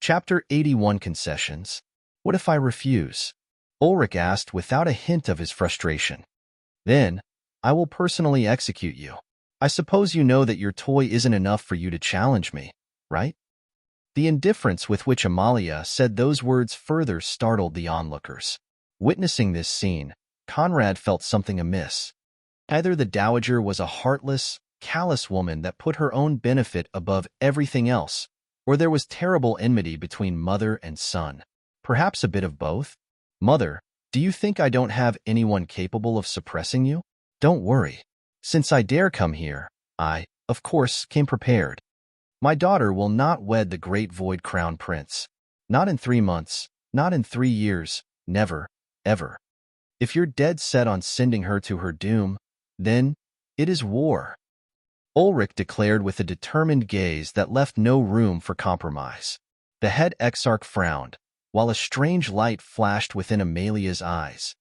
Chapter 81 Concessions. What if I refuse? Ulrich asked without a hint of his frustration. Then, I will personally execute you. I suppose you know that your toy isn't enough for you to challenge me, right? The indifference with which Amalia said those words further startled the onlookers. Witnessing this scene, Conrad felt something amiss. Either the dowager was a heartless, callous woman that put her own benefit above everything else, or there was terrible enmity between mother and son. Perhaps a bit of both? Mother, do you think I don't have anyone capable of suppressing you? Don't worry. Since I dare come here, I, of course, came prepared. My daughter will not wed the great Void Crown Prince. Not in 3 months, not in 3 years, never, ever. If you're dead set on sending her to her doom, then it is war. Ulrich declared with a determined gaze that left no room for compromise. The head exarch frowned, while a strange light flashed within Amalia's eyes.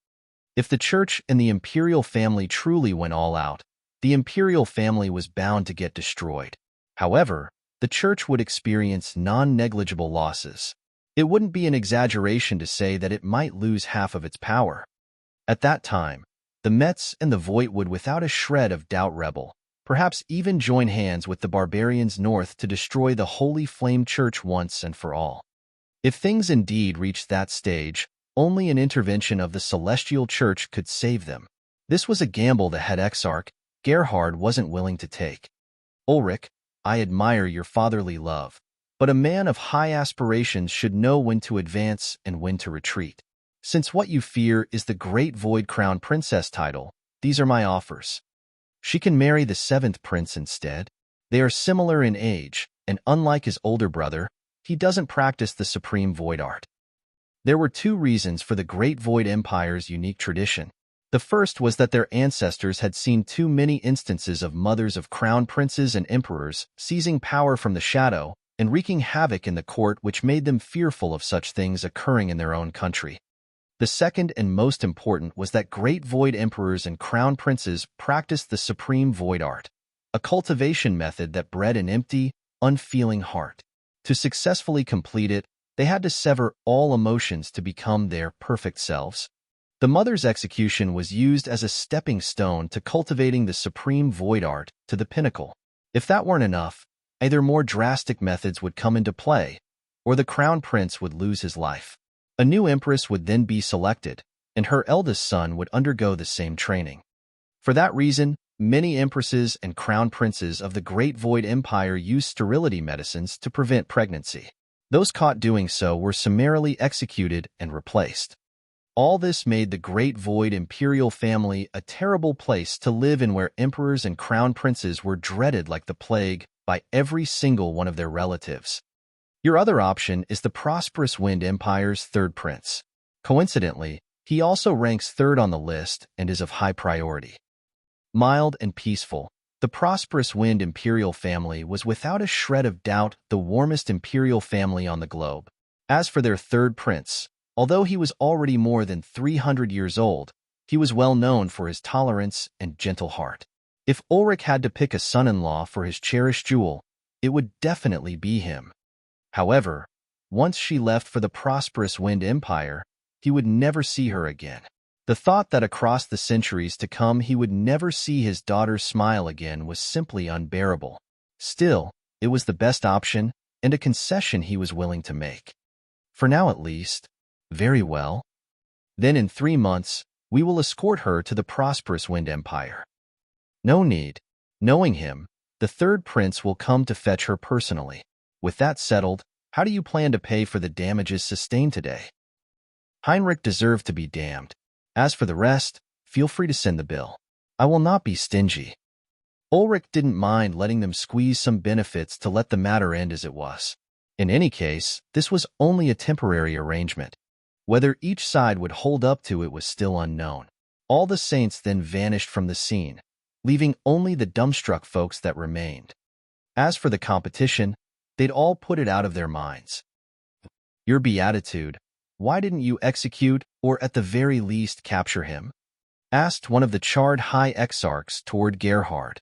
If the church and the imperial family truly went all out, the imperial family was bound to get destroyed. However, the church would experience non-negligible losses. It wouldn't be an exaggeration to say that it might lose half of its power. At that time, the Mets and the Void would without a shred of doubt rebel, perhaps even join hands with the barbarians north to destroy the Holy Flame Church once and for all. If things indeed reached that stage, only an intervention of the Celestial Church could save them. This was a gamble the head exarch, Gerhard, wasn't willing to take. Ulrich, I admire your fatherly love, but a man of high aspirations should know when to advance and when to retreat. Since what you fear is the great Void Crown Princess title, these are my offers. She can marry the 7th prince instead. They are similar in age, and unlike his older brother, he doesn't practice the supreme void art. There were 2 reasons for the Great Void Empire's unique tradition. The first was that their ancestors had seen too many instances of mothers of crown princes and emperors seizing power from the shadow and wreaking havoc in the court, which made them fearful of such things occurring in their own country. The second and most important was that great void emperors and crown princes practiced the supreme void art, a cultivation method that bred an empty, unfeeling heart. To successfully complete it, they had to sever all emotions to become their perfect selves. The mother's execution was used as a stepping stone to cultivating the supreme void art to the pinnacle. If that weren't enough, either more drastic methods would come into play, or the crown prince would lose his life. A new empress would then be selected, and her eldest son would undergo the same training. For that reason, many empresses and crown princes of the Great Void Empire used sterility medicines to prevent pregnancy. Those caught doing so were summarily executed and replaced. All this made the Great Void Imperial family a terrible place to live in, where emperors and crown princes were dreaded like the plague by every single one of their relatives. Your other option is the prosperous Wind Empire's 3rd prince. Coincidentally, he also ranks 3rd on the list and is of high priority. Mild and peaceful, the prosperous Wind Imperial family was without a shred of doubt the warmest imperial family on the globe. As for their 3rd prince, although he was already more than 300 years old, he was well known for his tolerance and gentle heart. If Ulrich had to pick a son-in-law for his cherished jewel, it would definitely be him. However, once she left for the prosperous Wind Empire, he would never see her again. The thought that across the centuries to come he would never see his daughter smile again was simply unbearable. Still, it was the best option and a concession he was willing to make. For now at least. Very well. Then in 3 months, we will escort her to the prosperous Wind Empire. No need. Knowing him, the 3rd prince will come to fetch her personally. With that settled, how do you plan to pay for the damages sustained today? Heinrich deserved to be damned. As for the rest, feel free to send the bill. I will not be stingy. Ulrich didn't mind letting them squeeze some benefits to let the matter end as it was. In any case, this was only a temporary arrangement. Whether each side would hold up to it was still unknown. All the saints then vanished from the scene, leaving only the dumbstruck folks that remained. As for the competition, they'd all put it out of their minds. Your beatitude, why didn't you execute, or at the very least capture him? Asked one of the charred high exarchs toward Gerhard.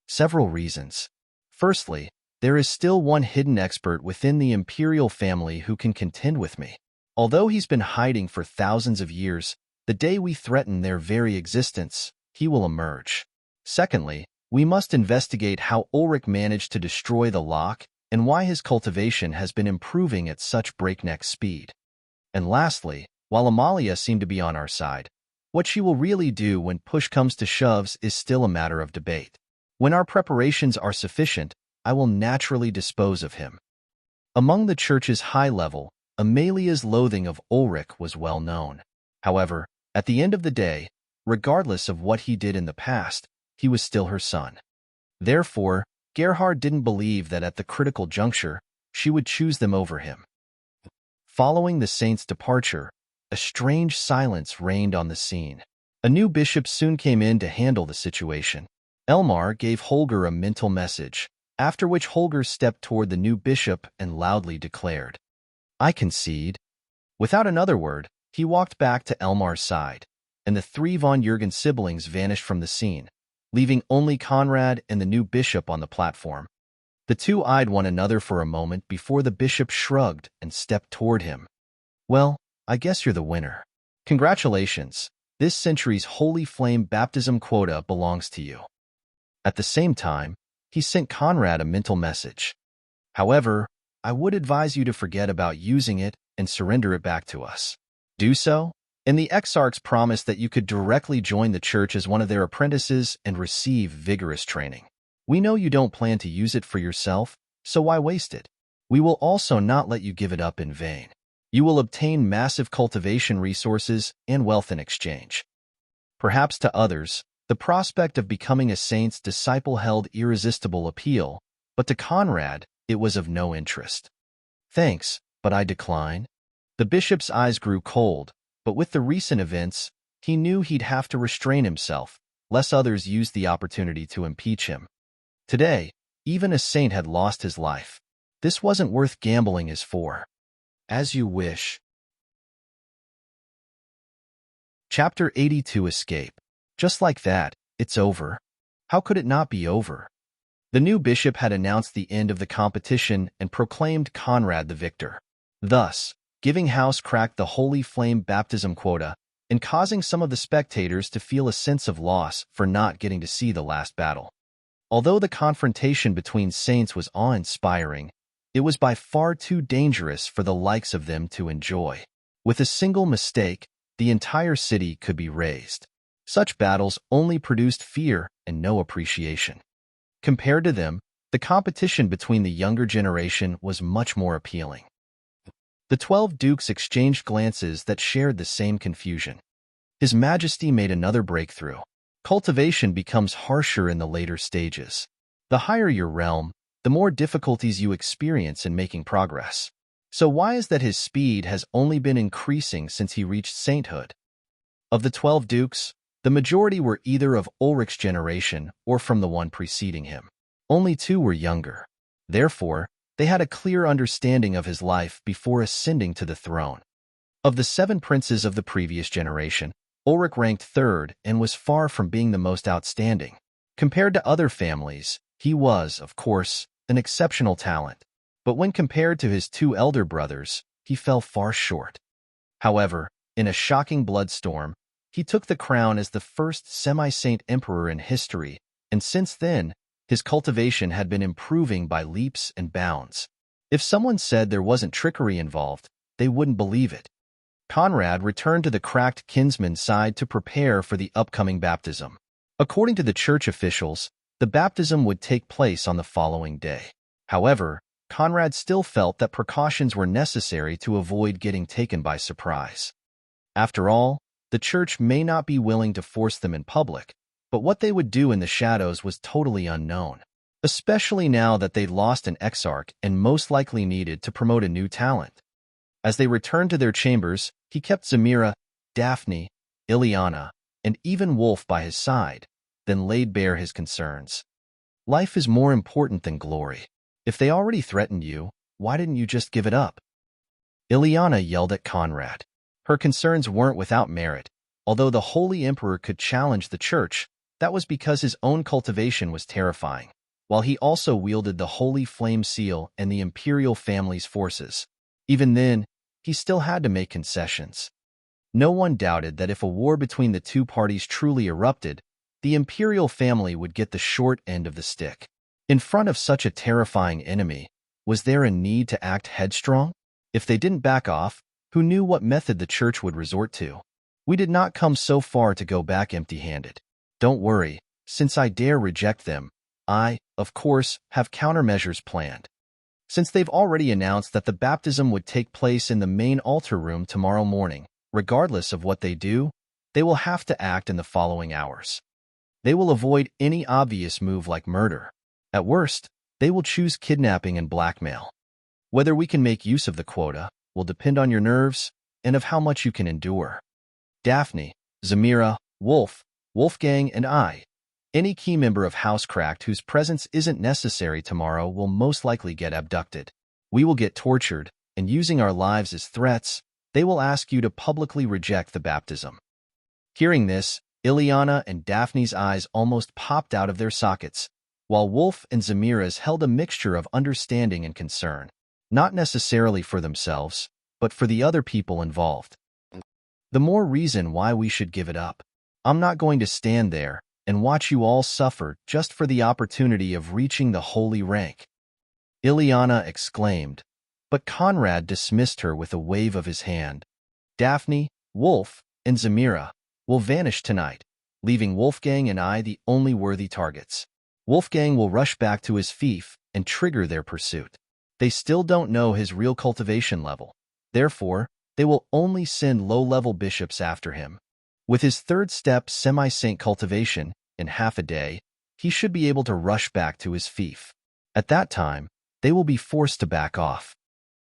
Several reasons. Firstly, there is still one hidden expert within the imperial family who can contend with me. Although he's been hiding for thousands of years, the day we threaten their very existence, he will emerge. Secondly, we must investigate how Ulrich managed to destroy the lock and why his cultivation has been improving at such breakneck speed. And lastly, while Amalia seemed to be on our side, what she will really do when push comes to shoves is still a matter of debate. When our preparations are sufficient, I will naturally dispose of him. Among the church's high level, Amalia's loathing of Ulrich was well known. However, at the end of the day, regardless of what he did in the past, he was still her son. Therefore, Gerhard didn't believe that at the critical juncture, she would choose them over him. Following the saint's departure, a strange silence reigned on the scene. A new bishop soon came in to handle the situation. Elmar gave Holger a mental message, after which Holger stepped toward the new bishop and loudly declared, "I concede." Without another word, he walked back to Elmar's side, and the three von Jürgen siblings vanished from the scene, leaving only Conrad and the new bishop on the platform. The two eyed one another for a moment before the bishop shrugged and stepped toward him. "Well, I guess you're the winner. Congratulations, this century's holy flame baptism quota belongs to you." At the same time, he sent Conrad a mental message. "However, I would advise you to forget about using it and surrender it back to us. Do so, and the exarchs promised that you could directly join the church as one of their apprentices and receive vigorous training. We know you don't plan to use it for yourself, so why waste it? We will also not let you give it up in vain. You will obtain massive cultivation resources and wealth in exchange." Perhaps to others, the prospect of becoming a saint's disciple held irresistible appeal, but to Conrad, it was of no interest. "Thanks, but I decline." The bishop's eyes grew cold, but with the recent events, he knew he'd have to restrain himself, lest others use the opportunity to impeach him. Today, even a saint had lost his life. This wasn't worth gambling his for. As you wish. Chapter 82 Escape. Just like that, it's over. How could it not be over? The new bishop had announced the end of the competition and proclaimed Conrad the victor, thus giving House Crack the holy flame baptism quota and causing some of the spectators to feel a sense of loss for not getting to see the last battle. Although the confrontation between saints was awe-inspiring, it was by far too dangerous for the likes of them to enjoy. With a single mistake, the entire city could be razed. Such battles only produced fear and no appreciation. Compared to them, the competition between the younger generation was much more appealing. The 12 dukes exchanged glances that shared the same confusion. His Majesty made another breakthrough. Cultivation becomes harsher in the later stages. The higher your realm, the more difficulties you experience in making progress. So why is that his speed has only been increasing since he reached sainthood? Of the 12 dukes, the majority were either of Ulrich's generation or from the one preceding him. Only 2 were younger. Therefore, they had a clear understanding of his life before ascending to the throne. Of the 7 princes of the previous generation, Ulrich ranked 3rd and was far from being the most outstanding. Compared to other families, he was, of course, an exceptional talent, but when compared to his 2 elder brothers, he fell far short. However, in a shocking bloodstorm, he took the crown as the first semi-saint emperor in history, and since then, his cultivation had been improving by leaps and bounds. If someone said there wasn't trickery involved, they wouldn't believe it. Conrad returned to the cracked kinsman's side to prepare for the upcoming baptism. According to the church officials, the baptism would take place on the following day. However, Conrad still felt that precautions were necessary to avoid getting taken by surprise. After all, the church may not be willing to force them in public, but what they would do in the shadows was totally unknown, especially now that they'd lost an exarch and most likely needed to promote a new talent. As they returned to their chambers, he kept Zamira, Daphne, Ileana, and even Wolf by his side, then laid bare his concerns. Life is more important than glory. If they already threatened you, why didn't you just give it up? Ileana yelled at Conrad. Her concerns weren't without merit. Although the Holy Emperor could challenge the church, that was because his own cultivation was terrifying. while he also wielded the Holy Flame Seal and the imperial family's forces. Even then, he still had to make concessions. No one doubted that if a war between the two parties truly erupted, the imperial family would get the short end of the stick. In front of such a terrifying enemy, was there a need to act headstrong? If they didn't back off, who knew what method the church would resort to? We did not come so far to go back empty-handed. Don't worry, since I dare reject them, I, of course, have countermeasures planned. Since they've already announced that the baptism would take place in the main altar room tomorrow morning, regardless of what they do, they will have to act in the following hours. They will avoid any obvious move like murder. At worst, they will choose kidnapping and blackmail. Whether we can make use of the quota will depend on your nerves and of how much you can endure. Daphne, Zamira, Wolfgang, and I, any key member of House Cracked whose presence isn't necessary tomorrow will most likely get abducted. We will get tortured, and using our lives as threats, they will ask you to publicly reject the baptism. Hearing this, Ileana and Daphne's eyes almost popped out of their sockets, while Wolf and Zamira's held a mixture of understanding and concern, not necessarily for themselves, but for the other people involved. The more reason why we should give it up. I'm not going to stand there and watch you all suffer just for the opportunity of reaching the holy rank. Ileana exclaimed, but Conrad dismissed her with a wave of his hand. Daphne, Wolf, and Zamira will vanish tonight, leaving Wolfgang and I the only worthy targets. Wolfgang will rush back to his fief and trigger their pursuit. They still don't know his real cultivation level. Therefore, they will only send low-level bishops after him. With his third step semi-saint cultivation in half a day, he should be able to rush back to his fief. At that time, they will be forced to back off.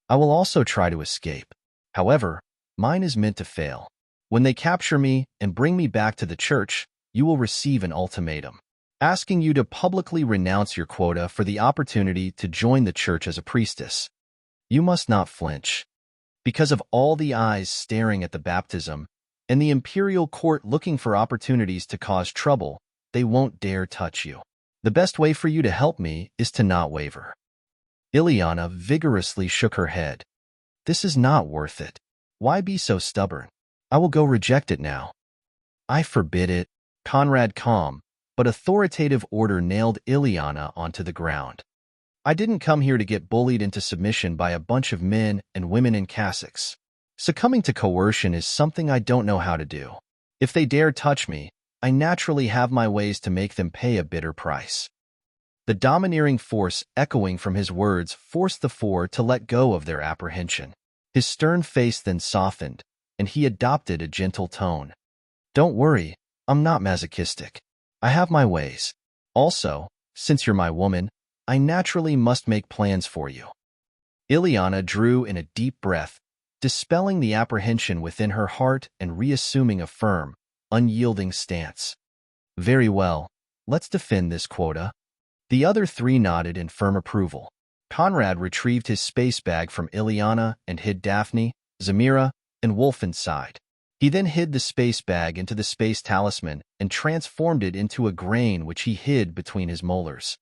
I will also try to escape. However, mine is meant to fail. When they capture me and bring me back to the church, you will receive an ultimatum, asking you to publicly renounce your quota for the opportunity to join the church as a priestess. You must not flinch. Because of all the eyes staring at the baptism, and the imperial court looking for opportunities to cause trouble, they won't dare touch you. The best way for you to help me is to not waver. Ileana vigorously shook her head. This is not worth it. Why be so stubborn? I will go reject it now. I forbid it. Conrad calm, but authoritative order nailed Ileana onto the ground. I didn't come here to get bullied into submission by a bunch of men and women in cassocks. Succumbing to coercion is something I don't know how to do. If they dare touch me, I naturally have my ways to make them pay a bitter price. The domineering force echoing from his words forced the four to let go of their apprehension. His stern face then softened, and he adopted a gentle tone. Don't worry, I'm not masochistic. I have my ways. Also, since you're my woman, I naturally must make plans for you. Ileana drew in a deep breath, dispelling the apprehension within her heart and reassuming a firm, unyielding stance. Very well, let's defend this quota. The other three nodded in firm approval. Conrad retrieved his space bag from Ileana and hid Daphne, Zamira, and Wolf inside. He then hid the space bag into the space talisman and transformed it into a grain which he hid between his molars.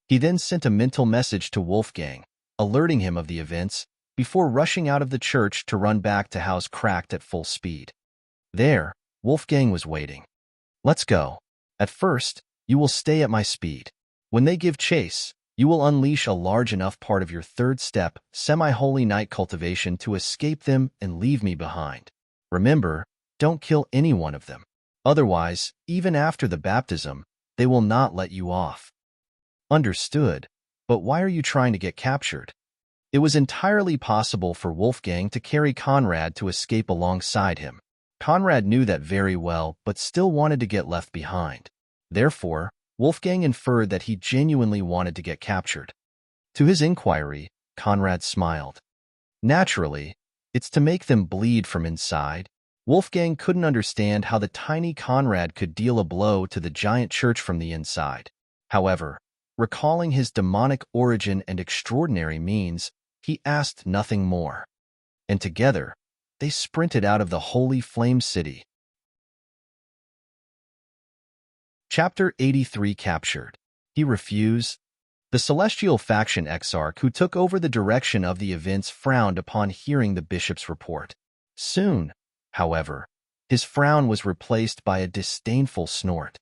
He then sent a mental message to Wolfgang, alerting him of the events, before rushing out of the church to run back to House Cracked at full speed. There, Wolfgang was waiting. Let's go. At first, you will stay at my speed. When they give chase, you will unleash a large enough part of your third step, semi-holy night cultivation to escape them and leave me behind. Remember, don't kill any one of them. Otherwise, even after the baptism, they will not let you off. Understood, but why are you trying to get captured? It was entirely possible for Wolfgang to carry Conrad to escape alongside him. Conrad knew that very well, but still wanted to get left behind. Therefore, Wolfgang inferred that he genuinely wanted to get captured. To his inquiry, Conrad smiled. Naturally, it's to make them bleed from inside. Wolfgang couldn't understand how the tiny Conrad could deal a blow to the giant church from the inside. However, recalling his demonic origin and extraordinary means, he asked nothing more. And together, they sprinted out of the Holy Flame City. Chapter 83 Captured. He refused. The celestial faction exarch who took over the direction of the events frowned upon hearing the bishop's report. Soon, however, his frown was replaced by a disdainful snort.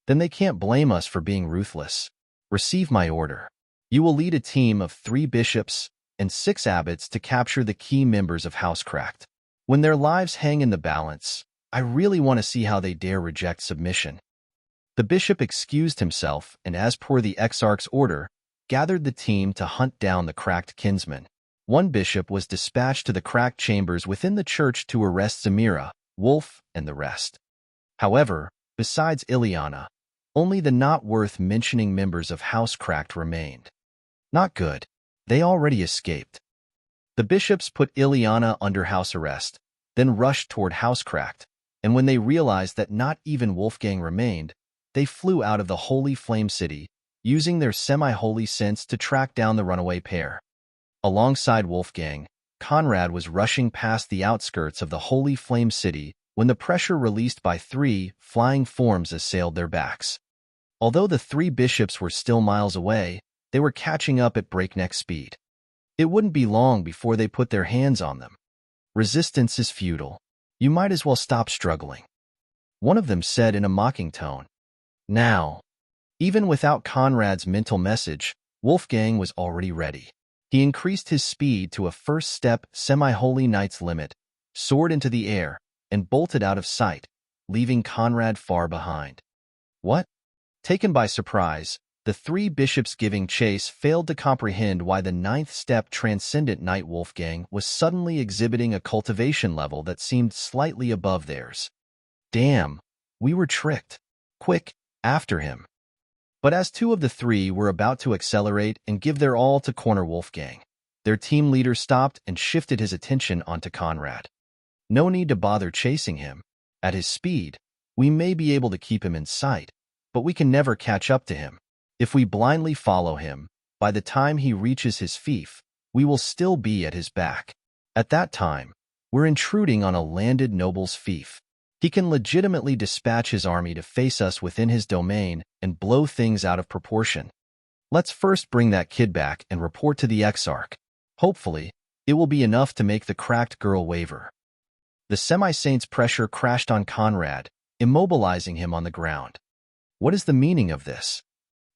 Then they can't blame us for being ruthless. Receive my order. You will lead a team of 3 bishops and 6 abbots to capture the key members of Housecraft. When their lives hang in the balance, I really want to see how they dare reject submission. The bishop excused himself and, as per the exarch's order, gathered the team to hunt down the cracked kinsmen. One bishop was dispatched to the cracked chambers within the church to arrest Zamira, Wolf, and the rest. However, besides Ileana, only the not-worth-mentioning members of Housecraft remained. Not good. They already escaped. The bishops put Ileana under house arrest, then rushed toward Housecraft, and when they realized that not even Wolfgang remained, they flew out of the Holy Flame City, using their semi-holy sense to track down the runaway pair. Alongside Wolfgang, Conrad was rushing past the outskirts of the Holy Flame City when the pressure released by 3 flying forms assailed their backs. Although the 3 bishops were still miles away, they were catching up at breakneck speed. It wouldn't be long before they put their hands on them. Resistance is futile. You might as well stop struggling. One of them said in a mocking tone. Now, even without Conrad's mental message, Wolfgang was already ready. He increased his speed to a first-step semi-holy knight's limit, soared into the air, and bolted out of sight, leaving Conrad far behind. What? Taken by surprise, the 3 bishops giving chase failed to comprehend why the 9th-step transcendent knight Wolfgang was suddenly exhibiting a cultivation level that seemed slightly above theirs. Damn, we were tricked. Quick, after him. But as 2 of the 3 were about to accelerate and give their all to corner Wolfgang, their team leader stopped and shifted his attention onto Conrad. No need to bother chasing him. At his speed, we may be able to keep him in sight, but we can never catch up to him. If we blindly follow him, by the time he reaches his fief, we will still be at his back. At that time, we're intruding on a landed noble's fief. He can legitimately dispatch his army to face us within his domain and blow things out of proportion. Let's first bring that kid back and report to the exarch. Hopefully, it will be enough to make the cracked girl waver. The semi-saint's pressure crashed on Conrad, immobilizing him on the ground. What is the meaning of this?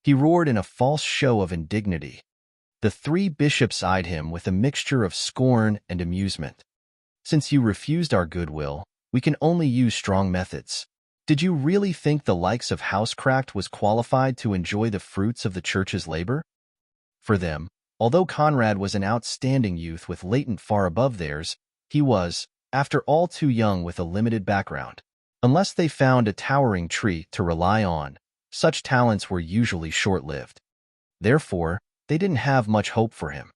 He roared in a false show of indignity. The 3 bishops eyed him with a mixture of scorn and amusement. Since you refused our goodwill, we can only use strong methods. Did you really think the likes of Housecraft was qualified to enjoy the fruits of the church's labor? For them, although Conrad was an outstanding youth with latent far above theirs, he was, after all, too young with a limited background. Unless they found a towering tree to rely on, such talents were usually short-lived. Therefore, they didn't have much hope for him.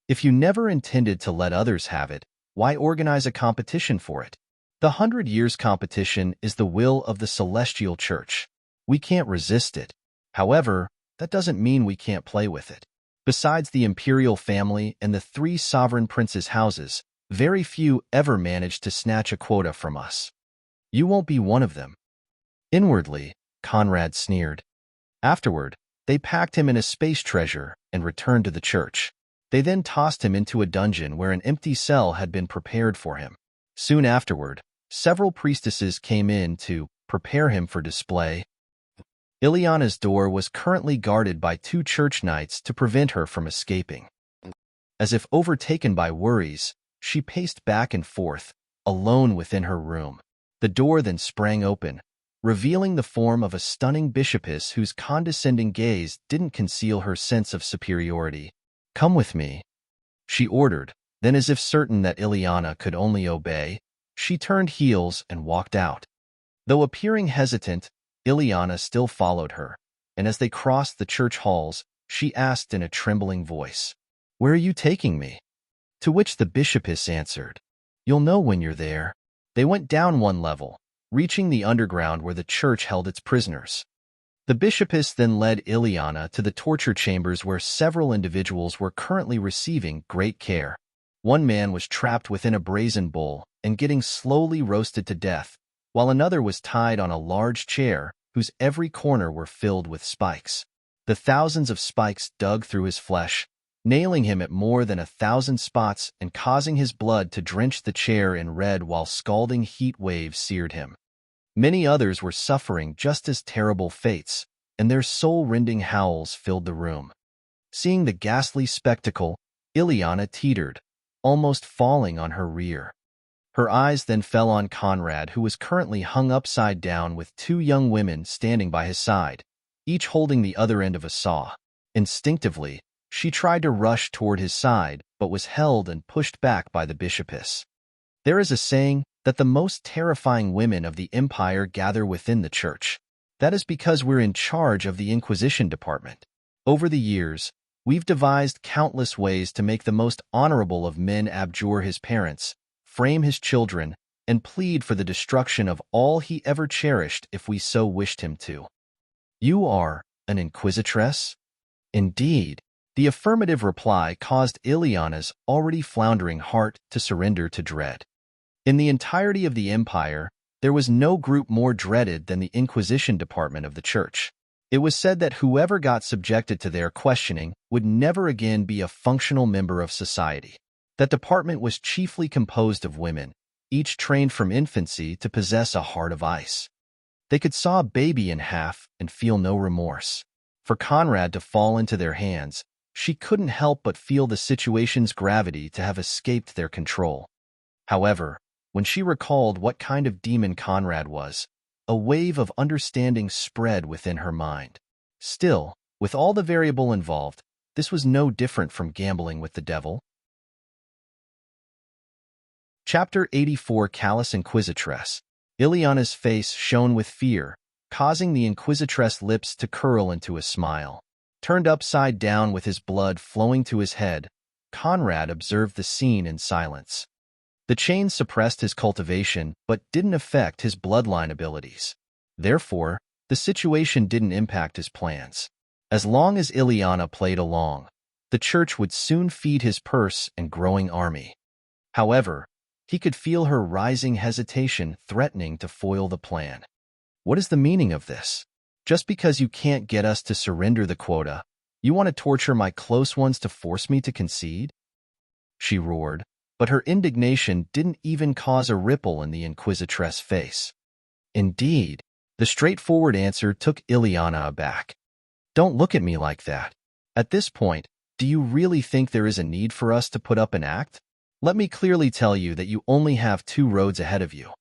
If you never intended to let others have it, why organize a competition for it? The 100 Years competition is the will of the Celestial Church. We can't resist it. However, that doesn't mean we can't play with it. Besides the imperial family and the 3 sovereign princes' houses, very few ever managed to snatch a quota from us. You won't be one of them. Inwardly, Conrad sneered. Afterward, they packed him in a space treasure and returned to the church. They then tossed him into a dungeon where an empty cell had been prepared for him. Soon afterward, several priestesses came in to prepare him for display. Ileana's door was currently guarded by 2 church knights to prevent her from escaping. As if overtaken by worries, she paced back and forth, alone within her room. The door then sprang open, revealing the form of a stunning bishopess whose condescending gaze didn't conceal her sense of superiority. "Come with me," she ordered. Then, as if certain that Ileana could only obey, she turned heels and walked out. Though appearing hesitant, Ileana still followed her, and as they crossed the church halls, she asked in a trembling voice, "Where are you taking me?" To which the bishopess answered, "You'll know when you're there." They went down 1 level, reaching the underground where the church held its prisoners. The bishopess then led Ileana to the torture chambers where several individuals were currently receiving great care. One man was trapped within a brazen bull and getting slowly roasted to death, while another was tied on a large chair whose every corner were filled with spikes. The thousands of spikes dug through his flesh, nailing him at more than 1,000 spots and causing his blood to drench the chair in red while scalding heat waves seared him. Many others were suffering just as terrible fates, and their soul-rending howls filled the room. Seeing the ghastly spectacle, Ileana teetered, almost falling on her rear. Her eyes then fell on Conrad, who was currently hung upside down with two young women standing by his side, each holding the other end of a saw. Instinctively, she tried to rush toward his side, but was held and pushed back by the bishopess. There is a saying that the most terrifying women of the empire gather within the church. That is because we're in charge of the Inquisition department. Over the years, we've devised countless ways to make the most honorable of men abjure his parents, frame his children, and plead for the destruction of all he ever cherished if we so wished him to. You are an inquisitress? Indeed. The affirmative reply caused Ileana's already floundering heart to surrender to dread. In the entirety of the empire, there was no group more dreaded than the Inquisition department of the church. It was said that whoever got subjected to their questioning would never again be a functional member of society. That department was chiefly composed of women, each trained from infancy to possess a heart of ice. They could saw a baby in half and feel no remorse. For Conrad to fall into their hands, she couldn't help but feel the situation's gravity to have escaped their control. However, when she recalled what kind of demon Conrad was, a wave of understanding spread within her mind. Still, with all the variable involved, this was no different from gambling with the devil. Chapter 84 Callous Inquisitress. Ileana's face shone with fear, causing the Inquisitress' lips to curl into a smile. Turned upside down with his blood flowing to his head, Conrad observed the scene in silence. The chain suppressed his cultivation but didn't affect his bloodline abilities. Therefore, the situation didn't impact his plans. As long as Ileana played along, the church would soon feed his purse and growing army. However, he could feel her rising hesitation threatening to foil the plan. What is the meaning of this? Just because you can't get us to surrender the quota, you want to torture my close ones to force me to concede? She roared, but her indignation didn't even cause a ripple in the Inquisitress' face. Indeed, the straightforward answer took Ileana aback. Don't look at me like that. At this point, do you really think there is a need for us to put up an act? Let me clearly tell you that you only have two roads ahead of you.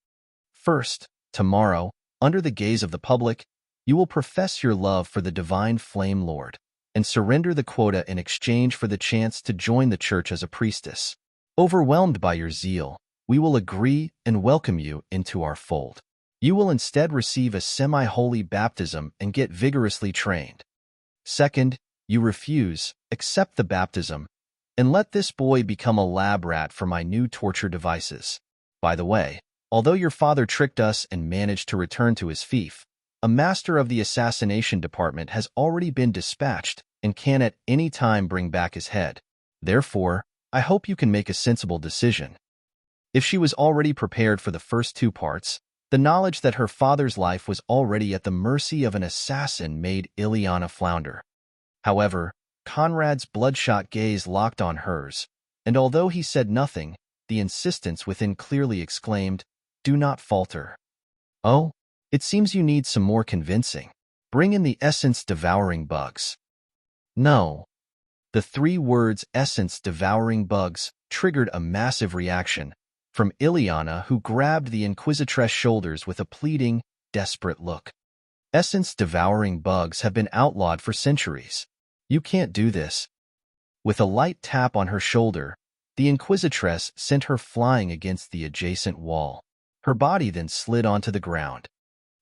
First, tomorrow, under the gaze of the public, you will profess your love for the divine Flame Lord and surrender the quota in exchange for the chance to join the church as a priestess. Overwhelmed by your zeal, we will agree and welcome you into our fold. You will instead receive a semi-holy baptism and get vigorously trained. Second, you refuse, accept the baptism, and let this boy become a lab rat for my new torture devices. By the way, although your father tricked us and managed to return to his fief, a master of the assassination department has already been dispatched and can at any time bring back his head. Therefore, I hope you can make a sensible decision. If she was already prepared for the first two parts, the knowledge that her father's life was already at the mercy of an assassin made Ileana flounder. However, Conrad's bloodshot gaze locked on hers, and although he said nothing, the insistence within clearly exclaimed, "Do not falter." Oh, it seems you need some more convincing. Bring in the essence-devouring bugs. No. The three words essence-devouring bugs triggered a massive reaction from Ileana, who grabbed the Inquisitress' shoulders with a pleading, desperate look. Essence-devouring bugs have been outlawed for centuries. You can't do this. With a light tap on her shoulder, the Inquisitress sent her flying against the adjacent wall. Her body then slid onto the ground.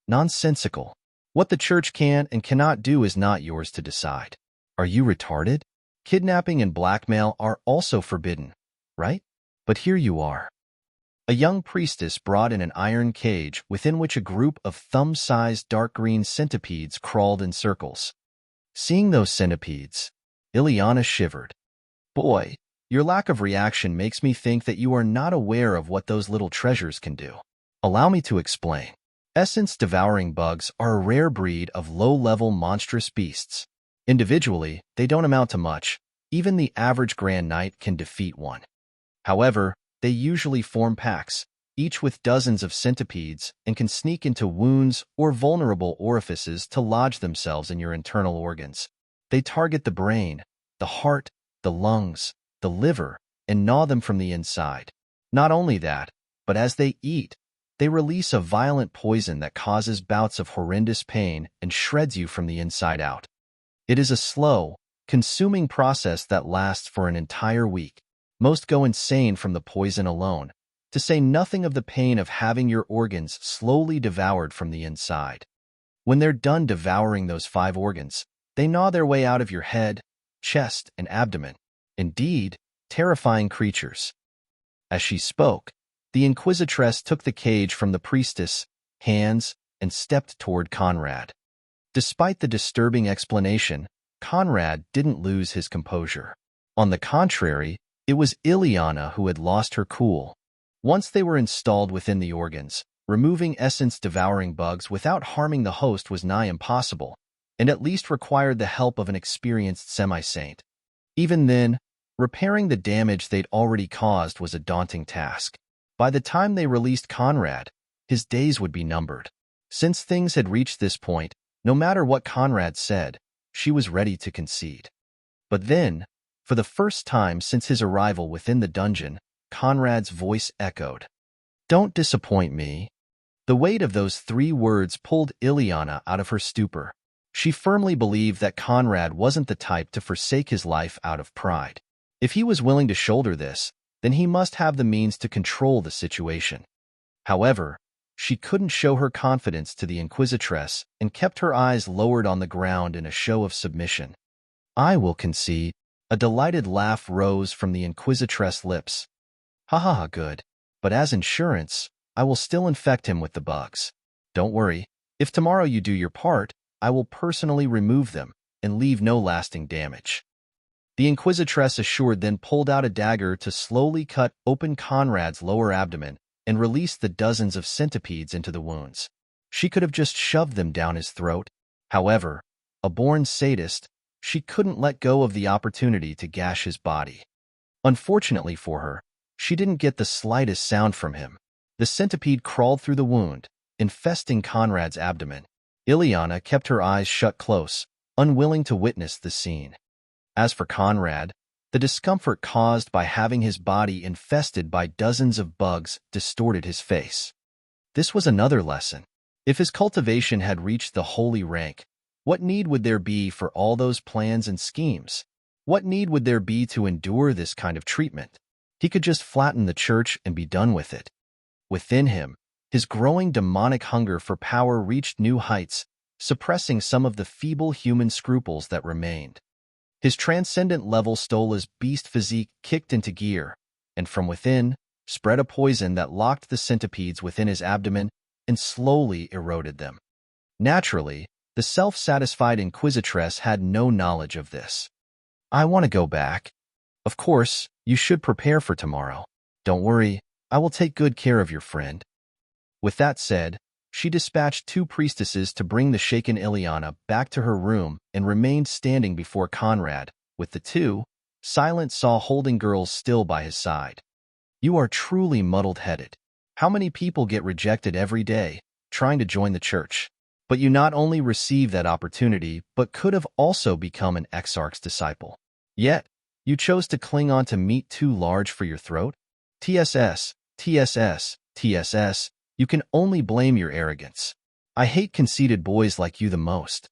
Nonsensical. What the church can and cannot do is not yours to decide. Are you retarded? Kidnapping and blackmail are also forbidden, right? But here you are. A young priestess brought in an iron cage within which a group of thumb-sized dark green centipedes crawled in circles. Seeing those centipedes, Ileana shivered. Boy, your lack of reaction makes me think that you are not aware of what those little treasures can do. Allow me to explain. Essence-devouring bugs are a rare breed of low-level monstrous beasts. Individually, they don't amount to much. Even the average Grand Knight can defeat one. However, they usually form packs, each with dozens of centipedes, and can sneak into wounds or vulnerable orifices to lodge themselves in your internal organs. They target the brain, the heart, the lungs, the liver, and gnaw them from the inside. Not only that, but as they eat, they release a violent poison that causes bouts of horrendous pain and shreds you from the inside out. It is a slow, consuming process that lasts for an entire week. Most go insane from the poison alone, to say nothing of the pain of having your organs slowly devoured from the inside. When they're done devouring those 5 organs, they gnaw their way out of your head, chest, and abdomen. Indeed, terrifying creatures. As she spoke, the Inquisitress took the cage from the priestess' hands and stepped toward Conrad. Despite the disturbing explanation, Conrad didn't lose his composure. On the contrary, it was Ileana who had lost her cool. Once they were installed within the organs, removing essence-devouring bugs without harming the host was nigh impossible, and at least required the help of an experienced semi-saint. Even then, repairing the damage they'd already caused was a daunting task. By the time they released Conrad, his days would be numbered. Since things had reached this point, no matter what Conrad said, she was ready to concede. But then, for the first time since his arrival within the dungeon, Conrad's voice echoed. "Don't disappoint me." The weight of those 3 words pulled Ileana out of her stupor. She firmly believed that Conrad wasn't the type to forsake his life out of pride. If he was willing to shoulder this, then he must have the means to control the situation. However, she couldn't show her confidence to the Inquisitress and kept her eyes lowered on the ground in a show of submission. "I will concede." A delighted laugh rose from the Inquisitress' lips. "Ha ha ha, good. But as insurance, I will still infect him with the bugs. Don't worry. If tomorrow you do your part, I will personally remove them and leave no lasting damage." The Inquisitress assured, then pulled out a dagger to slowly cut open Conrad's lower abdomen and release the dozens of centipedes into the wounds. She could have just shoved them down his throat. However, a born sadist, she couldn't let go of the opportunity to gash his body. Unfortunately for her, she didn't get the slightest sound from him. The centipede crawled through the wound, infesting Conrad's abdomen. Ileana kept her eyes shut close, unwilling to witness the scene. As for Conrad, the discomfort caused by having his body infested by dozens of bugs distorted his face. This was another lesson. If his cultivation had reached the holy rank, what need would there be for all those plans and schemes? What need would there be to endure this kind of treatment? He could just flatten the church and be done with it. Within him, his growing demonic hunger for power reached new heights, suppressing some of the feeble human scruples that remained. His transcendent level Stola's beast physique kicked into gear, and from within, spread a poison that locked the centipedes within his abdomen and slowly eroded them. Naturally, the self-satisfied Inquisitress had no knowledge of this. "I want to go back." "Of course, you should prepare for tomorrow. Don't worry, I will take good care of your friend." With that said, she dispatched 2 priestesses to bring the shaken Ileana back to her room and remained standing before Conrad, with the 2 silent holding girls still by his side. "You are truly muddled-headed. How many people get rejected every day, trying to join the church? But you not only received that opportunity, but could have also become an exarch's disciple. Yet, you chose to cling on to meat too large for your throat? TSS, TSS, TSS, you can only blame your arrogance. I hate conceited boys like you the most,"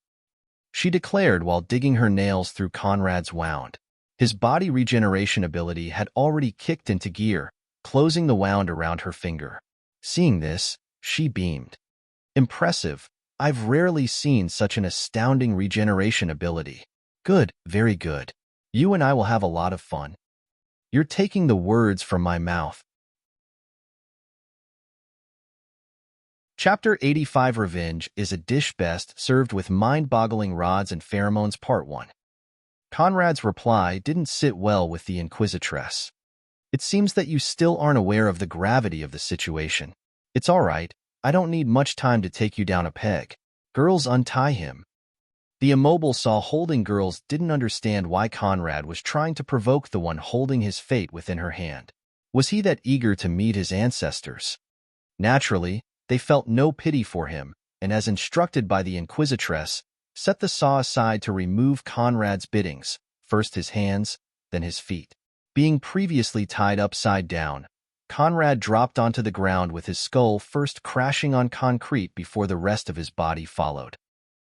she declared while digging her nails through Conrad's wound. His body regeneration ability had already kicked into gear, closing the wound around her finger. Seeing this, she beamed. "Impressive. I've rarely seen such an astounding regeneration ability. Good, very good. You and I will have a lot of fun." "You're taking the words from my mouth." Chapter 85 Revenge is a dish best served with mind-boggling rods and pheromones Part 1. Conrad's reply didn't sit well with the Inquisitress. "It seems that you still aren't aware of the gravity of the situation. It's all right, I don't need much time to take you down a peg. Girls, untie him." The immobile saw-holding girls didn't understand why Conrad was trying to provoke the one holding his fate within her hand. Was he that eager to meet his ancestors? Naturally, they felt no pity for him, and as instructed by the Inquisitress, set the saw aside to remove Conrad's biddings, first his hands, then his feet. Being previously tied upside down, Conrad dropped onto the ground with his skull first crashing on concrete before the rest of his body followed.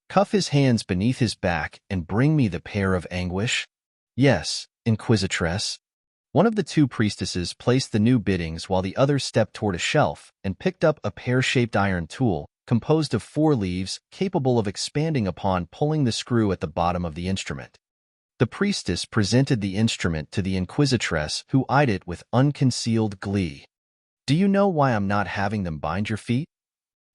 Cuff his hands beneath his back and bring me the pair of anguish? Yes, Inquisitress. One of the two priestesses placed the new biddings while the other stepped toward a shelf and picked up a pear-shaped iron tool composed of 4 leaves capable of expanding upon pulling the screw at the bottom of the instrument. The priestess presented the instrument to the Inquisitress, who eyed it with unconcealed glee. "Do you know why I'm not having them bind your feet?"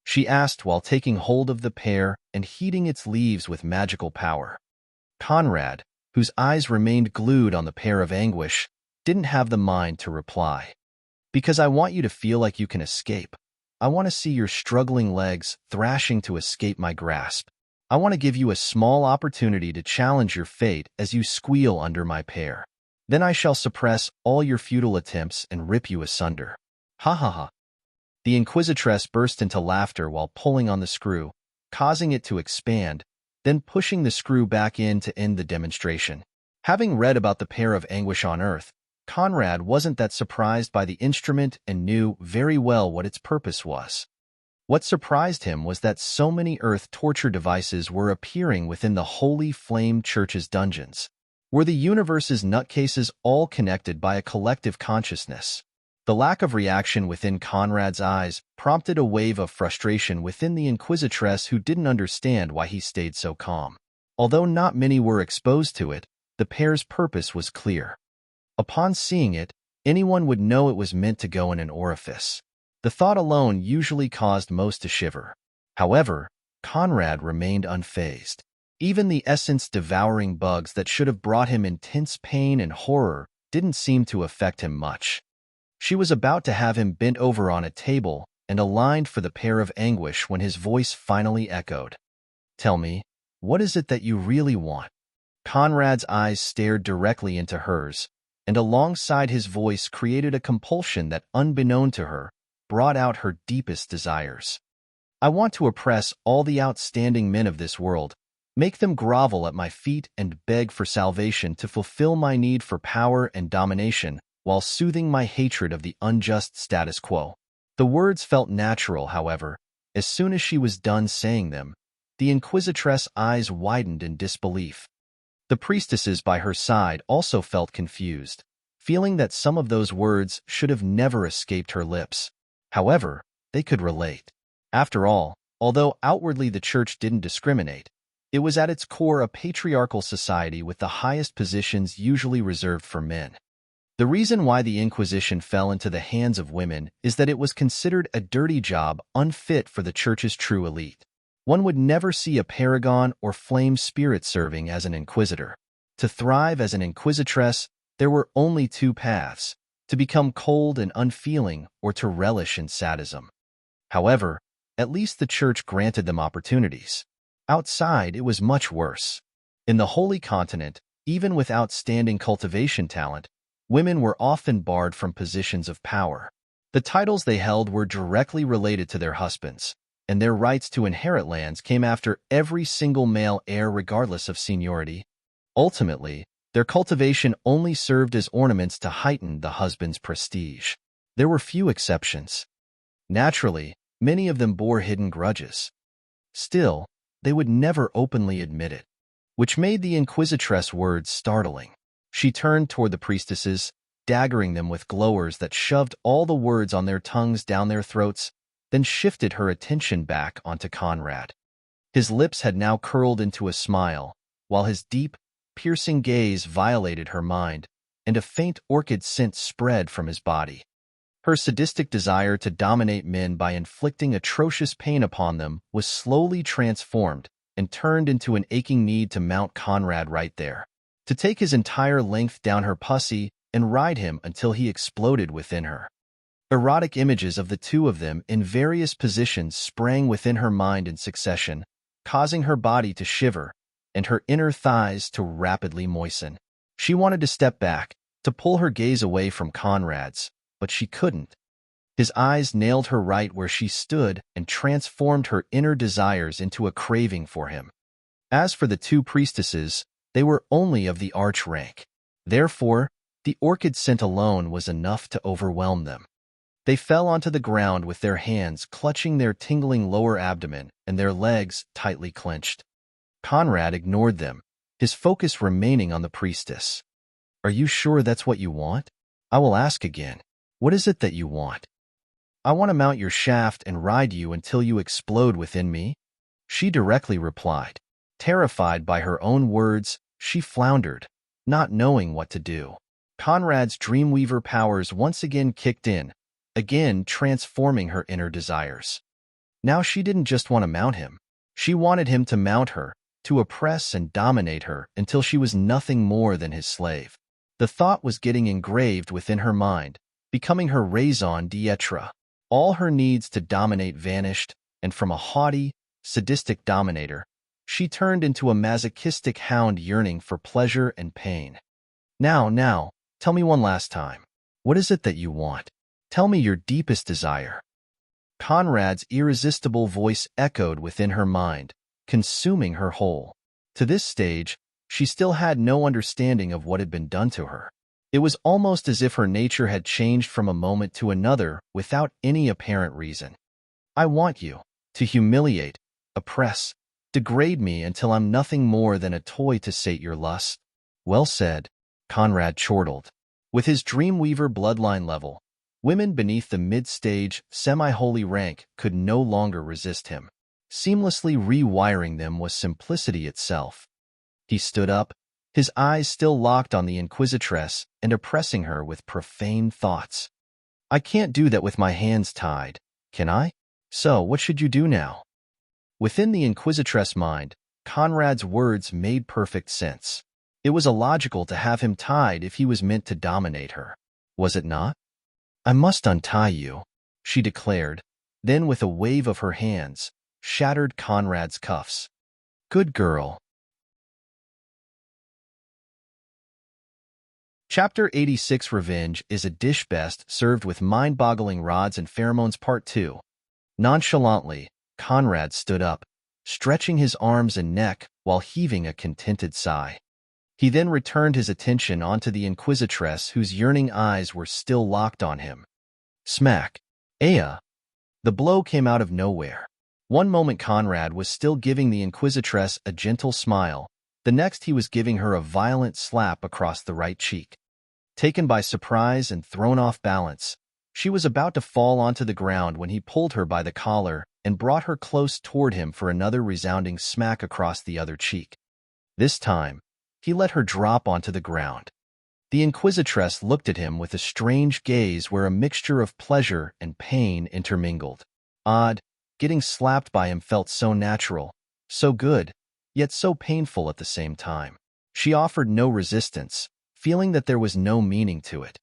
she asked while taking hold of the pear and heating its leaves with magical power. Conrad, whose eyes remained glued on the pair of anguish, didn't have the mind to reply. "Because I want you to feel like you can escape. I want to see your struggling legs thrashing to escape my grasp. I want to give you a small opportunity to challenge your fate as you squeal under my pear. Then I shall suppress all your futile attempts and rip you asunder." Ha ha ha. The Inquisitress burst into laughter while pulling on the screw, causing it to expand, then pushing the screw back in to end the demonstration. Having read about the pair of anguish on Earth, Conrad wasn't that surprised by the instrument and knew very well what its purpose was. What surprised him was that so many Earth torture devices were appearing within the Holy Flame Church's dungeons. Were the universe's nutcases all connected by a collective consciousness? The lack of reaction within Conrad's eyes prompted a wave of frustration within the Inquisitress, who didn't understand why he stayed so calm. Although not many were exposed to it, the pair's purpose was clear. Upon seeing it, anyone would know it was meant to go in an orifice. The thought alone usually caused most to shiver. However, Conrad remained unfazed. Even the essence-devouring bugs that should have brought him intense pain and horror didn't seem to affect him much. She was about to have him bent over on a table and aligned for the pair of anguish when his voice finally echoed. "Tell me, what is it that you really want?" Conrad's eyes stared directly into hers, and alongside his voice created a compulsion that, unbeknown to her, brought out her deepest desires. "I want to oppress all the outstanding men of this world, make them grovel at my feet and beg for salvation to fulfill my need for power and domination, while soothing my hatred of the unjust status quo." The words felt natural, however. As soon as she was done saying them, the Inquisitress' eyes widened in disbelief. The priestesses by her side also felt confused, feeling that some of those words should have never escaped her lips. However, they could relate. After all, although outwardly the Church didn't discriminate, it was at its core a patriarchal society with the highest positions usually reserved for men. The reason why the Inquisition fell into the hands of women is that it was considered a dirty job unfit for the Church's true elite. One would never see a paragon or flame spirit serving as an inquisitor. To thrive as an inquisitress, there were only 2 paths: to become cold and unfeeling or to relish in sadism. However, at least the Church granted them opportunities. Outside, it was much worse. In the Holy Continent, even with outstanding cultivation talent, women were often barred from positions of power. The titles they held were directly related to their husbands, and their rights to inherit lands came after every single male heir regardless of seniority. Ultimately, their cultivation only served as ornaments to heighten the husband's prestige. There were few exceptions. Naturally, many of them bore hidden grudges. Still, they would never openly admit it, which made the Inquisitress' words startling. She turned toward the priestesses, daggering them with glowers that shoved all the words on their tongues down their throats, then shifted her attention back onto Conrad. His lips had now curled into a smile, while his deep, piercing gaze violated her mind, and a faint orchid scent spread from his body. Her sadistic desire to dominate men by inflicting atrocious pain upon them was slowly transformed and turned into an aching need to mount Conrad right there, to take his entire length down her pussy and ride him until he exploded within her. Erotic images of the two of them in various positions sprang within her mind in succession, causing her body to shiver, and her inner thighs to rapidly moisten. She wanted to step back, to pull her gaze away from Conrad's, but she couldn't. His eyes nailed her right where she stood and transformed her inner desires into a craving for him. As for the two priestesses, they were only of the arch rank. Therefore, the orchid scent alone was enough to overwhelm them. They fell onto the ground with their hands clutching their tingling lower abdomen and their legs tightly clenched. Conrad ignored them, his focus remaining on the priestess. "Are you sure that's what you want? I will ask again. What is it that you want?" "I want to mount your shaft and ride you until you explode within me," she directly replied. Terrified by her own words, she floundered, not knowing what to do. Conrad's Dreamweaver powers once again kicked in, again transforming her inner desires. Now she didn't just want to mount him. She wanted him to mount her, to oppress and dominate her until she was nothing more than his slave. The thought was getting engraved within her mind, becoming her raison d'etre. All her needs to dominate vanished, and from a haughty, sadistic dominator, she turned into a masochistic hound yearning for pleasure and pain. Now, tell me one last time. What is it that you want? Tell me your deepest desire." Conrad's irresistible voice echoed within her mind, consuming her whole. To this stage, she still had no understanding of what had been done to her. It was almost as if her nature had changed from a moment to another without any apparent reason. "I want you to humiliate, oppress, degrade me until I'm nothing more than a toy to sate your lust." "Well said," Conrad chortled. With his Dreamweaver bloodline level, women beneath the mid-stage, semi-holy rank could no longer resist him. Seamlessly rewiring them was simplicity itself. He stood up, his eyes still locked on the Inquisitress and oppressing her with profane thoughts. "I can't do that with my hands tied, can I? So what should you do now?" Within the Inquisitress' mind, Conrad's words made perfect sense. It was illogical to have him tied if he was meant to dominate her. Was it not? "I must untie you," she declared, then with a wave of her hands, shattered Conrad's cuffs. "Good girl." Chapter 86 Revenge is a dish best served with mind-boggling rods and pheromones Part 2. Nonchalantly, Conrad stood up, stretching his arms and neck while heaving a contented sigh. He then returned his attention onto the Inquisitress whose yearning eyes were still locked on him. Smack. Aya! The blow came out of nowhere. One moment Conrad was still giving the Inquisitress a gentle smile, the next he was giving her a violent slap across the right cheek. Taken by surprise and thrown off balance, she was about to fall onto the ground when he pulled her by the collar and brought her close toward him for another resounding smack across the other cheek. This time, he let her drop onto the ground. The Inquisitress looked at him with a strange gaze where a mixture of pleasure and pain intermingled. Odd, getting slapped by him felt so natural, so good, yet so painful at the same time. She offered no resistance, feeling that there was no meaning to it.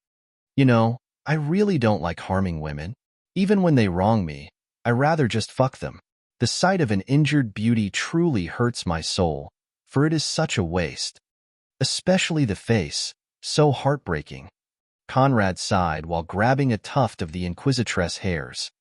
"You know, I really don't like harming women. Even when they wrong me, I rather just fuck them. The sight of an injured beauty truly hurts my soul, for it is such a waste. Especially the face, so heartbreaking." Conrad sighed while grabbing a tuft of the Inquisitress' hairs.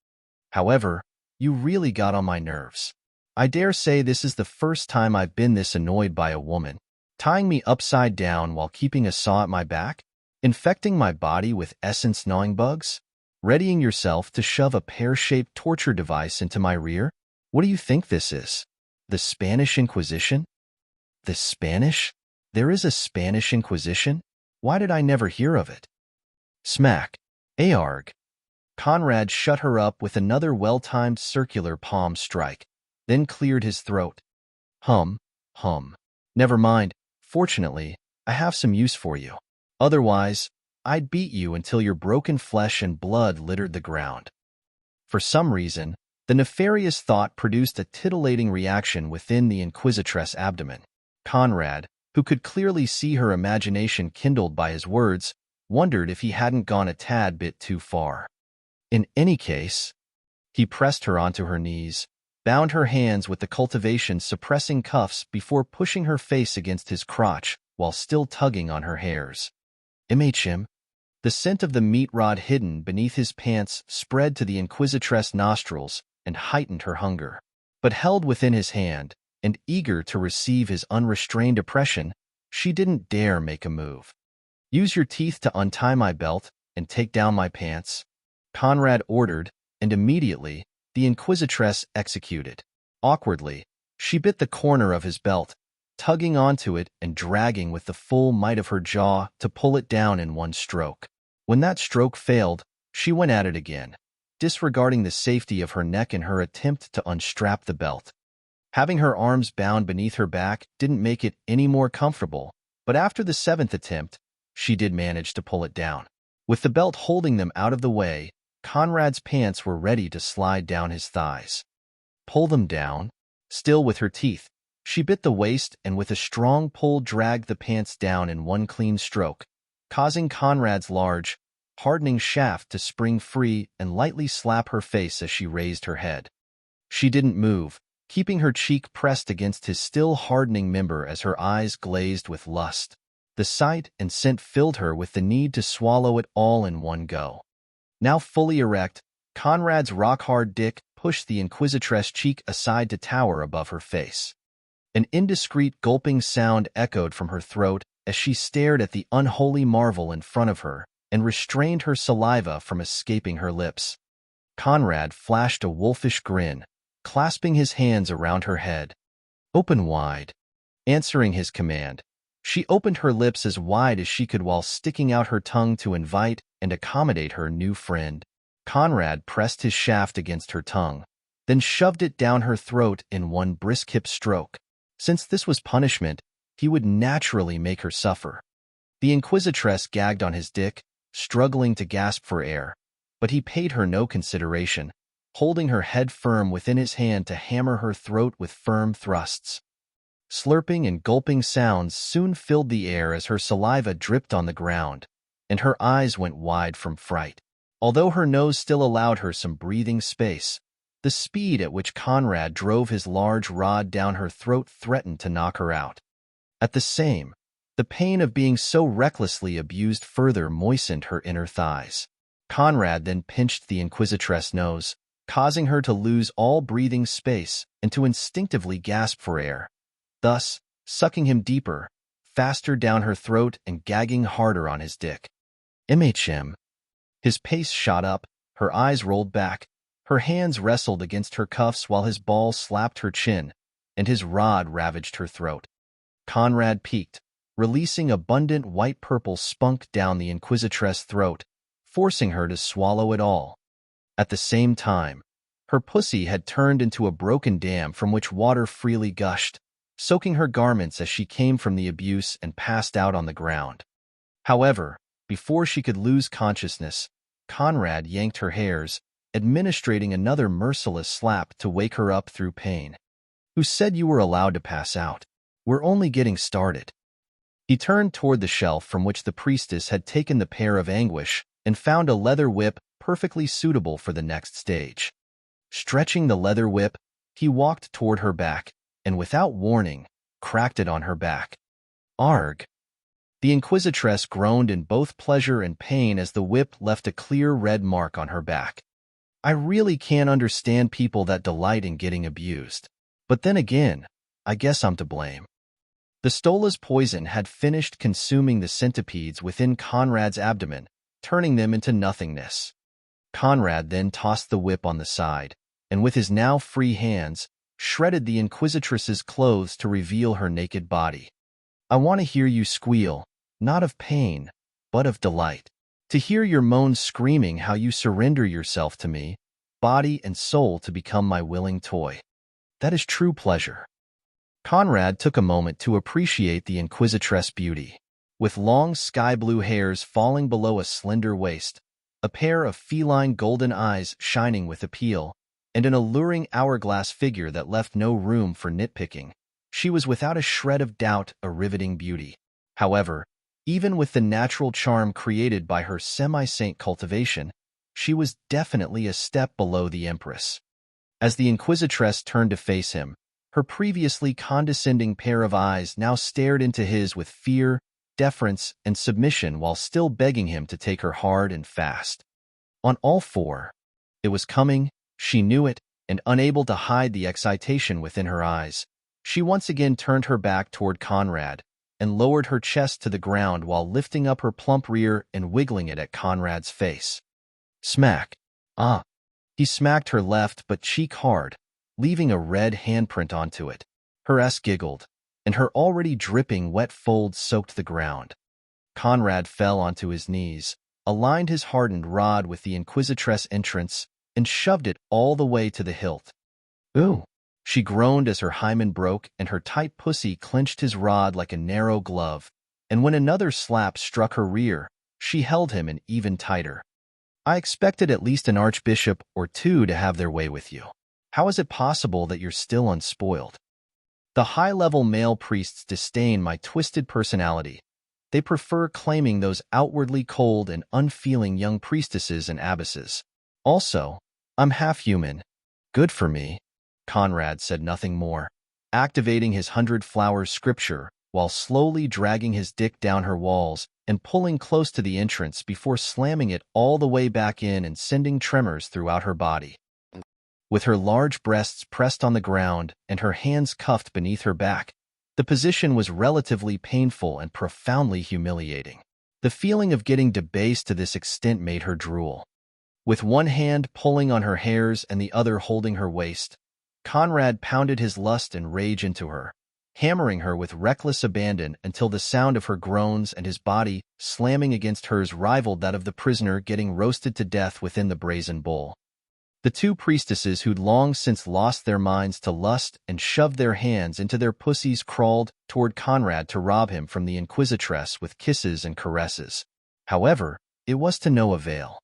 "However, you really got on my nerves. I dare say this is the first time I've been this annoyed by a woman. Tying me upside down while keeping a saw at my back? Infecting my body with essence-gnawing bugs? Readying yourself to shove a pear-shaped torture device into my rear? What do you think this is? The Spanish Inquisition?" "The Spanish? There is a Spanish Inquisition? Why did I never hear of it?" Smack. Arg. Conrad shut her up with another well-timed circular palm strike, then cleared his throat. Hum. Never mind. Fortunately, I have some use for you. Otherwise, I'd beat you until your broken flesh and blood littered the ground. For some reason, the nefarious thought produced a titillating reaction within the Inquisitress' abdomen. Conrad, who could clearly see her imagination kindled by his words, wondered if he hadn't gone a tad bit too far. In any case, he pressed her onto her knees, bound her hands with the cultivation suppressing cuffs before pushing her face against his crotch while still tugging on her hairs. Immerse. The scent of the meat rod hidden beneath his pants spread to the Inquisitress' nostrils and heightened her hunger. But held within his hand, and eager to receive his unrestrained oppression, she didn't dare make a move. "Use your teeth to untie my belt and take down my pants," Conrad ordered, and immediately, the Inquisitress executed. Awkwardly, she bit the corner of his belt, tugging onto it and dragging with the full might of her jaw to pull it down in one stroke. When that stroke failed, she went at it again, disregarding the safety of her neck in her attempt to unstrap the belt. Having her arms bound beneath her back didn't make it any more comfortable, but after the 7th attempt, she did manage to pull it down. With the belt holding them out of the way, Conrad's pants were ready to slide down his thighs. "Pull them down." Still with her teeth, she bit the waist and with a strong pull dragged the pants down in one clean stroke, causing Conrad's large, hardening shaft to spring free and lightly slap her face as she raised her head. She didn't move, keeping her cheek pressed against his still hardening member as her eyes glazed with lust. The sight and scent filled her with the need to swallow it all in one go. Now fully erect, Conrad's rock-hard dick pushed the Inquisitress' cheek aside to tower above her face. An indiscreet gulping sound echoed from her throat as she stared at the unholy marvel in front of her and restrained her saliva from escaping her lips. Conrad flashed a wolfish grin, clasping his hands around her head. "Open wide." Answering his command, she opened her lips as wide as she could while sticking out her tongue to invite and accommodate her new friend. Conrad pressed his shaft against her tongue, then shoved it down her throat in one brisk hip stroke. Since this was punishment, he would naturally make her suffer. The Inquisitress gagged on his dick, struggling to gasp for air, but he paid her no consideration, holding her head firm within his hand to hammer her throat with firm thrusts. Slurping and gulping sounds soon filled the air as her saliva dripped on the ground, and her eyes went wide from fright. Although her nose still allowed her some breathing space, the speed at which Conrad drove his large rod down her throat threatened to knock her out. The pain of being so recklessly abused further moistened her inner thighs. Conrad then pinched the Inquisitress' nose, causing her to lose all breathing space and to instinctively gasp for air, thus sucking him deeper, faster down her throat and gagging harder on his dick. Immerse. His pace shot up, her eyes rolled back, her hands wrestled against her cuffs while his ball slapped her chin, and his rod ravaged her throat. Conrad peaked, releasing abundant white-purple spunk down the Inquisitress' throat, forcing her to swallow it all. At the same time, her pussy had turned into a broken dam from which water freely gushed, soaking her garments as she came from the abuse and passed out on the ground. However, before she could lose consciousness, Conrad yanked her hairs, administering another merciless slap to wake her up through pain. "Who said you were allowed to pass out? We're only getting started." He turned toward the shelf from which the priestess had taken the pear of anguish and found a leather whip perfectly suitable for the next stage. Stretching the leather whip, he walked toward her back, and without warning, cracked it on her back. "Arg!" The Inquisitress groaned in both pleasure and pain as the whip left a clear red mark on her back. "I really can't understand people that delight in getting abused. But then again, I guess I'm to blame." The Stola's poison had finished consuming the centipedes within Conrad's abdomen, turning them into nothingness. Conrad then tossed the whip on the side, and with his now free hands, shredded the Inquisitress's clothes to reveal her naked body. "I want to hear you squeal, not of pain, but of delight. To hear your moans screaming how you surrender yourself to me, body and soul to become my willing toy. That is true pleasure." Conrad took a moment to appreciate the Inquisitress' beauty. With long sky-blue hairs falling below a slender waist, a pair of feline golden eyes shining with appeal, and an alluring hourglass figure that left no room for nitpicking, she was without a shred of doubt a riveting beauty. However, even with the natural charm created by her semi-saint cultivation, she was definitely a step below the Empress. As the Inquisitress turned to face him, her previously condescending pair of eyes now stared into his with fear, deference, and submission while still begging him to take her hard and fast. On all four. It was coming, she knew it, and unable to hide the excitation within her eyes, she once again turned her back toward Conrad and lowered her chest to the ground while lifting up her plump rear and wiggling it at Conrad's face. Smack. Ah. He smacked her left but cheek hard, leaving a red handprint onto it. Her ass giggled, and her already dripping wet folds soaked the ground. Conrad fell onto his knees, aligned his hardened rod with the Inquisitress entrance, and shoved it all the way to the hilt. Ooh! She groaned as her hymen broke and her tight pussy clenched his rod like a narrow glove, and when another slap struck her rear, she held him in even tighter. I expected at least an archbishop or two to have their way with you. How is it possible that you're still unspoiled? The high-level male priests disdain my twisted personality. They prefer claiming those outwardly cold and unfeeling young priestesses and abbesses. Also, I'm half human. Good for me. Conrad said nothing more, activating his 100 flowers scripture while slowly dragging his dick down her walls and pulling close to the entrance before slamming it all the way back in and sending tremors throughout her body. With her large breasts pressed on the ground and her hands cuffed beneath her back, the position was relatively painful and profoundly humiliating. The feeling of getting debased to this extent made her drool. With one hand pulling on her hairs and the other holding her waist, Conrad pounded his lust and rage into her, hammering her with reckless abandon until the sound of her groans and his body slamming against hers rivaled that of the prisoner getting roasted to death within the brazen bull. The two priestesses who'd long since lost their minds to lust and shoved their hands into their pussies crawled toward Conrad to rob him from the Inquisitress with kisses and caresses. However, it was to no avail.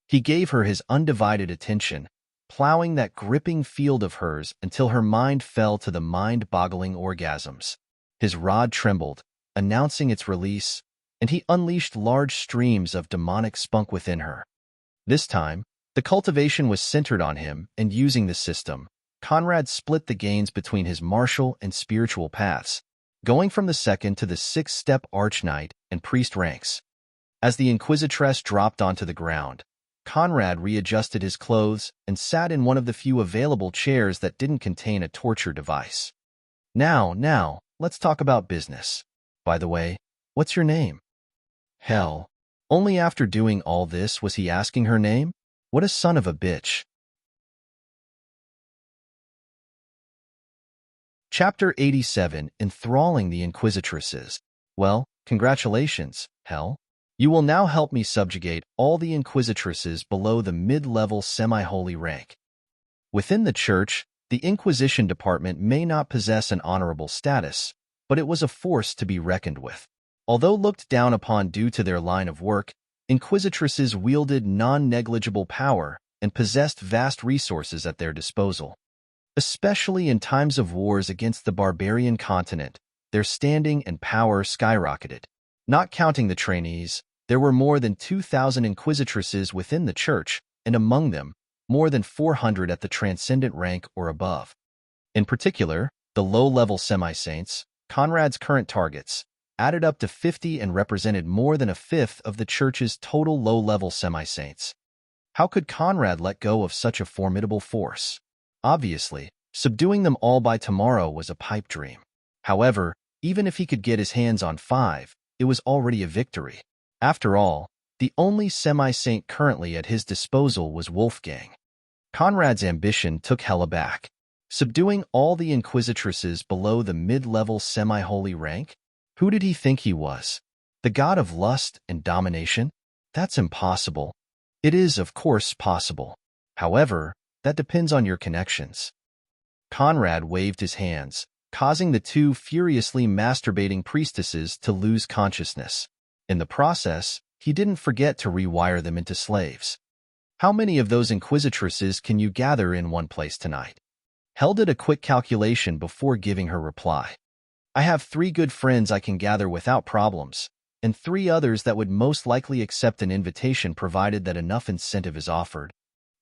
He gave her his undivided attention, plowing that gripping field of hers until her mind fell to the mind-boggling orgasms. His rod trembled, announcing its release, and he unleashed large streams of demonic spunk within her. This time, the cultivation was centered on him, and using the system, Conrad split the gains between his martial and spiritual paths, going from the second to the sixth-step archknight and priest ranks. As the Inquisitress dropped onto the ground, Conrad readjusted his clothes and sat in one of the few available chairs that didn't contain a torture device. Now, let's talk about business. By the way, what's your name? Hell. Only after doing all this was he asking her name? What a son of a bitch. Chapter 87, Enthralling the Inquisitresses. Well, congratulations, Hell. You will now help me subjugate all the Inquisitresses below the mid-level semi-holy rank. Within the Church, the Inquisition Department may not possess an honorable status, but it was a force to be reckoned with. Although looked down upon due to their line of work, Inquisitresses wielded non-negligible power and possessed vast resources at their disposal. Especially in times of wars against the barbarian continent, their standing and power skyrocketed. Not counting the trainees, there were more than 2,000 Inquisitresses within the Church, and among them, more than 400 at the transcendent rank or above. In particular, the low-level semi-saints, Conrad's current targets, added up to 50 and represented more than a fifth of the Church's total low-level semi-saints. How could Conrad let go of such a formidable force? Obviously, subduing them all by tomorrow was a pipe dream. However, even if he could get his hands on 5, it was already a victory. After all, the only semi-saint currently at his disposal was Wolfgang. Conrad's ambition took Hell aback. Subduing all the Inquisitresses below the mid-level semi-holy rank? Who did he think he was? The god of lust and domination? That's impossible. It is, of course, possible. However, that depends on your connections. Conrad waved his hands, causing the two furiously masturbating priestesses to lose consciousness. In the process, he didn't forget to rewire them into slaves. How many of those Inquisitresses can you gather in one place tonight? Hell did a quick calculation before giving her reply. I have 3 good friends I can gather without problems, and 3 others that would most likely accept an invitation provided that enough incentive is offered.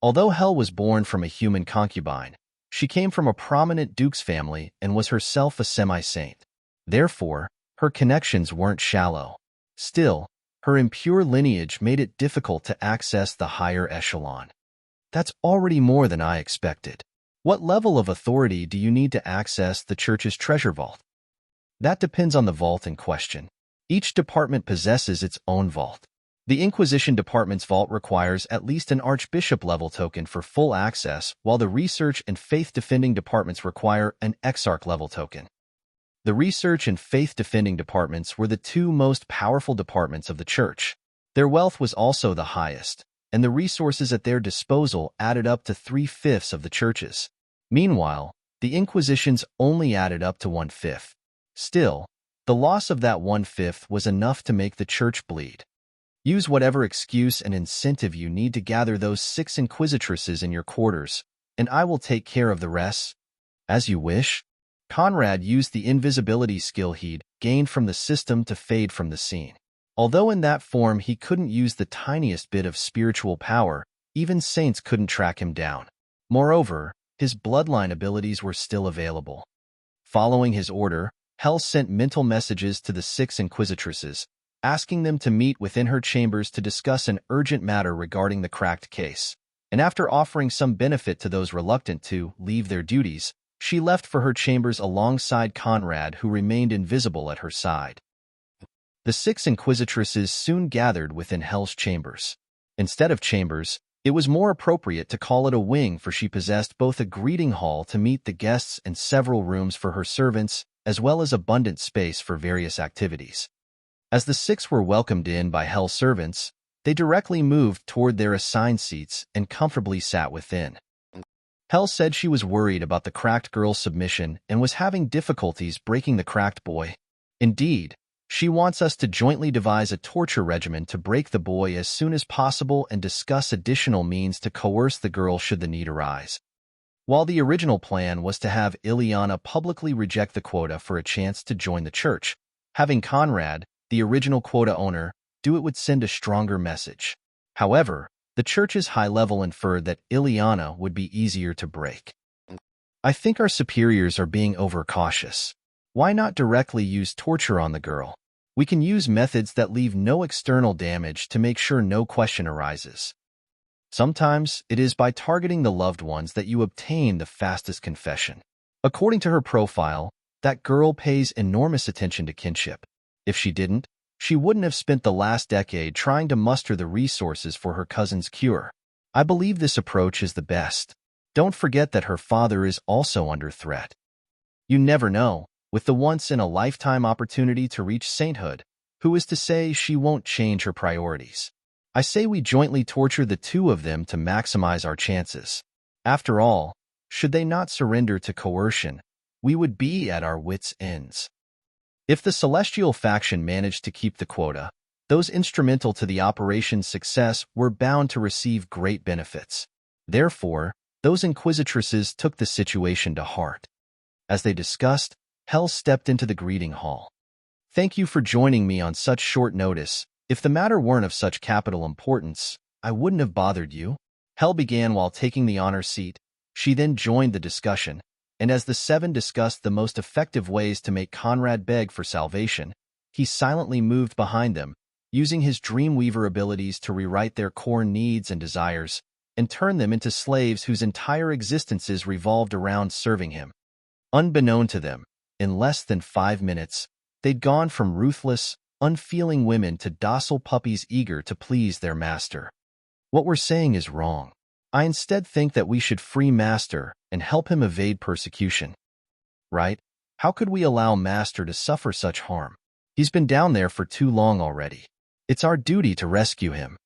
Although Hel was born from a human concubine, she came from a prominent duke's family and was herself a semi-saint. Therefore, her connections weren't shallow. Still, her impure lineage made it difficult to access the higher echelon. That's already more than I expected. What level of authority do you need to access the church's treasure vault? That depends on the vault in question. Each department possesses its own vault. The Inquisition Department's vault requires at least an Archbishop-level token for full access, while the Research and Faith-Defending Departments require an Exarch-level token. The Research and Faith-Defending Departments were the two most powerful departments of the Church. Their wealth was also the highest, and the resources at their disposal added up to 3/5 of the Church's. Meanwhile, the Inquisition's only added up to 1/5. Still, the loss of that 1/5 was enough to make the Church bleed. Use whatever excuse and incentive you need to gather those 6 inquisitresses in your quarters, and I will take care of the rest. As you wish. Conrad used the invisibility skill he'd gained from the system to fade from the scene. Although in that form he couldn't use the tiniest bit of spiritual power, even saints couldn't track him down. Moreover, his bloodline abilities were still available. Following his order, Hel sent mental messages to the 6 inquisitresses, asking them to meet within her chambers to discuss an urgent matter regarding the cracked case. And after offering some benefit to those reluctant to leave their duties, she left for her chambers alongside Conrad, who remained invisible at her side. The 6 inquisitresses soon gathered within Hel's chambers. Instead of chambers, it was more appropriate to call it a wing, for she possessed both a greeting hall to meet the guests and several rooms for her servants, as well as abundant space for various activities. As the 6 were welcomed in by Hel's servants, they directly moved toward their assigned seats and comfortably sat within. Hel said she was worried about the cracked girl's submission and was having difficulties breaking the cracked boy. Indeed, she wants us to jointly devise a torture regimen to break the boy as soon as possible and discuss additional means to coerce the girl should the need arise. While the original plan was to have Ileana publicly reject the quota for a chance to join the church, having Conrad, the original quota owner, do it would send a stronger message. However, the church's high level inferred that Ileana would be easier to break. I think our superiors are being overcautious. Why not directly use torture on the girl? We can use methods that leave no external damage to make sure no question arises. Sometimes it is by targeting the loved ones that you obtain the fastest confession. According to her profile, that girl pays enormous attention to kinship. If she didn't, she wouldn't have spent the last decade trying to muster the resources for her cousin's cure. I believe this approach is the best. Don't forget that her father is also under threat. You never know, with the once-in-a-lifetime opportunity to reach sainthood, who is to say she won't change her priorities? I say we jointly torture the 2 of them to maximize our chances. After all, should they not surrender to coercion, we would be at our wits' ends. If the Celestial faction managed to keep the quota, those instrumental to the operation's success were bound to receive great benefits. Therefore, those inquisitresses took the situation to heart. As they discussed, Hel stepped into the greeting hall. Thank you for joining me on such short notice. If the matter weren't of such capital importance, I wouldn't have bothered you. Hel began while taking the honor seat. She then joined the discussion, and as the 7 discussed the most effective ways to make Conrad beg for salvation, he silently moved behind them, using his Dreamweaver abilities to rewrite their core needs and desires, and turn them into slaves whose entire existences revolved around serving him. Unbeknown to them, in less than 5 minutes, they'd gone from ruthless, unfeeling women to docile puppies eager to please their master. What we're saying is wrong. I instead think that we should free Master and help him evade persecution. Right? How could we allow Master to suffer such harm? He's been down there for too long already. It's our duty to rescue him.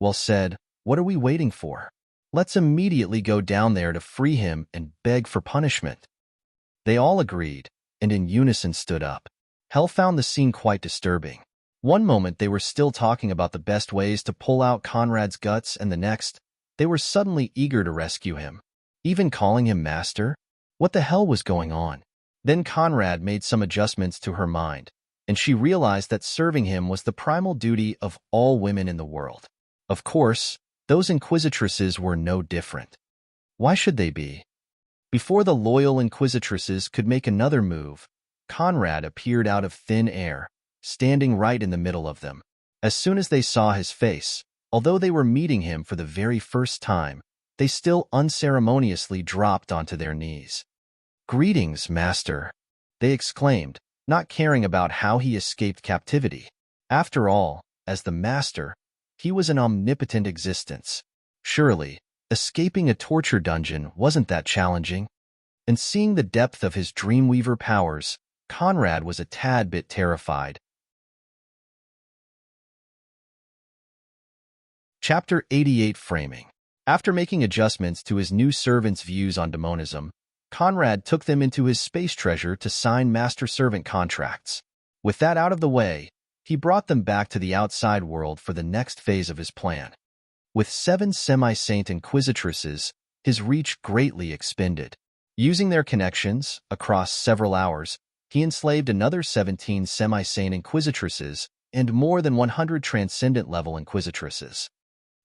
Well said. What are we waiting for? Let's immediately go down there to free him and beg for punishment. They all agreed, and in unison stood up. Hel found the scene quite disturbing. One moment they were still talking about the best ways to pull out Conrad's guts, and the next, they were suddenly eager to rescue him. Even calling him Master? What the hell was going on? Then Conrad made some adjustments to her mind, and she realized that serving him was the primal duty of all women in the world. Of course, Those inquisitresses were no different. Why should they be? Before the loyal inquisitresses could make another move, Conrad appeared out of thin air, standing right in the middle of them. As soon as they saw his face, although they were meeting him for the very first time, they still unceremoniously dropped onto their knees. "Greetings, master," they exclaimed, not caring about how he escaped captivity. After all, as the master, he was an omnipotent existence. Surely, escaping a torture dungeon wasn't that challenging. And seeing the depth of his Dreamweaver powers, Conrad was a tad bit terrified. Chapter 88 Framing. After making adjustments to his new servant's views on demonism, Conrad took them into his space treasure to sign master-servant contracts. With that out of the way, he brought them back to the outside world for the next phase of his plan. With 7 semi-saint inquisitresses, his reach greatly expanded. Using their connections, across several hours, he enslaved another 17 semi-saint inquisitresses and more than 100 transcendent-level inquisitresses.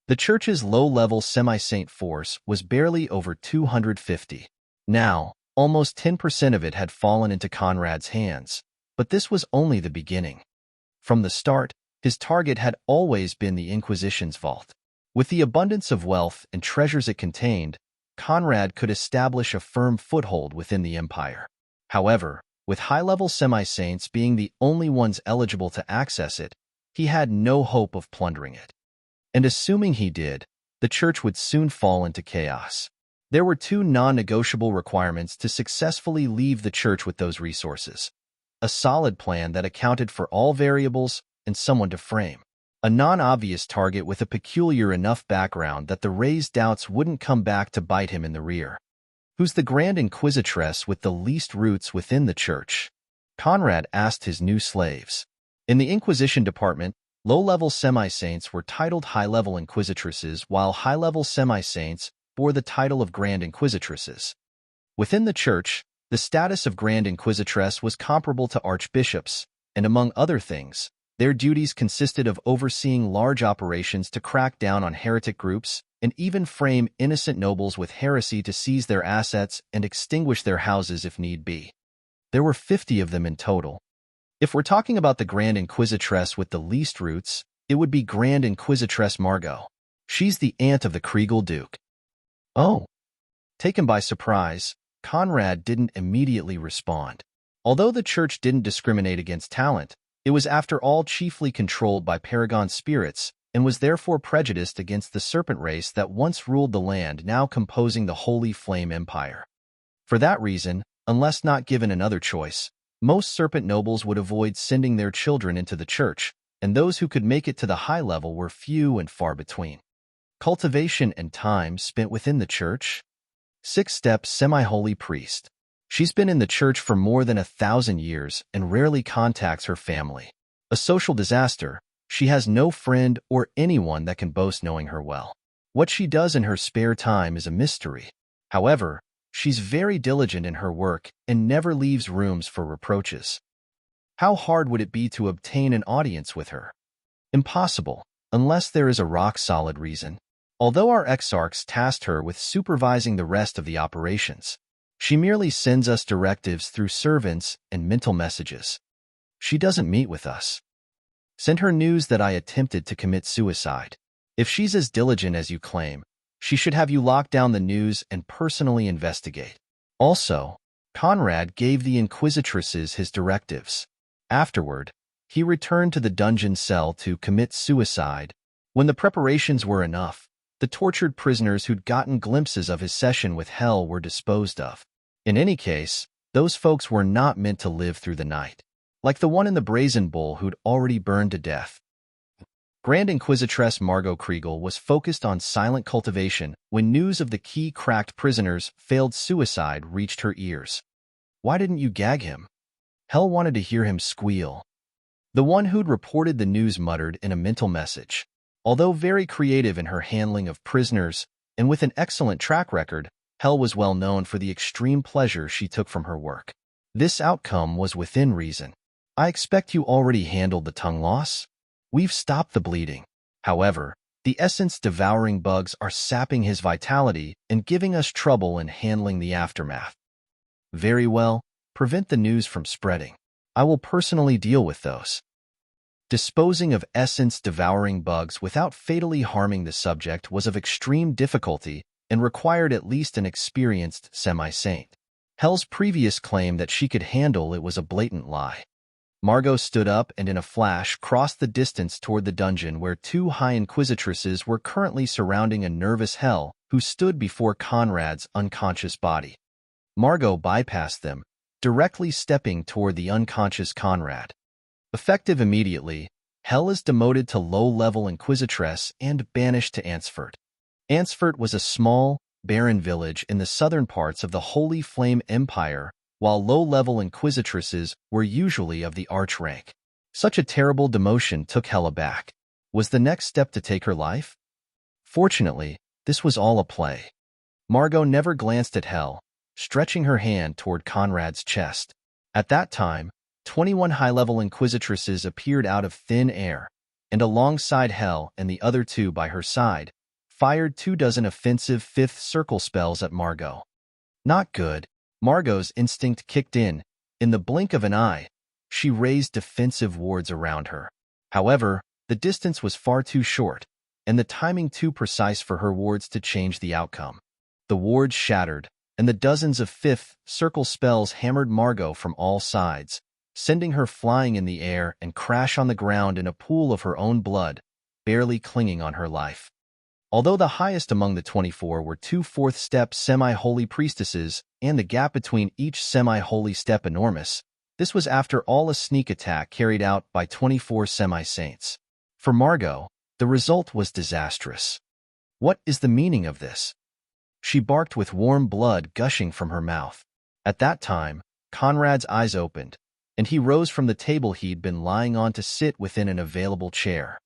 The Church's low-level semi-saint force was barely over 250. Now, almost 10% of it had fallen into Conrad's hands, but this was only the beginning. From the start, his target had always been the Inquisition's vault. With the abundance of wealth and treasures it contained, Conrad could establish a firm foothold within the empire. However, with high-level semi-saints being the only ones eligible to access it, he had no hope of plundering it. And assuming he did, the Church would soon fall into chaos. There were 2 non-negotiable requirements to successfully leave the Church with those resources: a solid plan that accounted for all variables and someone to frame. A non-obvious target with a peculiar enough background that the raised doubts wouldn't come back to bite him in the rear. Who's the Grand Inquisitress with the least roots within the Church? Conrad asked his new slaves. In the Inquisition department, low-level semi-saints were titled high-level inquisitresses, while high-level semi-saints bore the title of Grand Inquisitresses. Within the Church, the status of Grand Inquisitress was comparable to archbishops, and among other things, their duties consisted of overseeing large operations to crack down on heretic groups and even frame innocent nobles with heresy to seize their assets and extinguish their houses if need be. There were 50 of them in total. If we're talking about the Grand Inquisitress with the least roots, it would be Grand Inquisitress Margot. She's the aunt of the Kriegel Duke. Oh. Taken by surprise, Conrad didn't immediately respond. Although the Church didn't discriminate against talent, it was after all chiefly controlled by Paragon spirits and was therefore prejudiced against the serpent race that once ruled the land now composing the Holy Flame Empire. For that reason, unless not given another choice, most serpent nobles would avoid sending their children into the Church, and those who could make it to the high level were few and far between. Cultivation and time spent within the Church. 6-step semi-holy priest. She's been in the Church for more than 1,000 years and rarely contacts her family. A social disaster, she has no friend or anyone that can boast knowing her well. What she does in her spare time is a mystery. However, she's very diligent in her work and never leaves rooms for reproaches. How hard would it be to obtain an audience with her? Impossible, unless there is a rock-solid reason. Although our exarchs tasked her with supervising the rest of the operations, she merely sends us directives through servants and mental messages. She doesn't meet with us. Send her news that I attempted to commit suicide. If she's as diligent as you claim, she should have you lock down the news and personally investigate. Also, Conrad gave the inquisitresses his directives. Afterward, he returned to the dungeon cell to commit suicide. When the preparations were enough, the tortured prisoners who'd gotten glimpses of his session with hell were disposed of. In any case, those folks were not meant to live through the night. Like the one in the Brazen Bull who'd already burned to death. Grand Inquisitress Margot Kriegel was focused on silent cultivation when news of the key cracked prisoner's failed suicide reached her ears. Why didn't you gag him? Hell wanted to hear him squeal. The one who'd reported the news muttered in a mental message. Although very creative in her handling of prisoners and with an excellent track record, Hell was well known for the extreme pleasure she took from her work. This outcome was within reason. I expect you already handled the tongue loss? We've stopped the bleeding. However, The essence-devouring bugs are sapping his vitality and giving us trouble in handling the aftermath. Very well, prevent the news from spreading. I will personally deal with those. Disposing of essence-devouring bugs without fatally harming the subject was of extreme difficulty and required at least an experienced semi-saint. Hell's previous claim that she could handle it was a blatant lie. Margot stood up and in a flash crossed the distance toward the dungeon where two High Inquisitresses were currently surrounding a nervous Hell who stood before Conrad's unconscious body. Margot bypassed them, directly stepping toward the unconscious Conrad. Effective immediately, Hell is demoted to low-level Inquisitress and banished to Ansford. Ansford was a small, barren village in the southern parts of the Holy Flame Empire, while low-level Inquisitresses were usually of the arch rank. Such a terrible demotion took Hell aback. Was the next step to take her life? Fortunately, this was all a play. Margot never glanced at Hell, stretching her hand toward Conrad's chest. At that time, 21 high-level Inquisitresses appeared out of thin air, and alongside Hell and the other two by her side, fired 24 offensive fifth circle spells at Margot. Not good. Margot's instinct kicked in. In the blink of an eye, she raised defensive wards around her. However, the distance was far too short, and the timing too precise for her wards to change the outcome. The wards shattered, and the dozens of fifth circle spells hammered Margot from all sides, sending her flying in the air and crash on the ground in a pool of her own blood, barely clinging on her life. Although the highest among the 24 were two fourth-step semi-holy priestesses, and the gap between each semi-holy step enormous, this was after all a sneak attack carried out by 24 semi-saints. For Margot, the result was disastrous. What is the meaning of this? She barked with warm blood gushing from her mouth. At that time, Conrad's eyes opened, and he rose from the table he'd been lying on to sit within an available chair.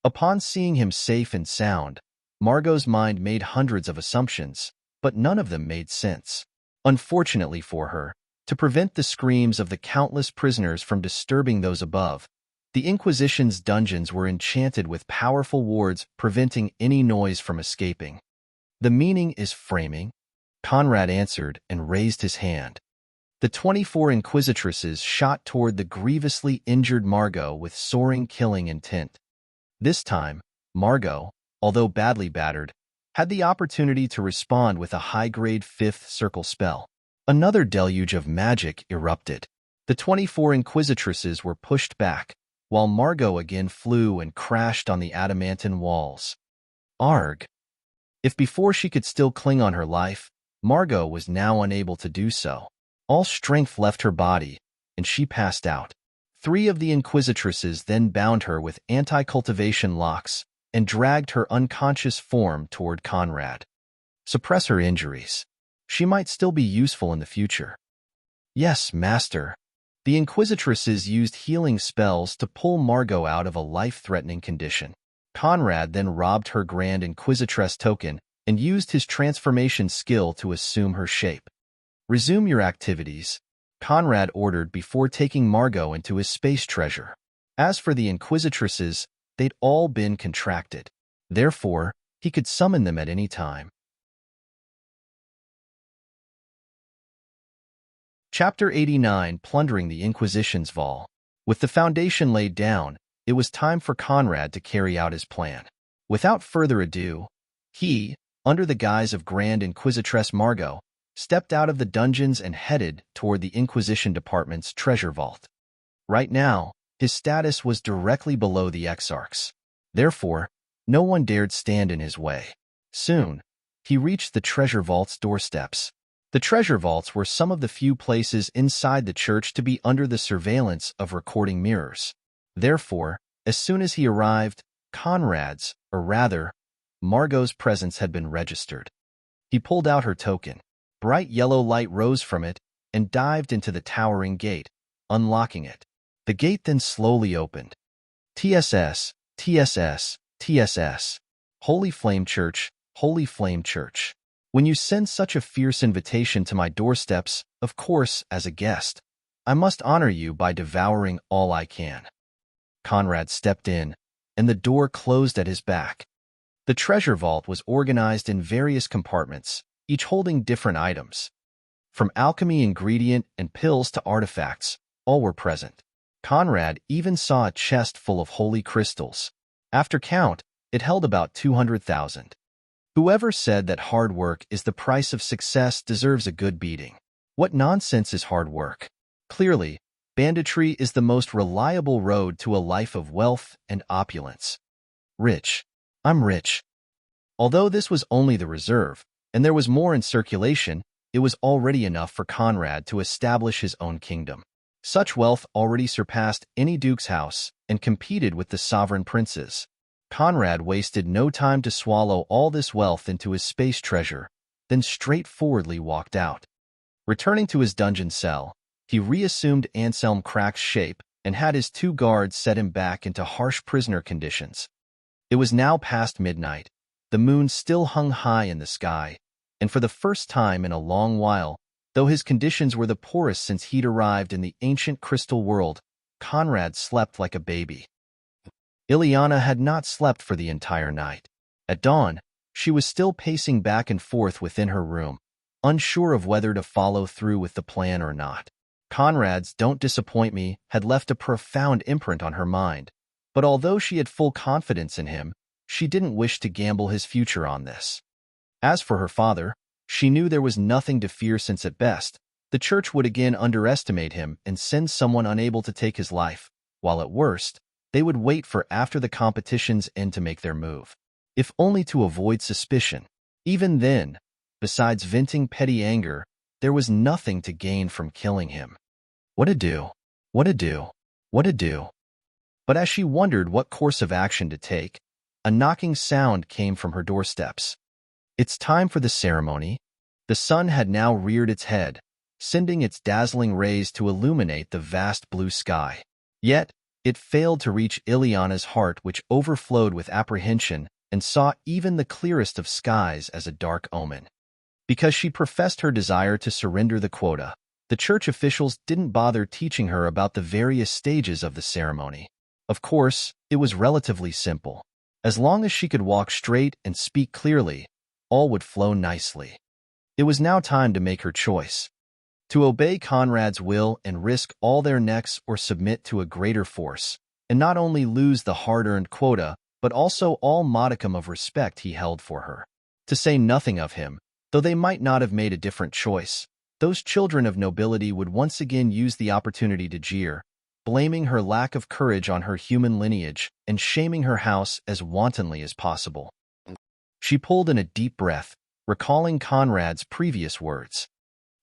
Upon seeing him safe and sound, Margot's mind made hundreds of assumptions, but none of them made sense. Unfortunately for her, to prevent the screams of the countless prisoners from disturbing those above, the Inquisition's dungeons were enchanted with powerful wards preventing any noise from escaping. The meaning is framing, Conrad answered and raised his hand. The 24 Inquisitresses shot toward the grievously injured Margot with soaring killing intent. This time, Margot, although badly battered, had the opportunity to respond with a high-grade fifth circle spell. Another deluge of magic erupted. The 24 Inquisitresses were pushed back, while Margot again flew and crashed on the adamantine walls. Arg! If before she could still cling on her life, Margot was now unable to do so. All strength left her body, and she passed out. 3 of the Inquisitresses then bound her with anti-cultivation locks, and dragged her unconscious form toward Conrad. Suppress her injuries. She might still be useful in the future. Yes, master. The Inquisitresses used healing spells to pull Margot out of a life-threatening condition. Conrad then robbed her Grand Inquisitress token and used his transformation skill to assume her shape. Resume your activities, Conrad ordered before taking Margot into his space treasure. As for the Inquisitresses, they'd all been contracted. Therefore, he could summon them at any time. Chapter 89, Plundering the Inquisition's Vault. With the foundation laid down, it was time for Conrad to carry out his plan. Without further ado, he, under the guise of Grand Inquisitress Margot, stepped out of the dungeons and headed toward the Inquisition Department's treasure vault. Right now, his status was directly below the Exarch's. Therefore, no one dared stand in his way. Soon, he reached the treasure vault's doorsteps. The treasure vaults were some of the few places inside the church to be under the surveillance of recording mirrors. Therefore, as soon as he arrived, Conrad's, or rather, Margot's presence had been registered. He pulled out her token. Bright yellow light rose from it and dived into the towering gate, unlocking it. The gate then slowly opened. TSS, TSS, TSS. Holy Flame Church, Holy Flame Church. When you send such a fierce invitation to my doorsteps, of course, as a guest, I must honor you by devouring all I can. Conrad stepped in, and the door closed at his back. The treasure vault was organized in various compartments, each holding different items. From alchemy ingredient and pills to artifacts, all were present. Conrad even saw a chest full of holy crystals. After count, it held about 200,000. Whoever said that hard work is the price of success deserves a good beating. What nonsense is hard work? Clearly, banditry is the most reliable road to a life of wealth and opulence. Rich. I'm rich. Although this was only the reserve, and there was more in circulation, it was already enough for Conrad to establish his own kingdom. Such wealth already surpassed any duke's house and competed with the sovereign princes. Conrad wasted no time to swallow all this wealth into his space treasure, then straightforwardly walked out. Returning to his dungeon cell, he reassumed Anselm Crack's shape and had his 2 guards set him back into harsh prisoner conditions. It was now past midnight. The moon still hung high in the sky, and for the first time in a long while, though his conditions were the poorest since he'd arrived in the ancient crystal world, Conrad slept like a baby. Ileana had not slept for the entire night. At dawn, she was still pacing back and forth within her room, unsure of whether to follow through with the plan or not. Conrad's "Don't disappoint me" had left a profound imprint on her mind, but although she had full confidence in him, she didn't wish to gamble his future on this. As for her father, she knew there was nothing to fear since at best, the church would again underestimate him and send someone unable to take his life, while at worst, they would wait for after the competition's end to make their move, if only to avoid suspicion. Even then, besides venting petty anger, there was nothing to gain from killing him. What to do? What to do? What to do? But as she wondered what course of action to take, a knocking sound came from her doorsteps. It's time for the ceremony. The sun had now reared its head, sending its dazzling rays to illuminate the vast blue sky. Yet, it failed to reach Ileana's heart, which overflowed with apprehension and saw even the clearest of skies as a dark omen. Because she professed her desire to surrender the quota, the church officials didn't bother teaching her about the various stages of the ceremony. Of course, it was relatively simple. As long as she could walk straight and speak clearly, all would flow nicely. It was now time to make her choice. To obey Conrad's will and risk all their necks, or submit to a greater force, and not only lose the hard-earned quota, but also all modicum of respect he held for her. To say nothing of him, though they might not have made a different choice, those children of nobility would once again use the opportunity to jeer, blaming her lack of courage on her human lineage and shaming her house as wantonly as possible. She pulled in a deep breath, recalling Conrad's previous words.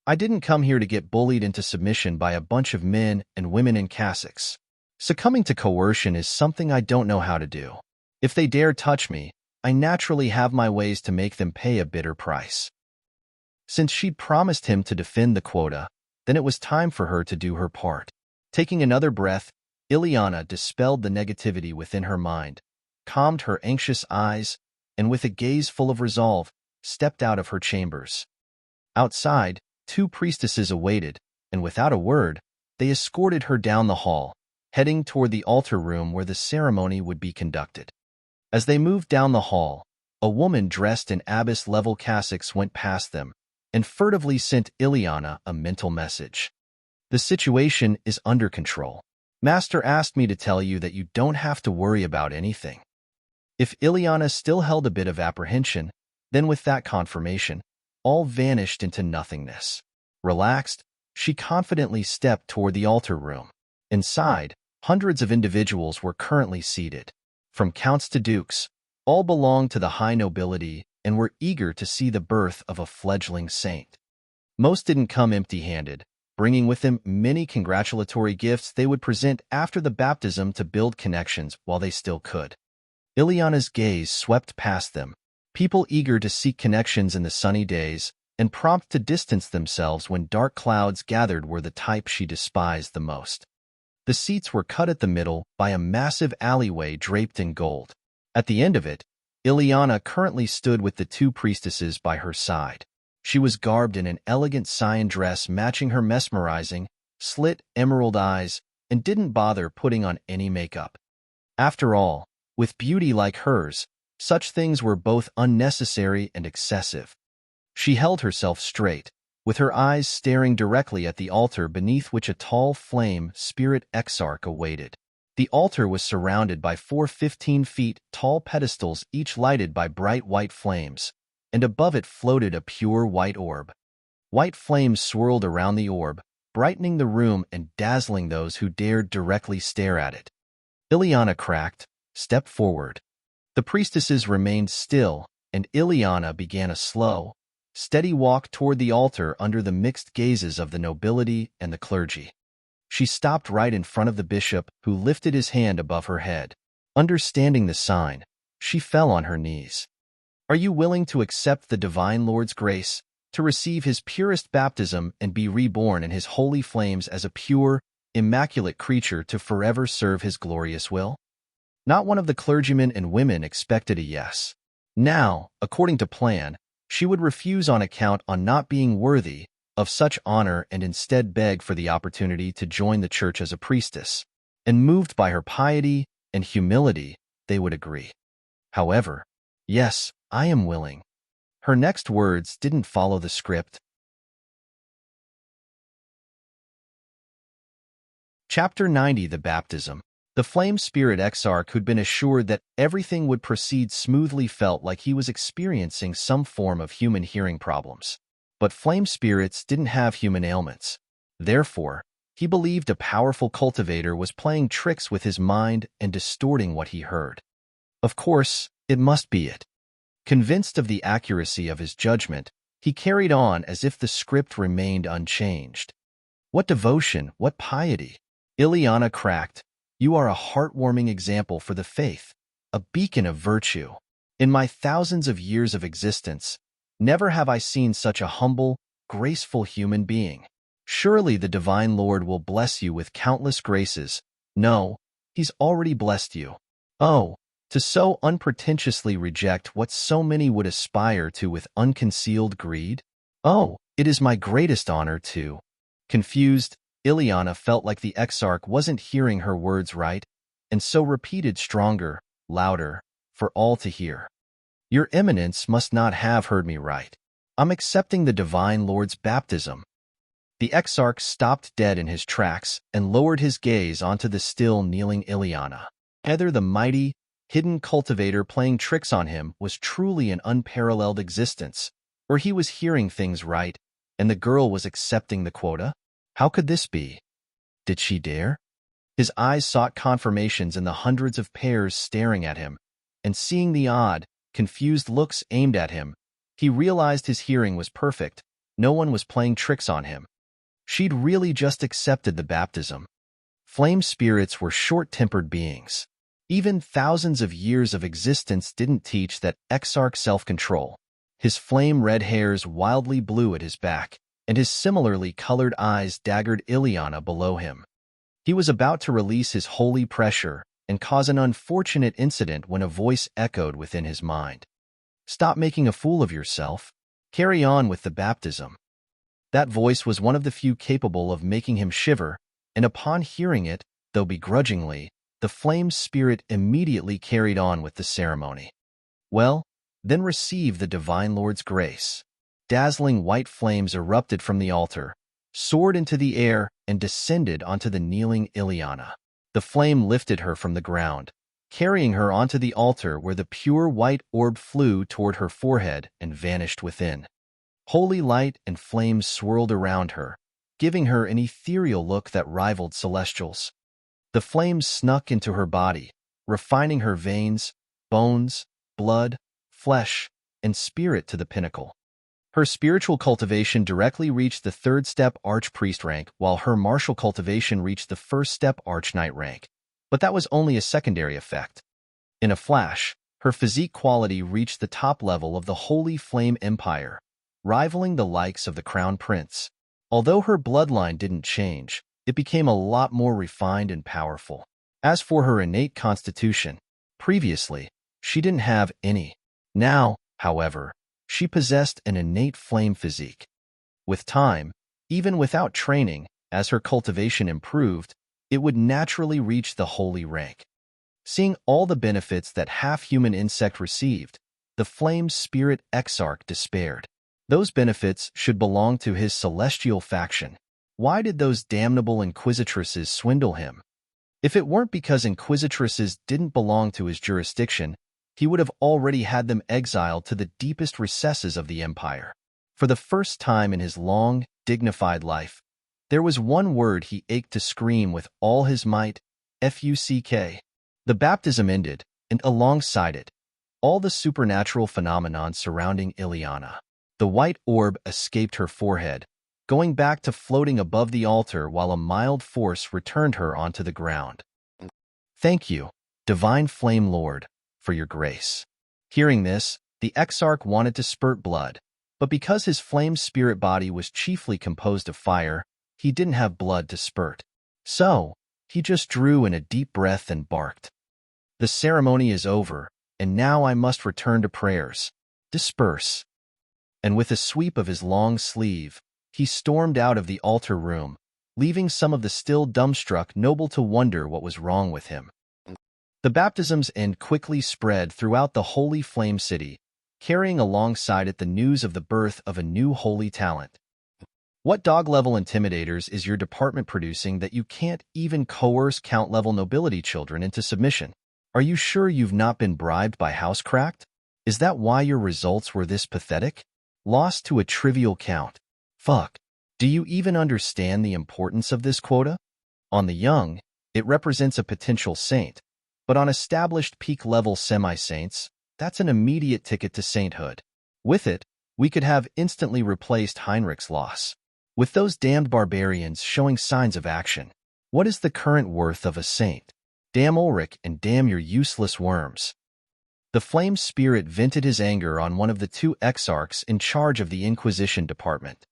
I didn't come here to get bullied into submission by a bunch of men and women in cassocks. Succumbing to coercion is something I don't know how to do. If they dare touch me, I naturally have my ways to make them pay a bitter price. Since she'd promised him to defend the quota, then it was time for her to do her part. Taking another breath, Ileana dispelled the negativity within her mind, calmed her anxious eyes, and with a gaze full of resolve, stepped out of her chambers. Outside, 2 priestesses awaited, and without a word, they escorted her down the hall, heading toward the altar room where the ceremony would be conducted. As they moved down the hall, a woman dressed in abbess-level cassocks went past them and furtively sent Ileana a mental message. The situation is under control. Master asked me to tell you that you don't have to worry about anything. If Ileana still held a bit of apprehension, then with that confirmation, all vanished into nothingness. Relaxed, she confidently stepped toward the altar room. Inside, hundreds of individuals were currently seated. From counts to dukes, all belonged to the high nobility and were eager to see the birth of a fledgling saint. Most didn't come empty-handed, bringing with them many congratulatory gifts they would present after the baptism to build connections while they still could. Ileana's gaze swept past them, people eager to seek connections in the sunny days and prompt to distance themselves when dark clouds gathered were the type she despised the most. The seats were cut at the middle by a massive alleyway draped in gold. At the end of it, Ileana currently stood with the 2 priestesses by her side. She was garbed in an elegant cyan dress matching her mesmerizing, slit emerald eyes, and didn't bother putting on any makeup. After all, with beauty like hers, Such things were both unnecessary and excessive. She held herself straight, with her eyes staring directly at the altar beneath which a tall flame spirit exarch awaited. The altar was surrounded by 4 15-feet tall pedestals, each lighted by bright white flames, and above it floated a pure white orb. White flames swirled around the orb, brightening the room and dazzling those who dared directly stare at it. Ileana cracked, stepped forward. The priestesses remained still, and Ileana began a slow, steady walk toward the altar under the mixed gazes of the nobility and the clergy. She stopped right in front of the bishop, who lifted his hand above her head. Understanding the sign, she fell on her knees. "Are you willing to accept the divine Lord's grace, to receive his purest baptism and be reborn in his holy flames as a pure, immaculate creature to forever serve his glorious will?" Not one of the clergymen and women expected a yes. Now, according to plan, she would refuse on account of not being worthy of such honor and instead beg for the opportunity to join the church as a priestess. And moved by her piety and humility, they would agree. However, "Yes, I am willing." Her next words didn't follow the script. Chapter 90: The Baptism. The flame spirit exarch, who'd been assured that everything would proceed smoothly, felt like he was experiencing some form of human hearing problems. But flame spirits didn't have human ailments. Therefore, he believed a powerful cultivator was playing tricks with his mind and distorting what he heard. Of course, it must be it. Convinced of the accuracy of his judgment, he carried on as if the script remained unchanged. What devotion, what piety! Ileana cracked. "You are a heartwarming example for the faith, a beacon of virtue. In my thousands of years of existence, never have I seen such a humble, graceful human being. Surely the divine Lord will bless you with countless graces. No, he's already blessed you. Oh, to so unpretentiously reject what so many would aspire to with unconcealed greed? Oh, it is my greatest honor to." Confused, Ileana felt like the exarch wasn't hearing her words right, and so repeated stronger, louder, for all to hear. "Your Eminence must not have heard me right. I'm accepting the divine Lord's baptism." The exarch stopped dead in his tracks and lowered his gaze onto the still kneeling Ileana. Either the mighty, hidden cultivator playing tricks on him was truly an unparalleled existence, or he was hearing things right, and the girl was accepting the quota. How could this be? Did she dare? His eyes sought confirmations in the hundreds of pairs staring at him, and seeing the odd, confused looks aimed at him, he realized his hearing was perfect. No one was playing tricks on him. She'd really just accepted the baptism. Flame spirits were short-tempered beings. Even thousands of years of existence didn't teach that exarch self-control. His flame-red hairs wildly blew at his back, and his similarly colored eyes daggered Ileana below him. He was about to release his holy pressure and cause an unfortunate incident when a voice echoed within his mind. "Stop making a fool of yourself. Carry on with the baptism." That voice was one of the few capable of making him shiver, and upon hearing it, though begrudgingly, the flame spirit immediately carried on with the ceremony. "Well, then receive the divine Lord's grace." Dazzling white flames erupted from the altar, soared into the air, and descended onto the kneeling Ileana. The flame lifted her from the ground, carrying her onto the altar where the pure white orb flew toward her forehead and vanished within. Holy light and flames swirled around her, giving her an ethereal look that rivaled celestials. The flames snuck into her body, refining her veins, bones, blood, flesh, and spirit to the pinnacle. Her spiritual cultivation directly reached the third-step archpriest rank, while her martial cultivation reached the first-step archknight rank. But that was only a secondary effect. In a flash, her physique quality reached the top level of the Holy Flame Empire, rivaling the likes of the Crown Prince. Although her bloodline didn't change, it became a lot more refined and powerful. As for her innate constitution, previously, she didn't have any. Now, however, she possessed an innate flame physique. With time, even without training, as her cultivation improved, it would naturally reach the holy rank. Seeing all the benefits that half-human insect received, the Flame Spirit Exarch despaired. Those benefits should belong to his celestial faction. Why did those damnable inquisitresses swindle him? If it weren't because inquisitresses didn't belong to his jurisdiction, he would have already had them exiled to the deepest recesses of the empire. For the first time in his long, dignified life, there was one word he ached to scream with all his might: fuck. The baptism ended, and alongside it, all the supernatural phenomenon surrounding Ileana. The white orb escaped her forehead, going back to floating above the altar while a mild force returned her onto the ground. Thank you, Divine Flame Lord, for your grace. Hearing this, the Exarch wanted to spurt blood, but because his flame spirit body was chiefly composed of fire, he didn't have blood to spurt. So, he just drew in a deep breath and barked. The ceremony is over, and now I must return to prayers. Disperse. And with a sweep of his long sleeve, he stormed out of the altar room, leaving some of the still dumbstruck noble to wonder what was wrong with him. The baptism's end quickly spread throughout the holy flame city, carrying alongside it the news of the birth of a new holy talent. What dog-level intimidators is your department producing that you can't even coerce count-level nobility children into submission? Are you sure you've not been bribed by Housecracked? Is that why your results were this pathetic? Lost to a trivial count. Fuck. Do you even understand the importance of this quota? On the young, it represents a potential saint, but on established peak-level semi-saints, that's an immediate ticket to sainthood. With it, we could have instantly replaced Heinrich's loss. With those damned barbarians showing signs of action, what is the current worth of a saint? Damn Ulrich and damn your useless worms. The flame spirit vented his anger on one of the two exarchs in charge of the Inquisition department.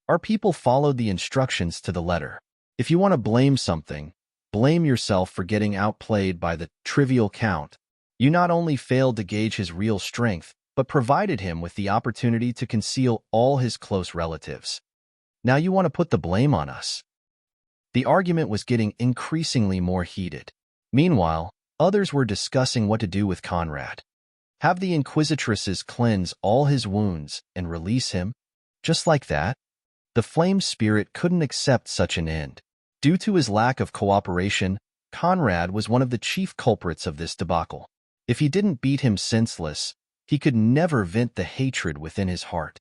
Our people followed the instructions to the letter. If you want to blame something, blame yourself for getting outplayed by the trivial count. You not only failed to gauge his real strength, but provided him with the opportunity to conceal all his close relatives. Now you want to put the blame on us. The argument was getting increasingly more heated. Meanwhile, others were discussing what to do with Conrad. Have the inquisitresses cleanse all his wounds and release him? Just like that? The flame spirit couldn't accept such an end. Due to his lack of cooperation, Conrad was one of the chief culprits of this debacle. If he didn't beat him senseless, he could never vent the hatred within his heart.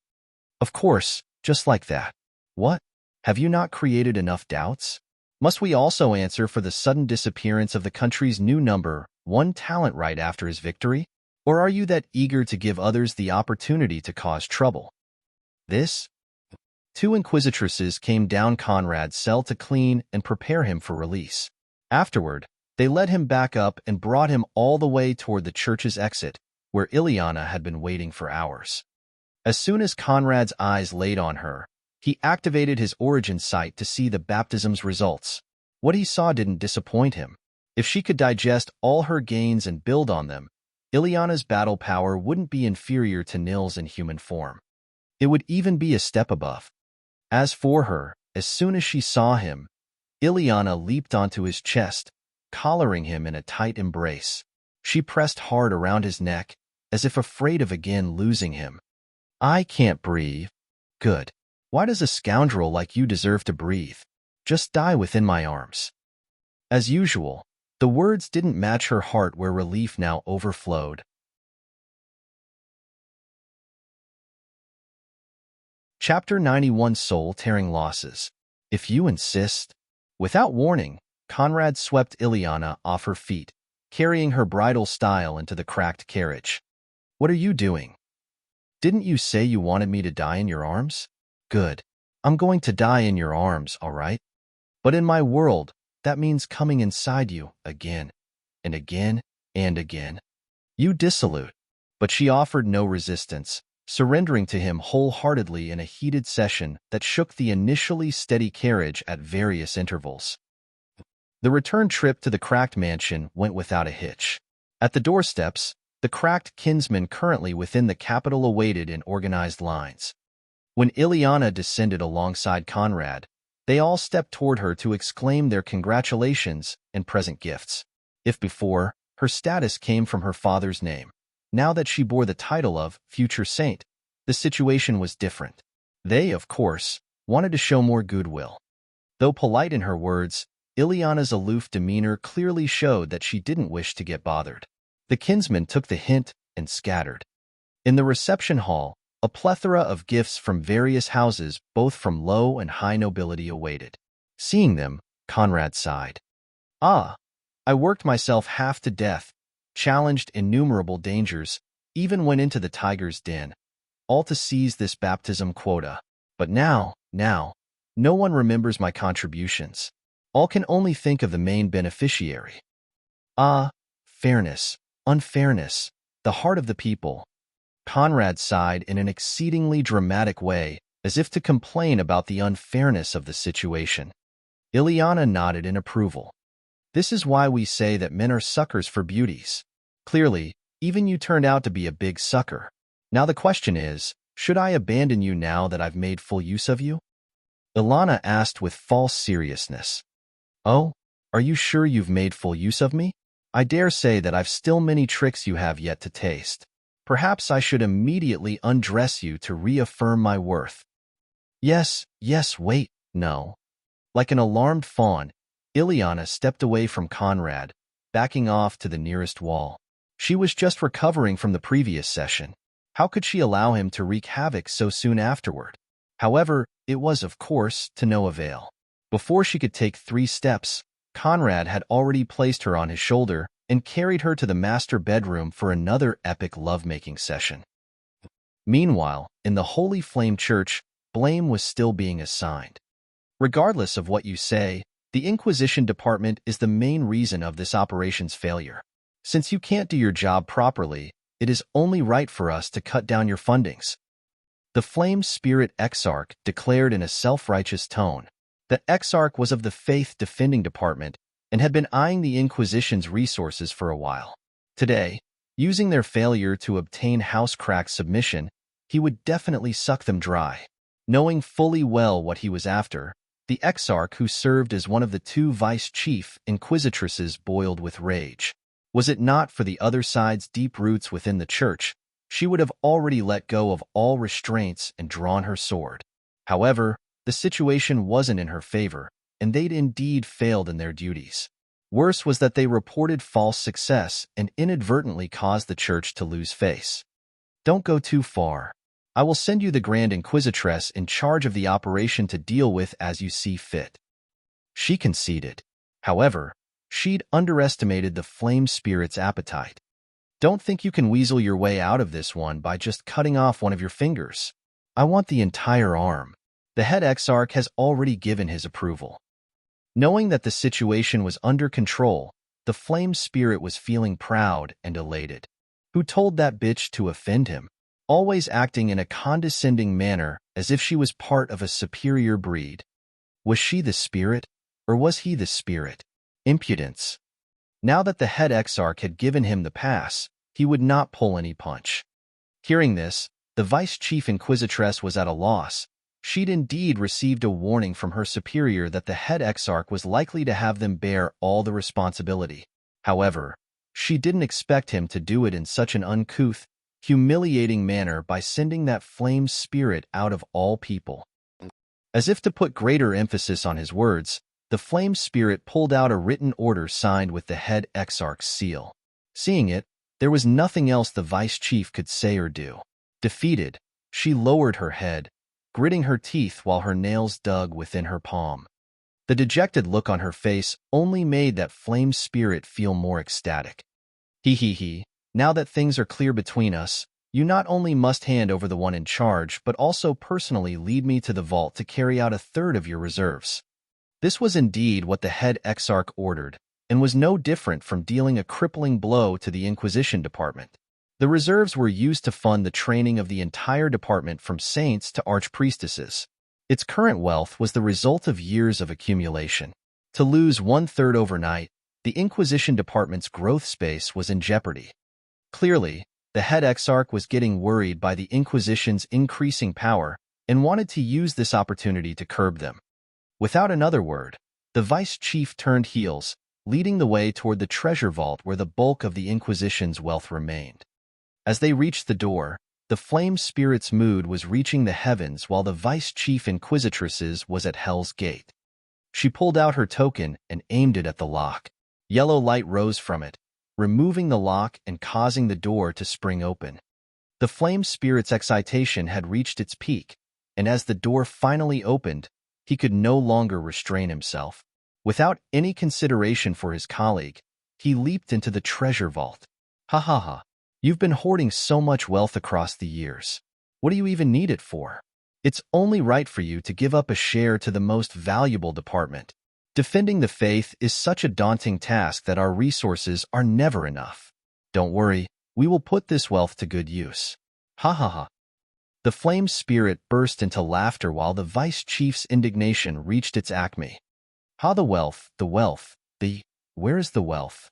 Of course, just like that. What? Have you not created enough doubts? Must we also answer for the sudden disappearance of the country's new number one talent right after his victory? Or are you that eager to give others the opportunity to cause trouble? This? Two inquisitresses came down Conrad's cell to clean and prepare him for release. Afterward, they led him back up and brought him all the way toward the church's exit, where Ileana had been waiting for hours. As soon as Conrad's eyes laid on her, he activated his origin sight to see the baptism's results. What he saw didn't disappoint him. If she could digest all her gains and build on them, Ileana's battle power wouldn't be inferior to Nil's in human form. It would even be a step above. As for her, as soon as she saw him, Ileana leaped onto his chest, collaring him in a tight embrace. She pressed hard around his neck, as if afraid of again losing him. I can't breathe. Good. Why does a scoundrel like you deserve to breathe? Just die within my arms. As usual, the words didn't match her heart where relief now overflowed. Chapter 91 Soul-Tearing Losses. If you insist. Without warning, Conrad swept Ileana off her feet, carrying her bridal style into the cracked carriage. What are you doing? Didn't you say you wanted me to die in your arms? Good. I'm going to die in your arms, all right? But in my world, that means coming inside you again, and again, and again. You dissolute. But she offered no resistance, surrendering to him wholeheartedly in a heated session that shook the initially steady carriage at various intervals. The return trip to the cracked mansion went without a hitch. At the doorsteps, the cracked kinsmen currently within the capital awaited in organized lines. When Ileana descended alongside Conrad, they all stepped toward her to exclaim their congratulations and present gifts. If before, Her status came from her father's name. Now that she bore the title of future saint, the situation was different. They, of course, wanted to show more goodwill. Though polite in her words, Ileana's aloof demeanor clearly showed that she didn't wish to get bothered. The kinsmen took the hint and scattered. In the reception hall, a plethora of gifts from various houses, both from low and high nobility, awaited. Seeing them, Conrad sighed. Ah, I worked myself half to death, challenged innumerable dangers, even went into the tiger's den, all to seize this baptism quota. But now, no one remembers my contributions. All can only think of the main beneficiary. Ah, fairness, unfairness, the heart of the people. Conrad sighed in an exceedingly dramatic way, as if to complain about the unfairness of the situation. Ileana nodded in approval. This is why we say that men are suckers for beauties. Clearly, even you turned out to be a big sucker. Now the question is, should I abandon you now that I've made full use of you? Ileana asked with false seriousness. Oh, are you sure you've made full use of me? I dare say that I've still many tricks you have yet to taste. Perhaps I should immediately undress you to reaffirm my worth. Yes, wait, no. Like an alarmed fawn, Ileana stepped away from Conrad, backing off to the nearest wall. She was just recovering from the previous session. How could she allow him to wreak havoc so soon afterward? However, it was, of course, to no avail. Before she could take 3 steps, Conrad had already placed her on his shoulder and carried her to the master bedroom for another epic lovemaking session. Meanwhile, in the Holy Flame Church, blame was still being assigned. Regardless of what you say, the Inquisition Department is the main reason of this operation's failure. Since you can't do your job properly, it is only right for us to cut down your fundings. The Flame Spirit Exarch declared in a self-righteous tone. The Exarch was of the Faith Defending Department and had been eyeing the Inquisition's resources for a while. Today, using their failure to obtain Housecrack's submission, he would definitely suck them dry. Knowing fully well what he was after, the Exarch, who served as one of the 2 vice-chief inquisitresses, boiled with rage. Was it not for the other side's deep roots within the church, she would have already let go of all restraints and drawn her sword. However, the situation wasn't in her favor, and they'd indeed failed in their duties. Worse was that they reported false success and inadvertently caused the church to lose face. Don't go too far. I will send you the Grand Inquisitress in charge of the operation to deal with as you see fit. She conceded. However, she'd underestimated the Flame Spirit's appetite. Don't think you can weasel your way out of this one by just cutting off one of your fingers. I want the entire arm. The head Exarch has already given his approval. Knowing that the situation was under control, the Flame Spirit was feeling proud and elated. Who told that bitch to offend him? Always acting in a condescending manner as if she was part of a superior breed. Was she the spirit, or was he the spirit? Impudence. Now that the head Exarch had given him the pass, he would not pull any punch. Hearing this, the vice-chief inquisitress was at a loss. She'd indeed received a warning from her superior that the head Exarch was likely to have them bear all the responsibility. However, she didn't expect him to do it in such an uncouth, humiliating manner by sending that Flame Spirit out of all people. As if to put greater emphasis on his words, the Flame Spirit pulled out a written order signed with the head Exarch's seal. Seeing it, there was nothing else the vice-chief could say or do. Defeated, she lowered her head, gritting her teeth while her nails dug within her palm. The dejected look on her face only made that Flame Spirit feel more ecstatic. He, now that things are clear between us, you not only must hand over the one in charge, but also personally lead me to the vault to carry out 1/3 of your reserves. This was indeed what the head Exarch ordered, and was no different from dealing a crippling blow to the Inquisition Department. The reserves were used to fund the training of the entire department from saints to archpriestesses. Its current wealth was the result of years of accumulation. To lose 1/3 overnight, the Inquisition Department's growth space was in jeopardy. Clearly, the head Exarch was getting worried by the Inquisition's increasing power and wanted to use this opportunity to curb them. Without another word, the vice-chief turned heels, leading the way toward the treasure vault where the bulk of the Inquisition's wealth remained. As they reached the door, the flame spirit's mood was reaching the heavens while the vice-chief inquisitress's was at Hell's Gate. She pulled out her token and aimed it at the lock. Yellow light rose from it, removing the lock and causing the door to spring open. The flame spirit's excitation had reached its peak, and as the door finally opened, he could no longer restrain himself. Without any consideration for his colleague, he leaped into the treasure vault. Ha ha ha. You've been hoarding so much wealth across the years. What do you even need it for? It's only right for you to give up a share to the most valuable department. Defending the faith is such a daunting task that our resources are never enough. Don't worry, we will put this wealth to good use. Ha ha ha. The flame spirit burst into laughter while the vice-chief's indignation reached its acme. Ha, the wealth, where is the wealth?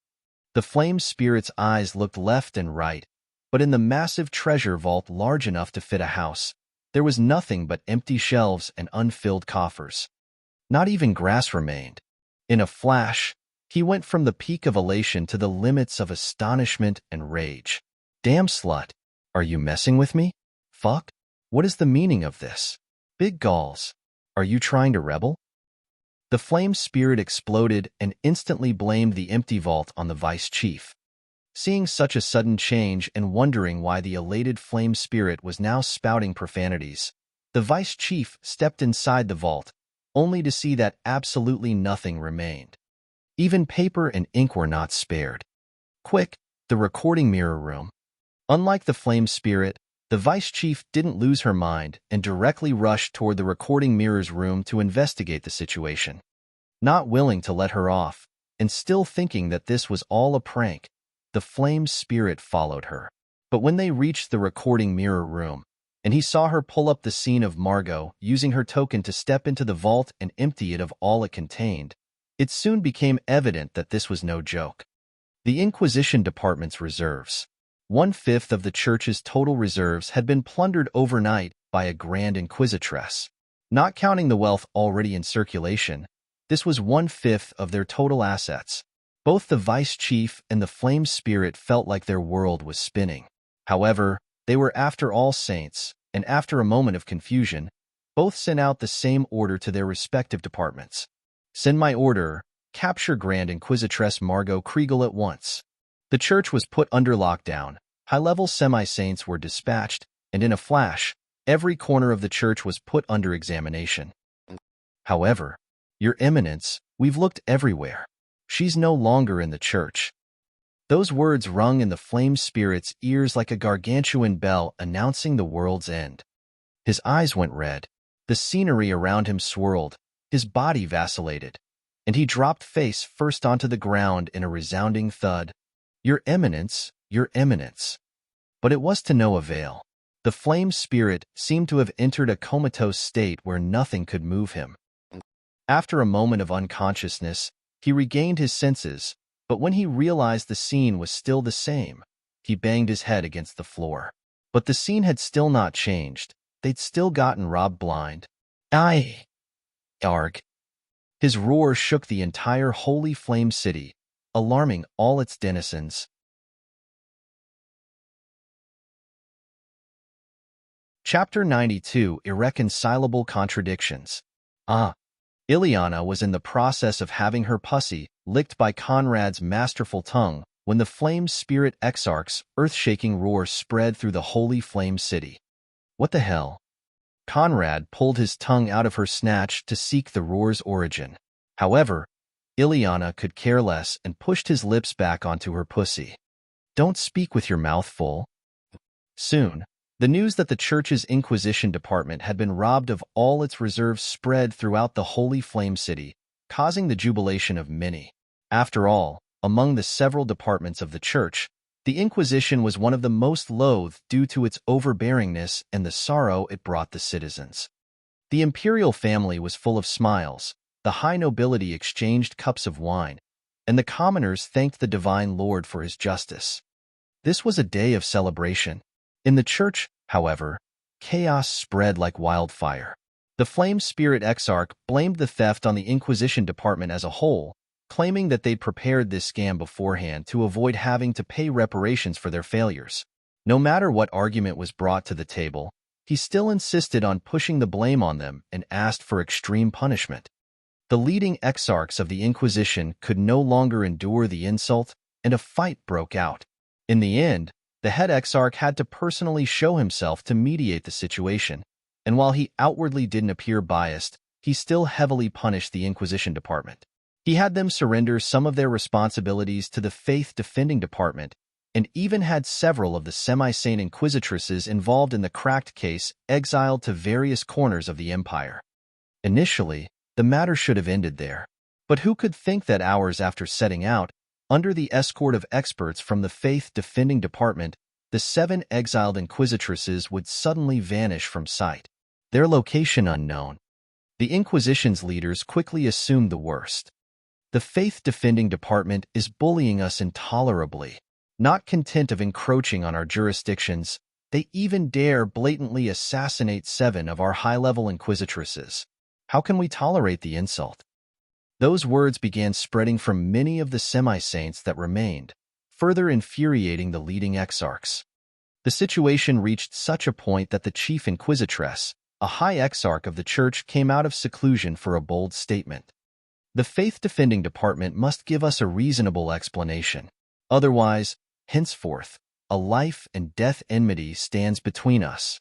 The flame spirit's eyes looked left and right, but in the massive treasure vault large enough to fit a house, there was nothing but empty shelves and unfilled coffers. Not even grass remained. In a flash, he went from the peak of elation to the limits of astonishment and rage. Damn slut, are you messing with me? Fuck? What is the meaning of this? Big galls, are you trying to rebel? The flame spirit exploded and instantly blamed the empty vault on the vice-chief. Seeing such a sudden change and wondering why the elated flame spirit was now spouting profanities, the vice-chief stepped inside the vault, only to see that absolutely nothing remained. Even paper and ink were not spared. Quick, the recording mirror room. Unlike the flame spirit, the vice-chief didn't lose her mind and directly rushed toward the recording mirror's room to investigate the situation. Not willing to let her off, and still thinking that this was all a prank, the flame spirit followed her. But when they reached the recording mirror room, and he saw her pull up the scene of Margot using her token to step into the vault and empty it of all it contained, it soon became evident that this was no joke. The Inquisition Department's reserves. 1/5 of the church's total reserves had been plundered overnight by a Grand Inquisitress. Not counting the wealth already in circulation, this was 1/5 of their total assets. Both the vice-chief and the flame spirit felt like their world was spinning. However, they were after all saints, and after a moment of confusion, both sent out the same order to their respective departments. Send my order, capture Grand Inquisitress Margot Kriegel at once. The church was put under lockdown, high-level semi-saints were dispatched, and in a flash, every corner of the church was put under examination. However, Your Eminence, we've looked everywhere. She's no longer in the church. Those words rung in the flame spirit's ears like a gargantuan bell announcing the world's end. His eyes went red. The scenery around him swirled, his body vacillated, and he dropped face first onto the ground in a resounding thud. Your Eminence, Your Eminence. But it was to no avail. The flame spirit seemed to have entered a comatose state where nothing could move him. After a moment of unconsciousness, he regained his senses, but when he realized the scene was still the same, he banged his head against the floor. But the scene had still not changed. They'd still gotten robbed blind. Aye! Arg! His roar shook the entire holy flame city, alarming all its denizens. Chapter 92: Irreconcilable Contradictions. Ileana was in the process of having her pussy licked by Conrad's masterful tongue when the flame spirit exarch's earth-shaking roar spread through the holy flame city. What the hell? Conrad pulled his tongue out of her snatch to seek the roar's origin. However, Ileana could care less and pushed his lips back onto her pussy. Don't speak with your mouth full. Soon, the news that the church's Inquisition department had been robbed of all its reserves spread throughout the holy flame city, causing the jubilation of many. After all, among the several departments of the church, the Inquisition was one of the most loathed due to its overbearingness and the sorrow it brought the citizens. The imperial family was full of smiles, the high nobility exchanged cups of wine, and the commoners thanked the divine Lord for his justice. This was a day of celebration. In the church, however, chaos spread like wildfire. The flame spirit exarch blamed the theft on the Inquisition department as a whole, claiming that they'd prepared this scam beforehand to avoid having to pay reparations for their failures. No matter what argument was brought to the table, he still insisted on pushing the blame on them and asked for extreme punishment. The leading exarchs of the Inquisition could no longer endure the insult, and a fight broke out. In the end, the head exarch had to personally show himself to mediate the situation, and while he outwardly didn't appear biased, he still heavily punished the Inquisition department. He had them surrender some of their responsibilities to the faith-defending department, and even had several of the semi-sane inquisitresses involved in the cracked case exiled to various corners of the empire. Initially, the matter should have ended there. But who could think that hours after setting out, under the escort of experts from the faith-defending department, the 7 exiled inquisitresses would suddenly vanish from sight, their location unknown. The Inquisition's leaders quickly assumed the worst. The faith-defending department is bullying us intolerably. Not content of encroaching on our jurisdictions, they even dare blatantly assassinate 7 of our high-level inquisitresses. How can we tolerate the insult? Those words began spreading from many of the semi-saints that remained, further infuriating the leading exarchs. The situation reached such a point that the chief inquisitress, a high exarch of the church, came out of seclusion for a bold statement. The faith-defending department must give us a reasonable explanation. Otherwise, henceforth, a life and death enmity stands between us.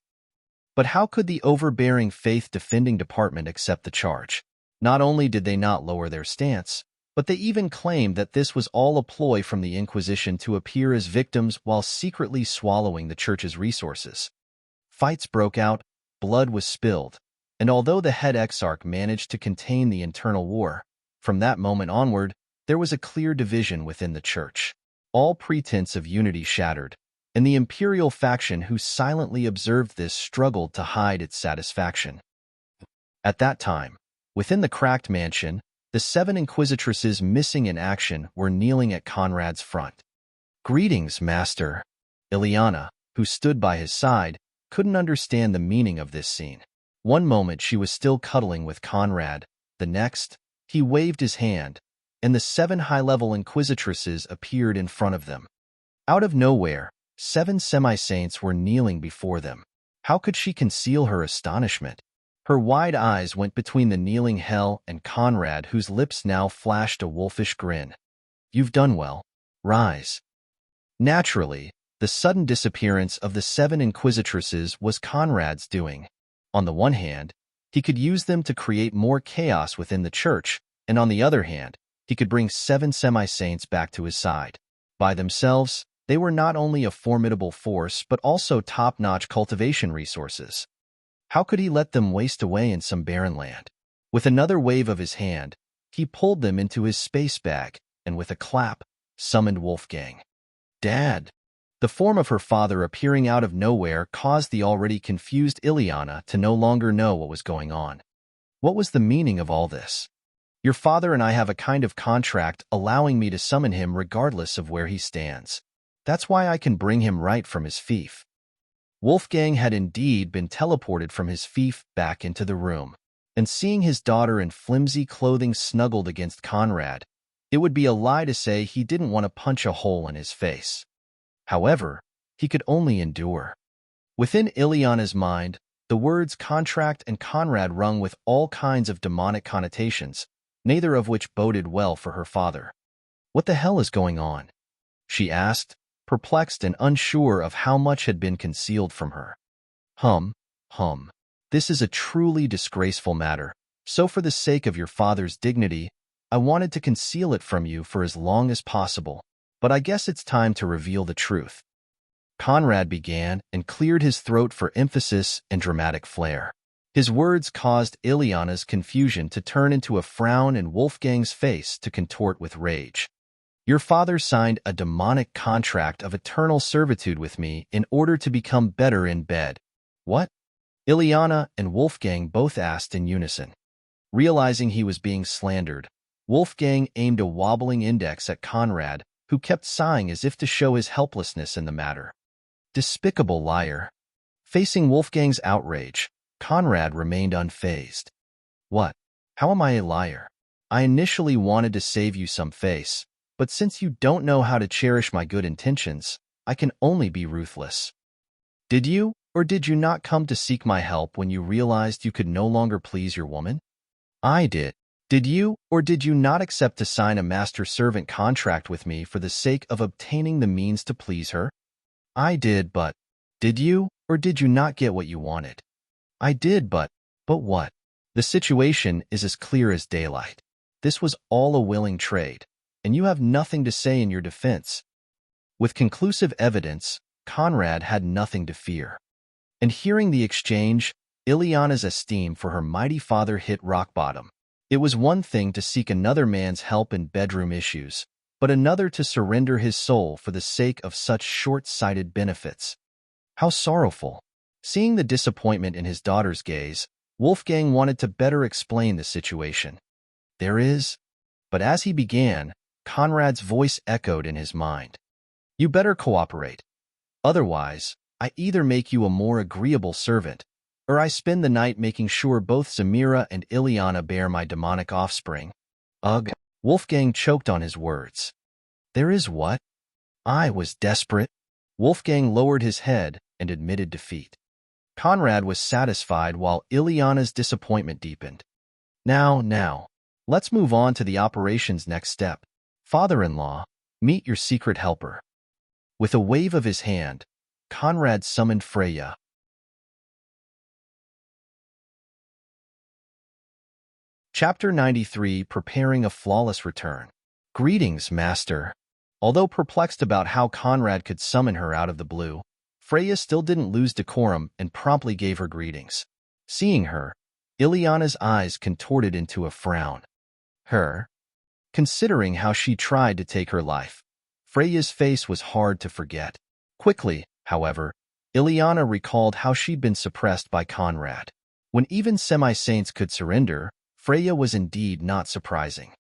But how could the overbearing faith-defending department accept the charge? Not only did they not lower their stance, but they even claimed that this was all a ploy from the Inquisition to appear as victims while secretly swallowing the church's resources. Fights broke out, blood was spilled, and although the head exarch managed to contain the internal war, from that moment onward, there was a clear division within the church. All pretense of unity shattered, and the imperial faction who silently observed this struggled to hide its satisfaction. At that time, within the cracked mansion, the 7 inquisitresses missing in action were kneeling at Conrad's front. "Greetings, master." Ileana, who stood by his side, couldn't understand the meaning of this scene. One moment she was still cuddling with Conrad, the next, he waved his hand, and the 7 high-level inquisitresses appeared in front of them. Out of nowhere, 7 semi-saints were kneeling before them. How could she conceal her astonishment? Her wide eyes went between the kneeling Hel and Conrad, whose lips now flashed a wolfish grin. "You've done well. Rise." Naturally, the sudden disappearance of the 7 inquisitresses was Conrad's doing. On the one hand, he could use them to create more chaos within the church, and on the other hand, he could bring 7 semi-saints back to his side. By themselves, they were not only a formidable force but also top-notch cultivation resources. How could he let them waste away in some barren land? With another wave of his hand, he pulled them into his space bag, and with a clap, summoned Wolfgang. "Dad!" The form of her father appearing out of nowhere caused the already confused Ileana to no longer know what was going on. What was the meaning of all this? "Your father and I have a kind of contract allowing me to summon him regardless of where he stands. That's why I can bring him right from his fief." Wolfgang had indeed been teleported from his fief back into the room, and seeing his daughter in flimsy clothing snuggled against Conrad, it would be a lie to say he didn't want to punch a hole in his face. However, he could only endure. Within Ileana's mind, the words contract and Conrad rung with all kinds of demonic connotations, neither of which boded well for her father. "What the hell is going on?" she asked, perplexed and unsure of how much had been concealed from her. Hum. This is a truly disgraceful matter, so for the sake of your father's dignity, I wanted to conceal it from you for as long as possible, but I guess it's time to reveal the truth." Conrad began and cleared his throat for emphasis and dramatic flair. His words caused Ileana's confusion to turn into a frown and Wolfgang's face to contort with rage. "Your father signed a demonic contract of eternal servitude with me in order to become better in bed." "What?" Ileana and Wolfgang both asked in unison. Realizing he was being slandered, Wolfgang aimed a wobbling index at Conrad, who kept sighing as if to show his helplessness in the matter. Despicable liar. Facing Wolfgang's outrage, Conrad remained unfazed. "What? How am I a liar? I initially wanted to save you some face, but since you don't know how to cherish my good intentions, I can only be ruthless. Did you, or did you not come to seek my help when you realized you could no longer please your woman? I did. Did you, or did you not accept to sign a master-servant contract with me for the sake of obtaining the means to please her? I did, but did you, or did you not get what you wanted? I did, but what? The situation is as clear as daylight. This was all a willing trade, and you have nothing to say in your defense. With conclusive evidence, Conrad had nothing to fear. And hearing the exchange, Ileana's esteem for her mighty father hit rock bottom. It was one thing to seek another man's help in bedroom issues, but another to surrender his soul for the sake of such short-sighted benefits. How sorrowful! Seeing the disappointment in his daughter's gaze, Wolfgang wanted to better explain the situation. There is, but as he began, Conrad's voice echoed in his mind. You better cooperate. Otherwise, I either make you a more agreeable servant, or I spend the night making sure both Zamira and Ileana bear my demonic offspring. Ugh! Wolfgang choked on his words. There is what? I was desperate. Wolfgang lowered his head and admitted defeat. Conrad was satisfied while Ileana's disappointment deepened. Now, let's move on to the operation's next step. Father-in-law, meet your secret helper. With a wave of his hand, Conrad summoned Freya. Chapter 93, Preparing a Flawless Return. Greetings, Master. Although perplexed about how Conrad could summon her out of the blue, Freya still didn't lose decorum and promptly gave her greetings. Seeing her, Ileana's eyes contorted into a frown. Her? Considering how she tried to take her life, Freya's face was hard to forget. Quickly, however, Ileana recalled how she'd been suppressed by Conrad. When even semi-saints could surrender, Freya was indeed not surprising.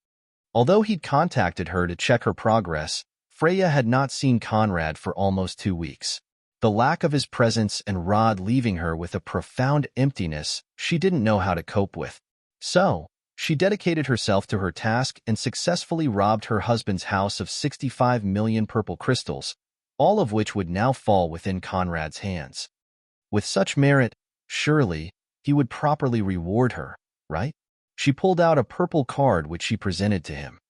Although he'd contacted her to check her progress, Freya had not seen Conrad for almost 2 weeks. The lack of his presence and Rod leaving her with a profound emptiness she didn't know how to cope with. So, she dedicated herself to her task and successfully robbed her husband's house of 65 million purple crystals, all of which would now fall within Conrad's hands. With such merit, surely, he would properly reward her, right? She pulled out a purple card which she presented to him.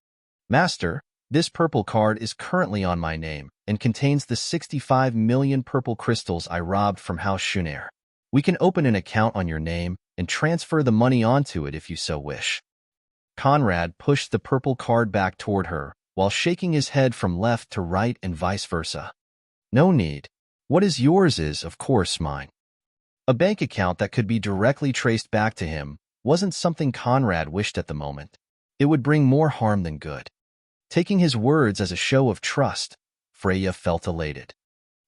Master, this purple card is currently on my name and contains the 65 million purple crystals I robbed from House Shunair. We can open an account on your name and transfer the money onto it if you so wish. Conrad pushed the purple card back toward her, while shaking his head from left to right and vice versa. No need. What is yours is, of course, mine. A bank account that could be directly traced back to him wasn't something Conrad wished at the moment. It would bring more harm than good. Taking his words as a show of trust, Freya felt elated.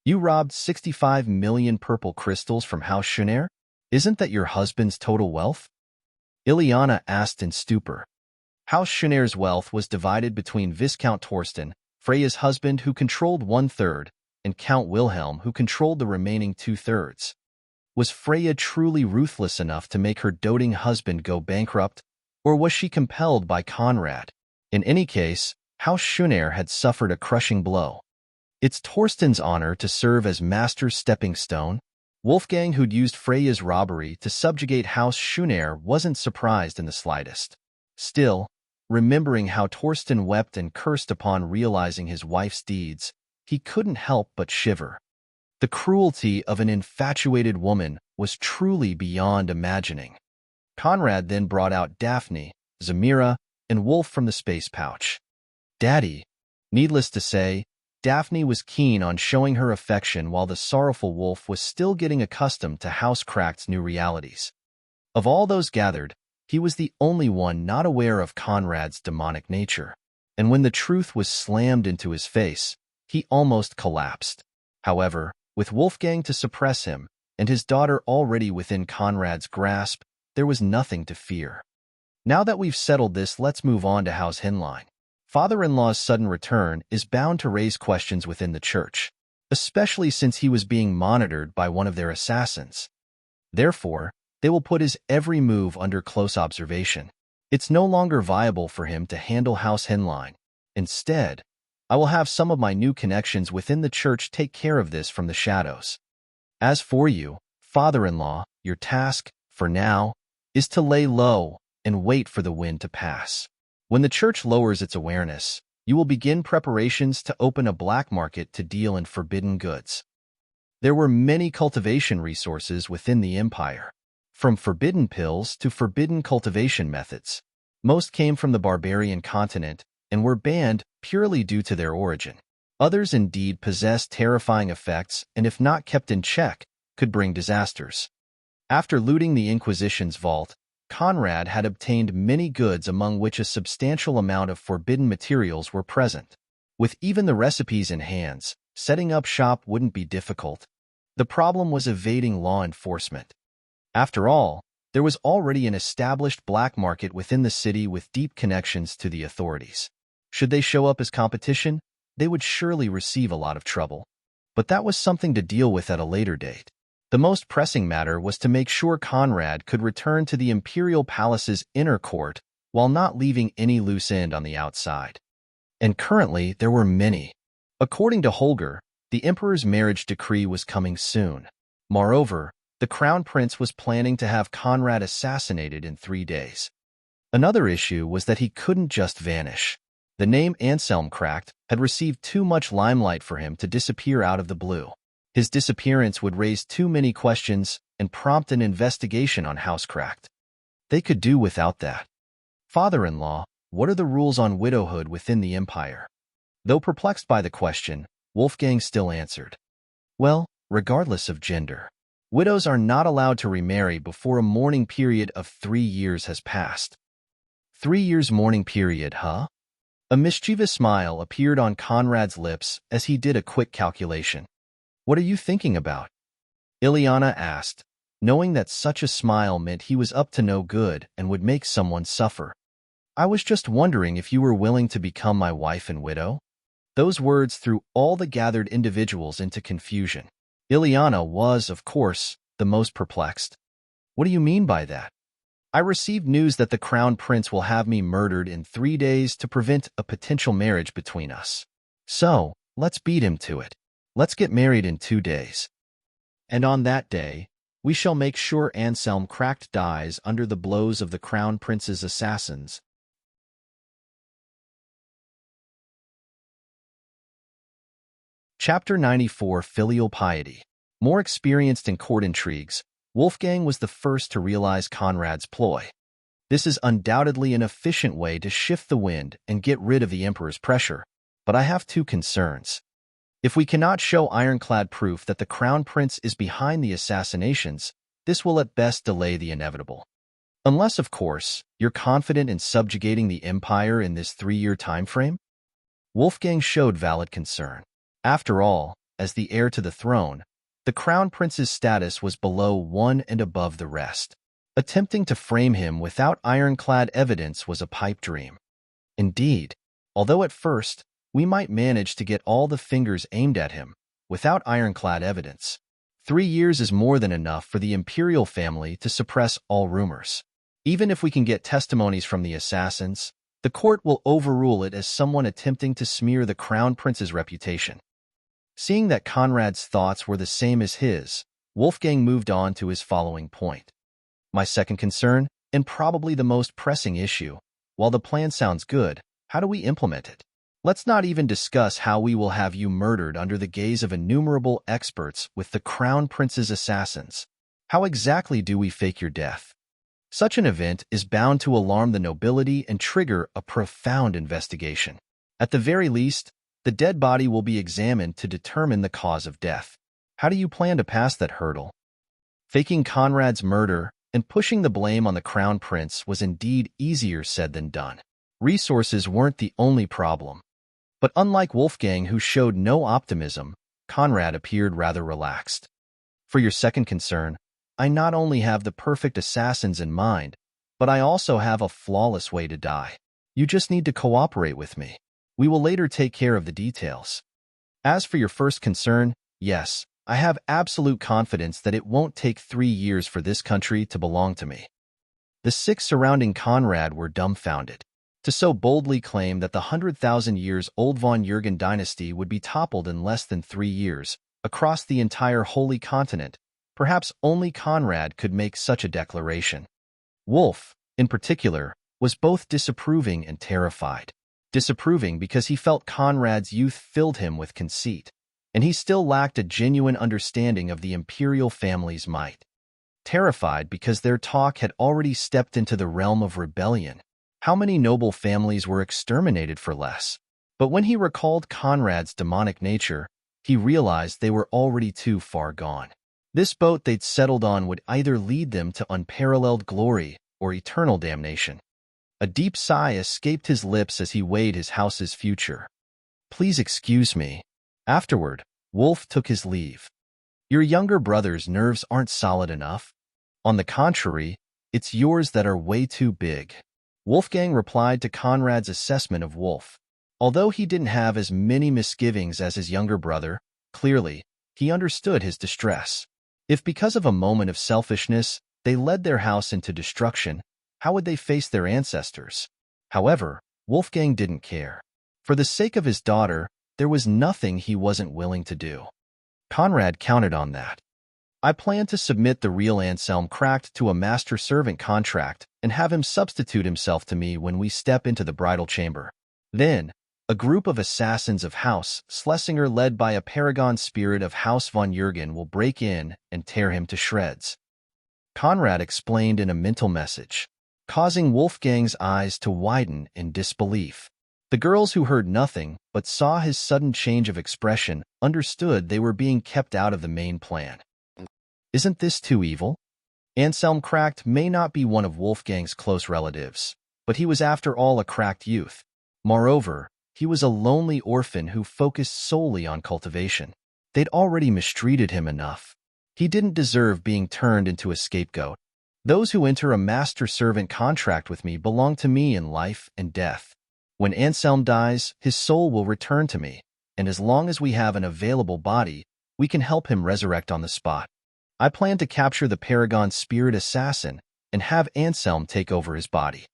You robbed 65 million purple crystals from House Shunair? Isn't that your husband's total wealth? Ileana asked in stupor. House Shunair's wealth was divided between Viscount Torsten, Freya's husband, who controlled 1/3, and Count Wilhelm, who controlled the remaining 2/3. Was Freya truly ruthless enough to make her doting husband go bankrupt, or was she compelled by Conrad? In any case, House Shunair had suffered a crushing blow. It's Torsten's honor to serve as master's stepping stone. Wolfgang, who'd used Freya's robbery to subjugate House Shunair, wasn't surprised in the slightest. Still, remembering how Torsten wept and cursed upon realizing his wife's deeds, he couldn't help but shiver. The cruelty of an infatuated woman was truly beyond imagining. Conrad then brought out Daphne, Zamira, and Wolf from the space pouch. Daddy. Needless to say, Daphne was keen on showing her affection while the sorrowful Wolf was still getting accustomed to House Cracked's new realities. Of all those gathered, he was the only one not aware of Conrad's demonic nature, and when the truth was slammed into his face, he almost collapsed. However, with Wolfgang to suppress him, and his daughter already within Conrad's grasp, there was nothing to fear. Now that we've settled this, let's move on to House Henlein. Father-in-law's sudden return is bound to raise questions within the church, especially since he was being monitored by one of their assassins. Therefore, they will put his every move under close observation. It's no longer viable for him to handle House Henline. Instead, I will have some of my new connections within the church take care of this from the shadows. As for you, father-in-law, your task, for now, is to lay low and wait for the wind to pass. When the church lowers its awareness, you will begin preparations to open a black market to deal in forbidden goods. There were many cultivation resources within the empire, from forbidden pills to forbidden cultivation methods. Most came from the barbarian continent and were banned purely due to their origin. Others indeed possessed terrifying effects and, if not kept in check, could bring disasters. After looting the Inquisition's vault, Conrad had obtained many goods among which a substantial amount of forbidden materials were present. With even the recipes in hands, setting up shop wouldn't be difficult. The problem was evading law enforcement. After all, there was already an established black market within the city with deep connections to the authorities. Should they show up as competition, they would surely receive a lot of trouble. But that was something to deal with at a later date. The most pressing matter was to make sure Conrad could return to the imperial palace's inner court while not leaving any loose end on the outside. And currently, there were many. According to Holger, the emperor's marriage decree was coming soon. Moreover, the crown prince was planning to have Conrad assassinated in 3 days. Another issue was that he couldn't just vanish. The name Anselm Cracked had received too much limelight for him to disappear out of the blue. His disappearance would raise too many questions and prompt an investigation on House Cracked. They could do without that. Father-in-law, what are the rules on widowhood within the empire? Though perplexed by the question, Wolfgang still answered. Well, regardless of gender, widows are not allowed to remarry before a mourning period of 3 years has passed. 3 years mourning period, huh? A mischievous smile appeared on Conrad's lips as he did a quick calculation. What are you thinking about? Ileana asked, knowing that such a smile meant he was up to no good and would make someone suffer. I was just wondering if you were willing to become my wife and widow? Those words threw all the gathered individuals into confusion. Ileana was, of course, the most perplexed. What do you mean by that? I received news that the crown prince will have me murdered in 3 days to prevent a potential marriage between us. So, let's beat him to it. Let's get married in 2 days. And on that day, we shall make sure Anselm Cracked dies under the blows of the crown prince's assassins. Chapter 94, Filial Piety. More experienced in court intrigues, Wolfgang was the first to realize Conrad's ploy. This is undoubtedly an efficient way to shift the wind and get rid of the emperor's pressure, but I have 2 concerns. If we cannot show ironclad proof that the crown prince is behind the assassinations, this will at best delay the inevitable. Unless, of course, you're confident in subjugating the empire in this 3-year time frame? Wolfgang showed valid concern. After all, as the heir to the throne, the crown prince's status was below one and above the rest. Attempting to frame him without ironclad evidence was a pipe dream. Indeed, although at first, we might manage to get all the fingers aimed at him, without ironclad evidence. 3 years is more than enough for the imperial family to suppress all rumors. Even if we can get testimonies from the assassins, the court will overrule it as someone attempting to smear the crown prince's reputation. Seeing that Conrad's thoughts were the same as his, Wolfgang moved on to his following point. My second concern, and probably the most pressing issue, while the plan sounds good, how do we implement it? Let's not even discuss how we will have you murdered under the gaze of innumerable experts with the crown prince's assassins. How exactly do we fake your death? Such an event is bound to alarm the nobility and trigger a profound investigation. At the very least, the dead body will be examined to determine the cause of death. How do you plan to pass that hurdle? Faking Conrad's murder and pushing the blame on the crown prince was indeed easier said than done. Resources weren't the only problem. But unlike Wolfgang, who showed no optimism, Conrad appeared rather relaxed. For your second concern, I not only have the perfect assassins in mind, but I also have a flawless way to die. You just need to cooperate with me. We will later take care of the details. As for your first concern, yes, I have absolute confidence that it won't take 3 years for this country to belong to me. The six surrounding Conrad were dumbfounded. To so boldly claim that the 100,000 years old von Jürgen dynasty would be toppled in less than 3 years, across the entire holy continent, perhaps only Conrad could make such a declaration. Wolf, in particular, was both disapproving and terrified. Disapproving because he felt Conrad's youth filled him with conceit, and he still lacked a genuine understanding of the imperial family's might. Terrified because their talk had already stepped into the realm of rebellion. How many noble families were exterminated for less? But when he recalled Conrad's demonic nature, he realized they were already too far gone. This boat they'd settled on would either lead them to unparalleled glory or eternal damnation. A deep sigh escaped his lips as he weighed his house's future. "Please excuse me." Afterward, Wolf took his leave. "Your younger brother's nerves aren't solid enough. On the contrary, it's yours that are way too big." Wolfgang replied to Conrad's assessment of Wolf. Although he didn't have as many misgivings as his younger brother, clearly, he understood his distress. If because of a moment of selfishness, they led their house into destruction, how would they face their ancestors? However, Wolfgang didn't care. For the sake of his daughter, there was nothing he wasn't willing to do. Conrad counted on that. "I plan to submit the real Anselm Cracked to a master-servant contract and have him substitute himself to me when we step into the bridal chamber. Then, a group of assassins of House Schlesinger led by a paragon spirit of House von Jürgen will break in and tear him to shreds." Conrad explained in a mental message, causing Wolfgang's eyes to widen in disbelief. The girls who heard nothing but saw his sudden change of expression understood they were being kept out of the main plan. Isn't this too evil? Anselm Cracked may not be one of Wolfgang's close relatives, but he was after all a cracked youth. Moreover, he was a lonely orphan who focused solely on cultivation. They'd already mistreated him enough. He didn't deserve being turned into a scapegoat. "Those who enter a master-servant contract with me belong to me in life and death. When Anselm dies, his soul will return to me, and as long as we have an available body, we can help him resurrect on the spot. I plan to capture the Paragon Spirit Assassin and have Anselm take over his body."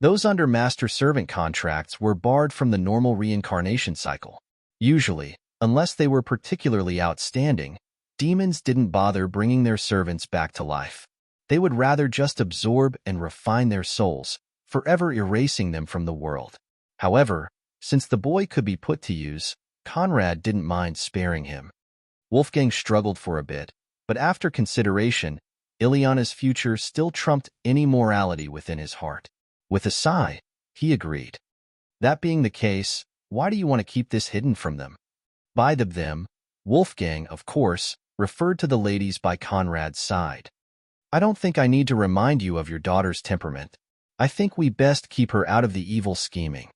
Those under master-servant contracts were barred from the normal reincarnation cycle. Usually, unless they were particularly outstanding, demons didn't bother bringing their servants back to life. They would rather just absorb and refine their souls, forever erasing them from the world. However, since the boy could be put to use, Conrad didn't mind sparing him. Wolfgang struggled for a bit, but after consideration, Ileana's future still trumped any morality within his heart. With a sigh, he agreed. "That being the case, why do you want to keep this hidden from them?" By them, Wolfgang, of course, referred to the ladies by Conrad's side. "I don't think I need to remind you of your daughter's temperament. I think we best keep her out of the evil scheming."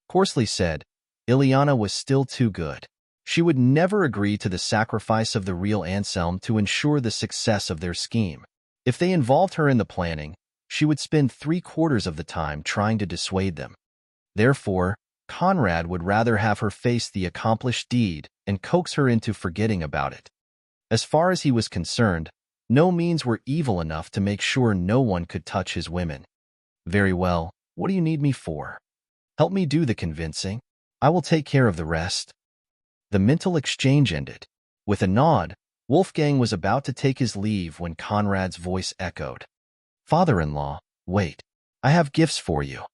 Coarsely said, Ileana was still too good. She would never agree to the sacrifice of the real Anselm to ensure the success of their scheme. If they involved her in the planning, she would spend 3/4 of the time trying to dissuade them. Therefore, Conrad would rather have her face the accomplished deed and coax her into forgetting about it. As far as he was concerned, no means were evil enough to make sure no one could touch his women. "Very well, what do you need me for? Help me do the convincing. I will take care of the rest." The mental exchange ended. With a nod, Wolfgang was about to take his leave when Conrad's voice echoed. "Father-in-law, wait. I have gifts for you."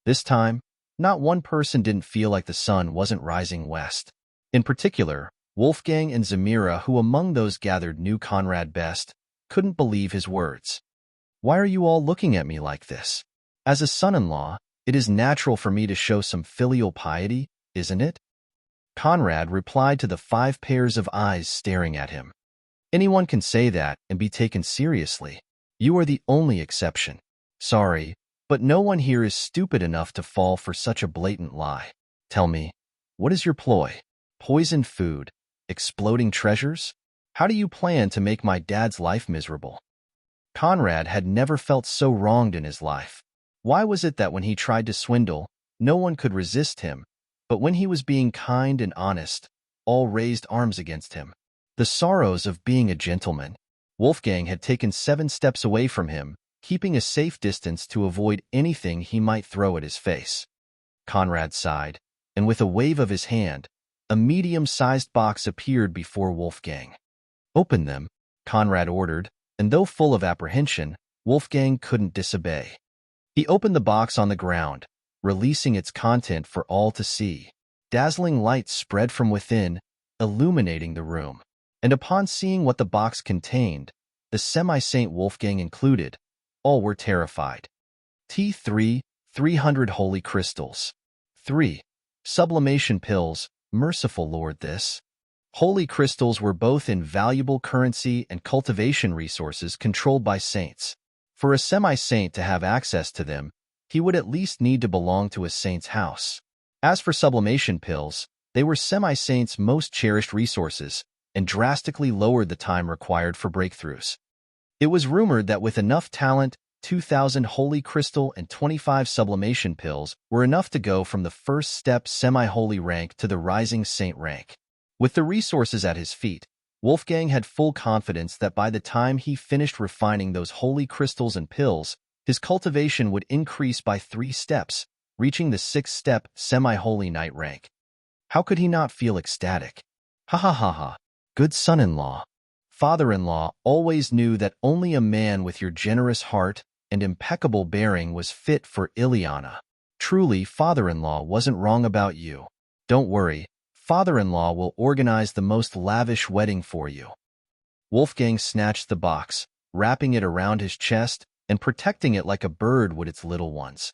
This time, not one person didn't feel like the sun wasn't rising west. In particular, Wolfgang and Zamira, who among those gathered knew Conrad best, couldn't believe his words. "Why are you all looking at me like this? As a son-in-law, it is natural for me to show some filial piety, isn't it?" Conrad replied to the 5 pairs of eyes staring at him. "Anyone can say that and be taken seriously. You are the only exception. Sorry, but no one here is stupid enough to fall for such a blatant lie. Tell me, what is your ploy? Poisoned food? Exploding treasures? How do you plan to make my dad's life miserable?" Conrad had never felt so wronged in his life. Why was it that when he tried to swindle, no one could resist him, but when he was being kind and honest, all raised arms against him? The sorrows of being a gentleman. Wolfgang had taken 7 steps away from him, keeping a safe distance to avoid anything he might throw at his face. Conrad sighed, and with a wave of his hand, a medium-sized box appeared before Wolfgang. "Open them," Conrad ordered, and though full of apprehension, Wolfgang couldn't disobey. He opened the box on the ground, releasing its content for all to see. Dazzling light spread from within, illuminating the room. And upon seeing what the box contained, the semi-saint Wolfgang included, all were terrified. T3, 300 holy crystals. 3. Sublimation pills, merciful Lord this. Holy crystals were both invaluable currency and cultivation resources controlled by saints. For a semi-saint to have access to them, he would at least need to belong to a saint's house. As for sublimation pills, they were semi-saints' most cherished resources and drastically lowered the time required for breakthroughs. It was rumored that with enough talent, 2,000 holy crystal and 25 sublimation pills were enough to go from the first step semi-holy rank to the rising saint rank. With the resources at his feet, Wolfgang had full confidence that by the time he finished refining those holy crystals and pills, his cultivation would increase by 3 steps, reaching the 6th-step semi-holy knight rank. How could he not feel ecstatic? Ha ha ha ha. Good son-in-law. Father-in-law always knew that only a man with your generous heart and impeccable bearing was fit for Ileana. Truly, father-in-law wasn't wrong about you. Don't worry, father-in-law will organize the most lavish wedding for you. Wolfgang snatched the box, wrapping it around his chest and protecting it like a bird would its little ones.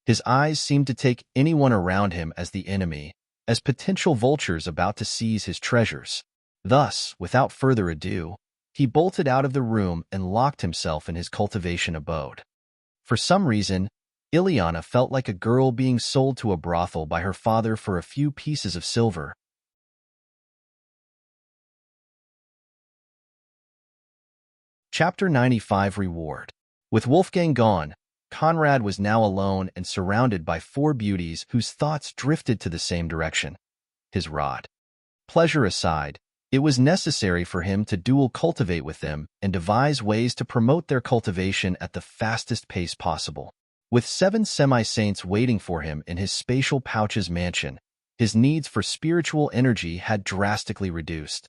His eyes seemed to take anyone around him as the enemy, as potential vultures about to seize his treasures. Thus, without further ado, he bolted out of the room and locked himself in his cultivation abode. For some reason, Ileana felt like a girl being sold to a brothel by her father for a few pieces of silver. Chapter 95 Reward. With Wolfgang gone, Conrad was now alone and surrounded by 4 beauties whose thoughts drifted to the same direction: his rod. Pleasure aside, it was necessary for him to dual cultivate with them and devise ways to promote their cultivation at the fastest pace possible. With 7 semi-saints waiting for him in his spatial pouches mansion, his needs for spiritual energy had drastically reduced.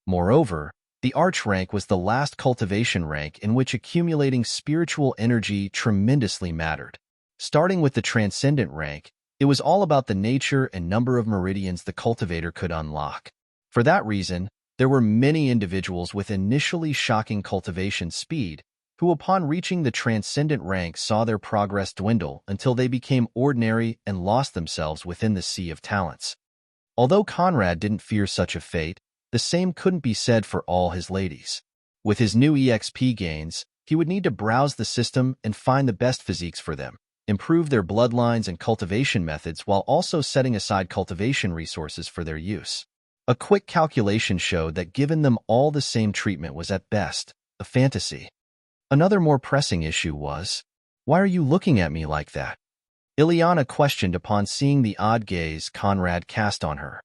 Moreover, the arch rank was the last cultivation rank in which accumulating spiritual energy tremendously mattered. Starting with the transcendent rank, it was all about the nature and number of meridians the cultivator could unlock. For that reason, there were many individuals with initially shocking cultivation speed who upon reaching the transcendent rank saw their progress dwindle until they became ordinary and lost themselves within the sea of talents. Although Conrad didn't fear such a fate, the same couldn't be said for all his ladies. With his new EXP gains, he would need to browse the system and find the best physiques for them, improve their bloodlines and cultivation methods while also setting aside cultivation resources for their use. A quick calculation showed that giving them all the same treatment was at best a fantasy. Another more pressing issue was, "Why are you looking at me like that?" Ileana questioned upon seeing the odd gaze Conrad cast on her.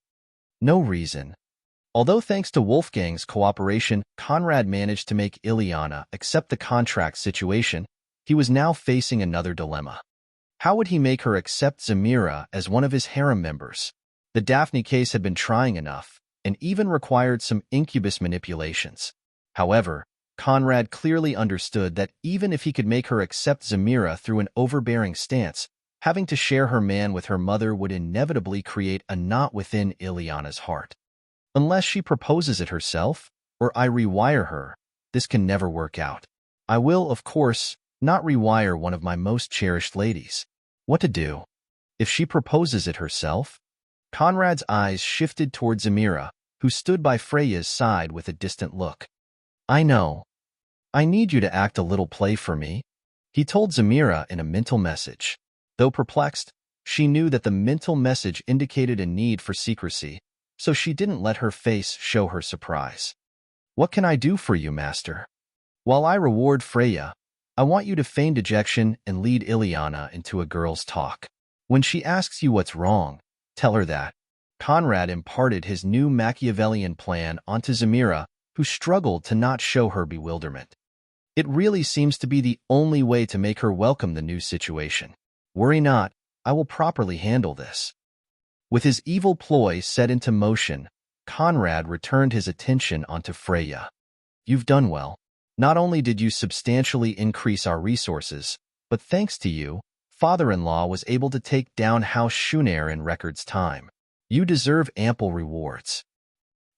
No reason. Although thanks to Wolfgang's cooperation, Conrad managed to make Ileana accept the contract situation, he was now facing another dilemma. How would he make her accept Zamira as one of his harem members? The Daphne case had been trying enough, and even required some incubus manipulations. However, Conrad clearly understood that even if he could make her accept Zamira through an overbearing stance, having to share her man with her mother would inevitably create a knot within Ileana's heart. Unless she proposes it herself, or I rewire her, this can never work out. I will, of course, not rewire one of my most cherished ladies. What to do? If she proposes it herself? Conrad's eyes shifted toward Zamira, who stood by Freya's side with a distant look. I know. I need you to act a little play for me, he told Zamira in a mental message. Though perplexed, she knew that the mental message indicated a need for secrecy, so she didn't let her face show her surprise. What can I do for you, master? While I reward Freya, I want you to feign dejection and lead Ileana into a girl's talk. When she asks you what's wrong, tell her that. Conrad imparted his new Machiavellian plan onto Zamira, who struggled to not show her bewilderment. It really seems to be the only way to make her welcome the new situation. Worry not, I will properly handle this. With his evil ploy set into motion, Conrad returned his attention onto Freya. You've done well. Not only did you substantially increase our resources, but thanks to you, father-in-law was able to take down House Shunair in records time. You deserve ample rewards.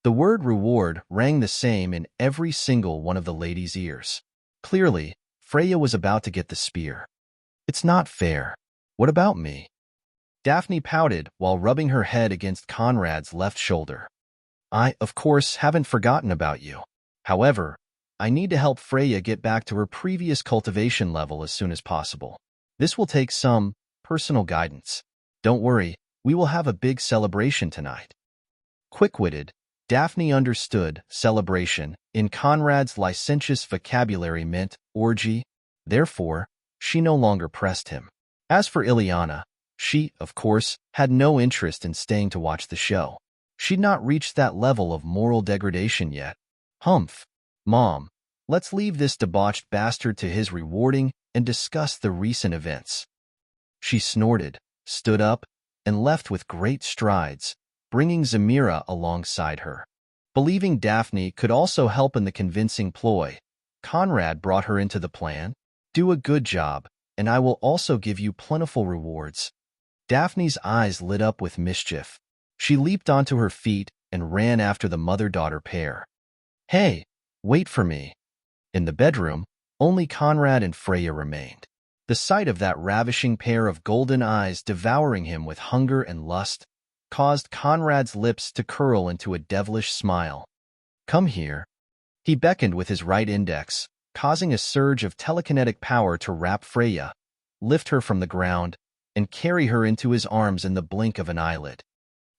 The word reward rang the same in every single one of the lady's ears. Clearly, Freya was about to get the spear. It's not fair. What about me? Daphne pouted while rubbing her head against Conrad's left shoulder. I, of course, haven't forgotten about you. However, I need to help Freya get back to her previous cultivation level as soon as possible. This will take some personal guidance. Don't worry, we will have a big celebration tonight. Quick-witted, Daphne understood celebration in Conrad's licentious vocabulary meant orgy. Therefore, she no longer pressed him. As for Ileana, she, of course, had no interest in staying to watch the show. She'd not reached that level of moral degradation yet. Humph. Mom, let's leave this debauched bastard to his rewarding and discuss the recent events. She snorted, stood up, and left with great strides, bringing Zamira alongside her. Believing Daphne could also help in the convincing ploy, Conrad brought her into the plan. Do a good job, and I will also give you plentiful rewards. Daphne's eyes lit up with mischief. She leaped onto her feet and ran after the mother-daughter pair. Hey, wait for me. In the bedroom, only Conrad and Freya remained. The sight of that ravishing pair of golden eyes devouring him with hunger and lust caused Conrad's lips to curl into a devilish smile. Come here. He beckoned with his right index, causing a surge of telekinetic power to wrap Freya, lift her from the ground, and carry her into his arms in the blink of an eyelid.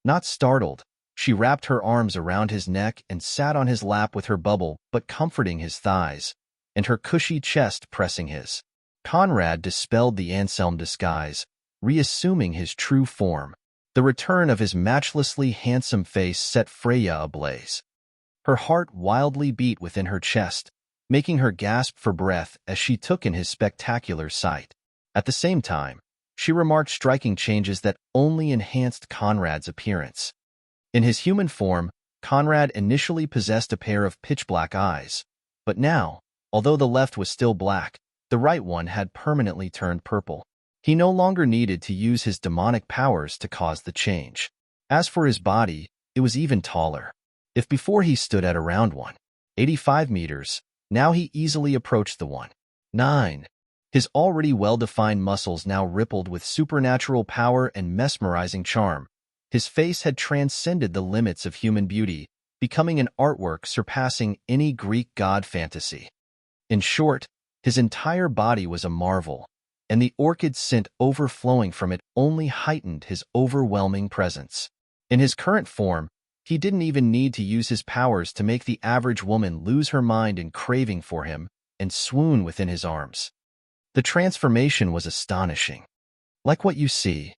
Not startled, she wrapped her arms around his neck and sat on his lap with her bubble but comforting his thighs, and her cushy chest pressing his. Conrad dispelled the Anselm disguise, reassuming his true form. The return of his matchlessly handsome face set Freya ablaze. Her heart wildly beat within her chest, making her gasp for breath as she took in his spectacular sight. At the same time, she remarked striking changes that only enhanced Conrad's appearance. In his human form, Conrad initially possessed a pair of pitch-black eyes, but now, although the left was still black, the right one had permanently turned purple. He no longer needed to use his demonic powers to cause the change. As for his body, it was even taller. If before he stood at around 185 meters, now he easily approached the 1.9. His already well-defined muscles now rippled with supernatural power and mesmerizing charm. His face had transcended the limits of human beauty, becoming an artwork surpassing any Greek god fantasy. In short, his entire body was a marvel, and the orchid scent overflowing from it only heightened his overwhelming presence. In his current form, he didn't even need to use his powers to make the average woman lose her mind in craving for him and swoon within his arms. The transformation was astonishing. Like what you see.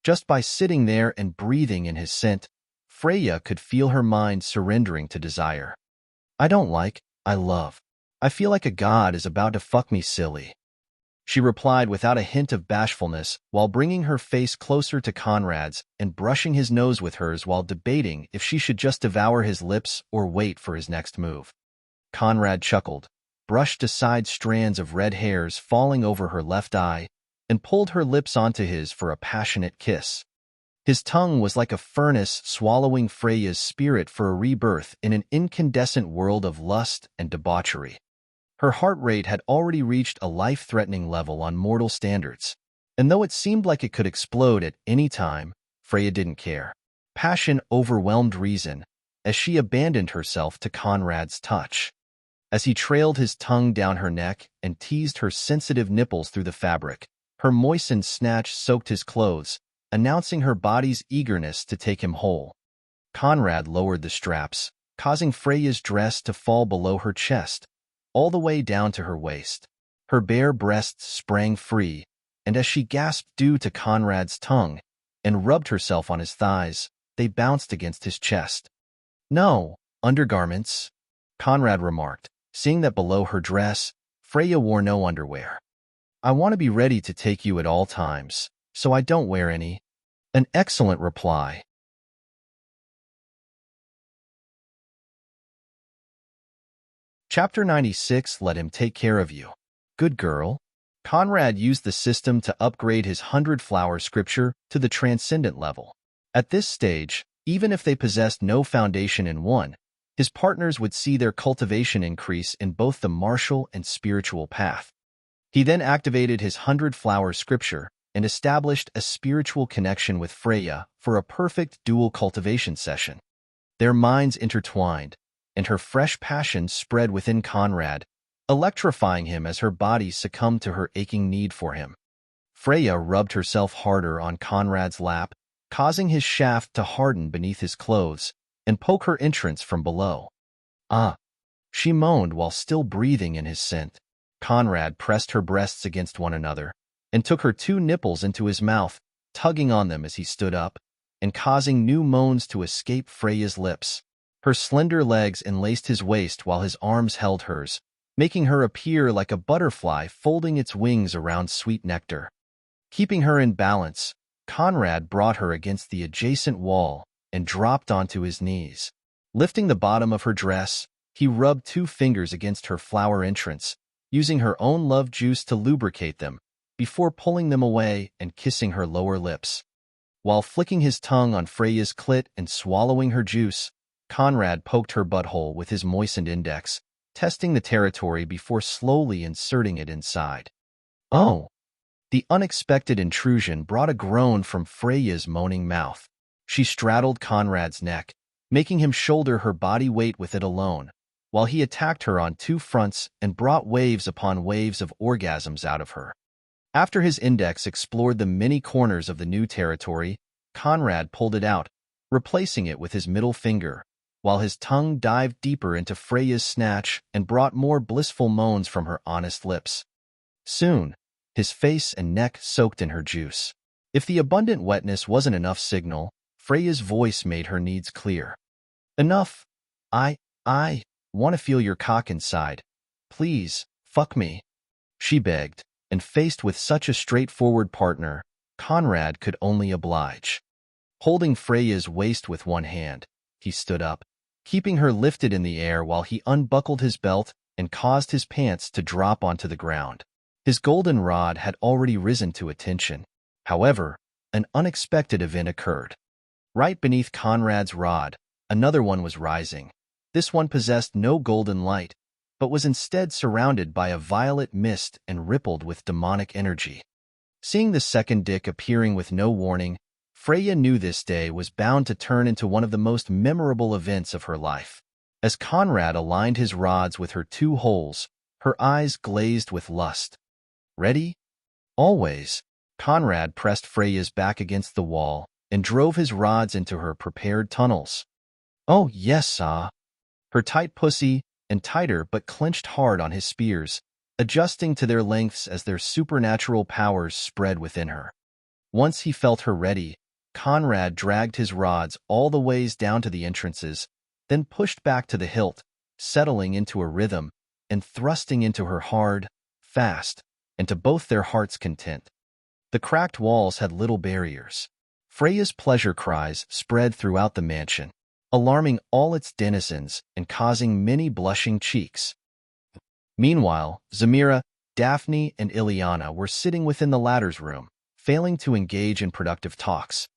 Just by sitting there and breathing in his scent, Freya could feel her mind surrendering to desire. I don't like, I love. I feel like a god is about to fuck me silly. She replied without a hint of bashfulness while bringing her face closer to Conrad's and brushing his nose with hers while debating if she should just devour his lips or wait for his next move. Conrad chuckled, brushed aside strands of red hairs falling over her left eye, and pulled her lips onto his for a passionate kiss. His tongue was like a furnace swallowing Freya's spirit for a rebirth in an incandescent world of lust and debauchery. Her heart rate had already reached a life-threatening level on mortal standards, and though it seemed like it could explode at any time, Freya didn't care. Passion overwhelmed reason as she abandoned herself to Conrad's touch. As he trailed his tongue down her neck and teased her sensitive nipples through the fabric, her moistened snatch soaked his clothes, announcing her body's eagerness to take him whole. Conrad lowered the straps, causing Freya's dress to fall below her chest, all the way down to her waist. Her bare breasts sprang free, and as she gasped due to Conrad's tongue and rubbed herself on his thighs, they bounced against his chest. No, undergarments, Conrad remarked, seeing that below her dress, Freya wore no underwear. I want to be ready to take you at all times, so I don't wear any. An excellent reply. Chapter 96. Let him take care of you. Good girl. Conrad used the system to upgrade his 100-flower scripture to the transcendent level. At this stage, even if they possessed no foundation in one, his partners would see their cultivation increase in both the martial and spiritual path. He then activated his 100-flower scripture and established a spiritual connection with Freya for a perfect dual cultivation session. Their minds intertwined, and her fresh passion spread within Conrad, electrifying him as her body succumbed to her aching need for him. Freya rubbed herself harder on Conrad's lap, causing his shaft to harden beneath his clothes and poke her entrance from below. Ah, she moaned while still breathing in his scent. Conrad pressed her breasts against one another and took her 2 nipples into his mouth, tugging on them as he stood up and causing new moans to escape Freya's lips. Her slender legs enlaced his waist while his arms held hers, making her appear like a butterfly folding its wings around sweet nectar. Keeping her in balance, Conrad brought her against the adjacent wall and dropped onto his knees. Lifting the bottom of her dress, he rubbed 2 fingers against her flower entrance, using her own love juice to lubricate them, before pulling them away and kissing her lower lips. While flicking his tongue on Freya's clit and swallowing her juice, Conrad poked her butthole with his moistened index, testing the territory before slowly inserting it inside. Oh! The unexpected intrusion brought a groan from Freya's moaning mouth. She straddled Conrad's neck, making him shoulder her body weight with it alone, while he attacked her on 2 fronts and brought waves upon waves of orgasms out of her. After his index explored the many corners of the new territory, Conrad pulled it out, replacing it with his middle finger, while his tongue dived deeper into Freya's snatch and brought more blissful moans from her honest lips. Soon, his face and neck soaked in her juice. If the abundant wetness wasn't enough signal, Freya's voice made her needs clear. Enough. I want to feel your cock inside. Please, fuck me. She begged, and faced with such a straightforward partner, Conrad could only oblige. Holding Freya's waist with one hand, he stood up, keeping her lifted in the air while he unbuckled his belt and caused his pants to drop onto the ground. His golden rod had already risen to attention. However, an unexpected event occurred. Right beneath Conrad's rod, another one was rising. This one possessed no golden light, but was instead surrounded by a violet mist and rippled with demonic energy. Seeing the second dick appearing with no warning, Freya knew this day was bound to turn into one of the most memorable events of her life. As Conrad aligned his rods with her 2 holes, her eyes glazed with lust. Ready? Always. Conrad pressed Freya's back against the wall and drove his rods into her prepared tunnels. Oh, yes, her tight pussy, and tighter but clenched hard on his spears, adjusting to their lengths as their supernatural powers spread within her. Once he felt her ready, Conrad dragged his rods all the ways down to the entrances, then pushed back to the hilt, settling into a rhythm and thrusting into her hard, fast, and to both their hearts' content. The cracked walls had little barriers. Freya's pleasure cries spread throughout the mansion, alarming all its denizens and causing many blushing cheeks. Meanwhile, Zamira, Daphne, and Ileana were sitting within the latter's room, failing to engage in productive talks.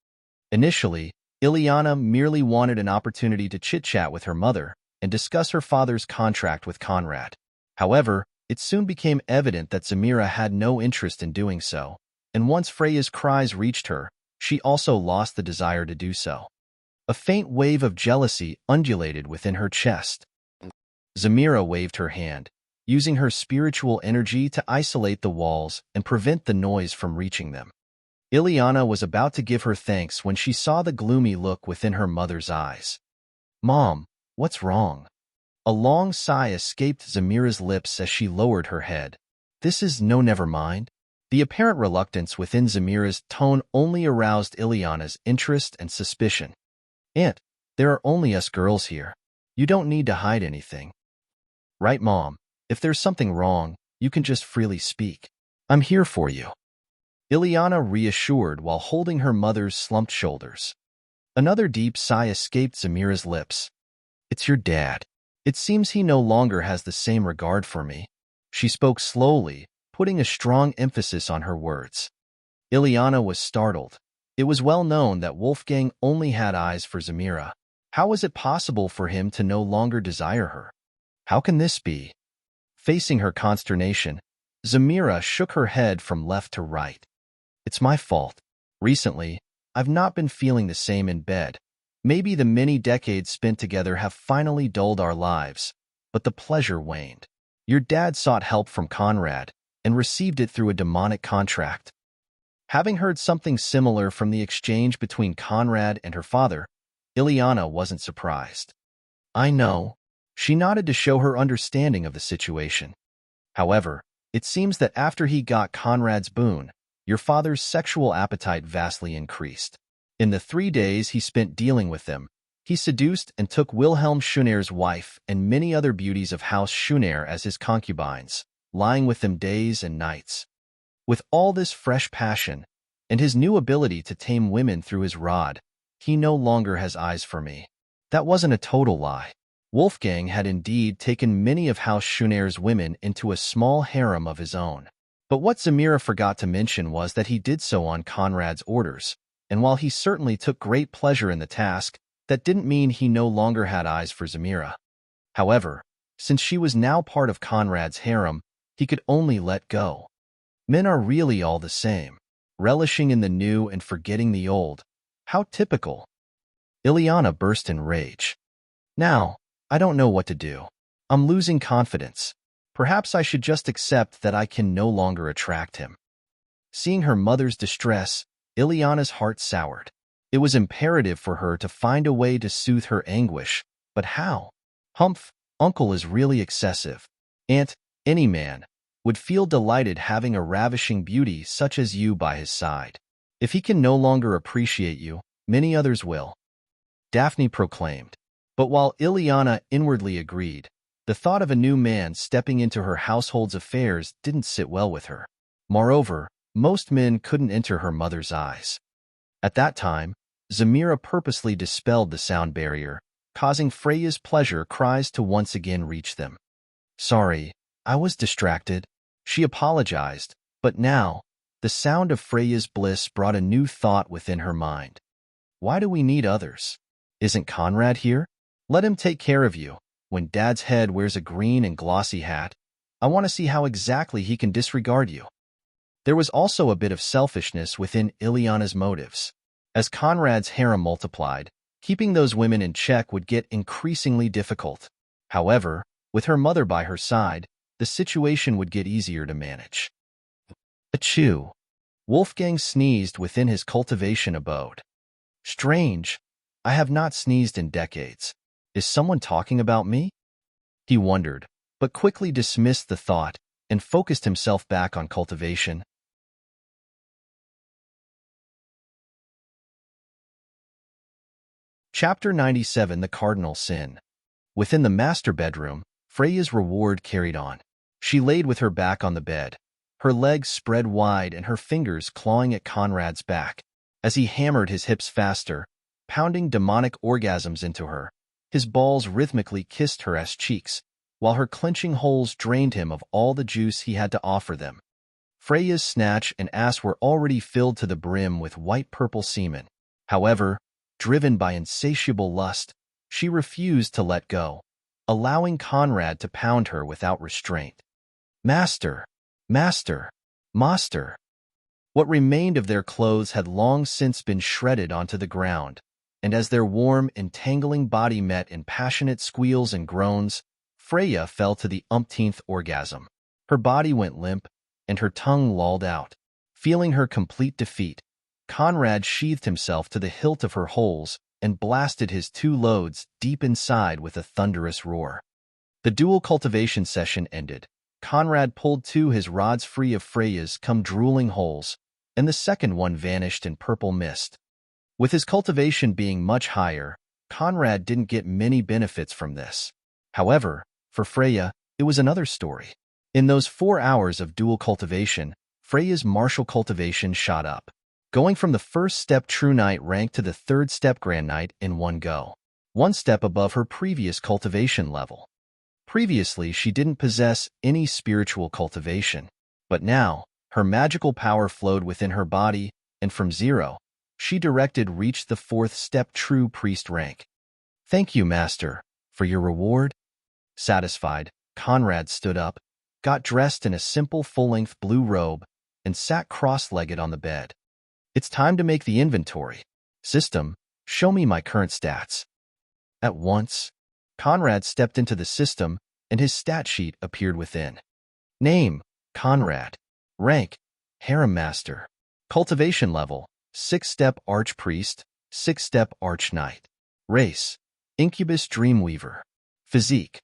Initially, Ileana merely wanted an opportunity to chit-chat with her mother and discuss her father's contract with Conrad. However, it soon became evident that Zamira had no interest in doing so, and once Freya's cries reached her, she also lost the desire to do so. A faint wave of jealousy undulated within her chest. Zamira waved her hand, using her spiritual energy to isolate the walls and prevent the noise from reaching them. Ileana was about to give her thanks when she saw the gloomy look within her mother's eyes. Mom, what's wrong? A long sigh escaped Zamira's lips as she lowered her head. This is no never mind. The apparent reluctance within Zamira's tone only aroused Ileana's interest and suspicion. Aunt, there are only us girls here. You don't need to hide anything. Right, Mom. If there's something wrong, You can just freely speak. I'm here for you." Ileana reassured while holding her mother's slumped shoulders. Another deep sigh escaped Zamira's lips. "It's your dad. It seems he no longer has the same regard for me." She spoke slowly, putting a strong emphasis on her words. Ileana was startled. It was well known that Wolfgang only had eyes for Zamira. How was it possible for him to no longer desire her? How can this be? Facing her consternation, Zamira shook her head from left to right. "It's my fault. Recently, I've not been feeling the same in bed. Maybe the many decades spent together have finally dulled our lives, but the pleasure waned. Your dad sought help from Conrad and received it through a demonic contract." Having heard something similar from the exchange between Conrad and her father, Ileana wasn't surprised. "I know." She nodded to show her understanding of the situation. "However, it seems that after he got Conrad's boon, your father's sexual appetite vastly increased. In the 3 days he spent dealing with them, he seduced and took Wilhelm Schöner's wife and many other beauties of House Schöner as his concubines, lying with them days and nights. With all this fresh passion, and his new ability to tame women through his rod, he no longer has eyes for me." That wasn't a total lie. Wolfgang had indeed taken many of House Schöner's women into a small harem of his own. But what Zamira forgot to mention was that he did so on Conrad's orders, and while he certainly took great pleasure in the task, that didn't mean he no longer had eyes for Zamira. However, since she was now part of Conrad's harem, he could only let go. Men are really all the same, relishing in the new and forgetting the old. How typical. Ileana burst in rage. "Now, I don't know what to do. I'm losing confidence. Perhaps I should just accept that I can no longer attract him." Seeing her mother's distress, Ileana's heart soured. It was imperative for her to find a way to soothe her anguish, but how? "Humph, uncle is really excessive. Aunt, any man, would feel delighted having a ravishing beauty such as you by his side. If he can no longer appreciate you, many others will," Daphne proclaimed. But while Ileana inwardly agreed, the thought of a new man stepping into her household's affairs didn't sit well with her. Moreover, most men couldn't enter her mother's eyes. At that time, Zamira purposely dispelled the sound barrier, causing Freya's pleasure cries to once again reach them. "Sorry, I was distracted," she apologized, but now, the sound of Freya's bliss brought a new thought within her mind. "Why do we need others? Isn't Conrad here? Let him take care of you. When Dad's head wears a green and glossy hat, I want to see how exactly he can disregard you." There was also a bit of selfishness within Ileana's motives. As Conrad's harem multiplied, keeping those women in check would get increasingly difficult. However, with her mother by her side, the situation would get easier to manage. Achoo! Wolfgang sneezed within his cultivation abode. "Strange. I have not sneezed in decades. Is someone talking about me?" He wondered, but quickly dismissed the thought and focused himself back on cultivation. Chapter 97: The Cardinal Sin. Within the master bedroom, Freya's reward carried on. She laid with her back on the bed, her legs spread wide and her fingers clawing at Conrad's back. As he hammered his hips faster, pounding demonic orgasms into her, his balls rhythmically kissed her ass cheeks, while her clenching holes drained him of all the juice he had to offer them. Freya's snatch and ass were already filled to the brim with white-purple semen. However, driven by insatiable lust, she refused to let go, allowing Conrad to pound her without restraint. "Master! Master! Master!" What remained of their clothes had long since been shredded onto the ground, and as their warm, entangling body met in passionate squeals and groans, Freya fell to the umpteenth orgasm. Her body went limp, and her tongue lolled out. Feeling her complete defeat, Conrad sheathed himself to the hilt of her holes and blasted his 2 loads deep inside with a thunderous roar. The dual cultivation session ended. Conrad pulled 2 his rods free of Freya's drooling holes, and the second one vanished in purple mist. With his cultivation being much higher, Conrad didn't get many benefits from this. However, for Freya, it was another story. In those 4 hours of dual cultivation, Freya's martial cultivation shot up, going from the first step True Knight rank to the third step Grand Knight in one go, one step above her previous cultivation level. Previously, she didn't possess any spiritual cultivation, but now, her magical power flowed within her body, and from 0, she reached the 4th step True Priest rank. Thank you, Master, for your reward. Satisfied, Conrad stood up, got dressed in a simple full-length blue robe, and sat cross-legged on the bed. It's time to make the inventory. System, show me my current stats. At once, Conrad stepped into the system, and his stat sheet appeared within. Name, Conrad. Rank, Harem Master. Cultivation level, 6-step Archpriest, 6-step Arch-Knight. Race, Incubus Dreamweaver. Physique,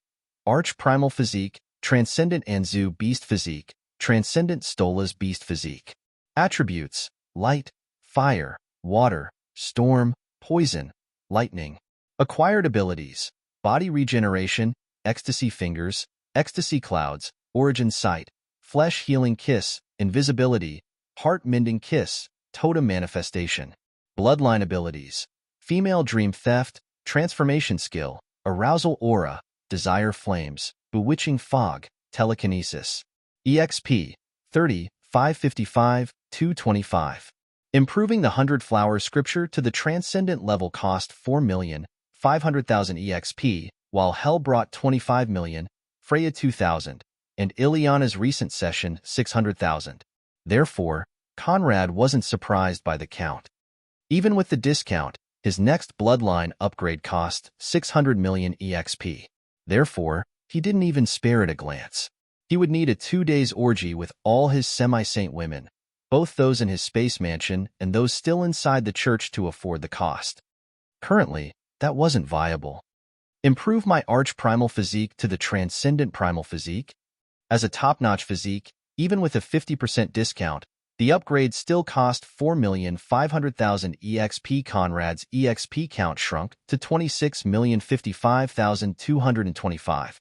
Arch-Primal Physique, Transcendent Anzu Beast Physique, Transcendent Stola's Beast Physique. Attributes, Light, Fire, Water, Storm, Poison, Lightning. Acquired abilities, Body Regeneration, Ecstasy Fingers, Ecstasy Clouds, Origin Sight, Flesh Healing Kiss, Invisibility, Heart Mending Kiss, Totem Manifestation. Bloodline abilities, Female Dream Theft, Transformation Skill, Arousal Aura, Desire Flames, Bewitching Fog, Telekinesis. EXP, 30, 555, 225. Improving the 100 Flower Scripture to the Transcendent level cost 4,500,000 EXP, while Hell brought 25 million, Freya 2,000, and Ileana's recent session 600,000. Therefore, Conrad wasn't surprised by the count. Even with the discount, his next bloodline upgrade cost 600 million EXP. Therefore, he didn't even spare it a glance. He would need a 2-day orgy with all his semi-saint women, both those in his space mansion and those still inside the church to afford the cost. Currently, that wasn't viable. Improve my Arch-Primal Physique to the Transcendent Primal Physique? As a top-notch physique, even with a 50% discount, the upgrade still cost 4,500,000 EXP. Conrad's EXP count shrunk to 26,055,225.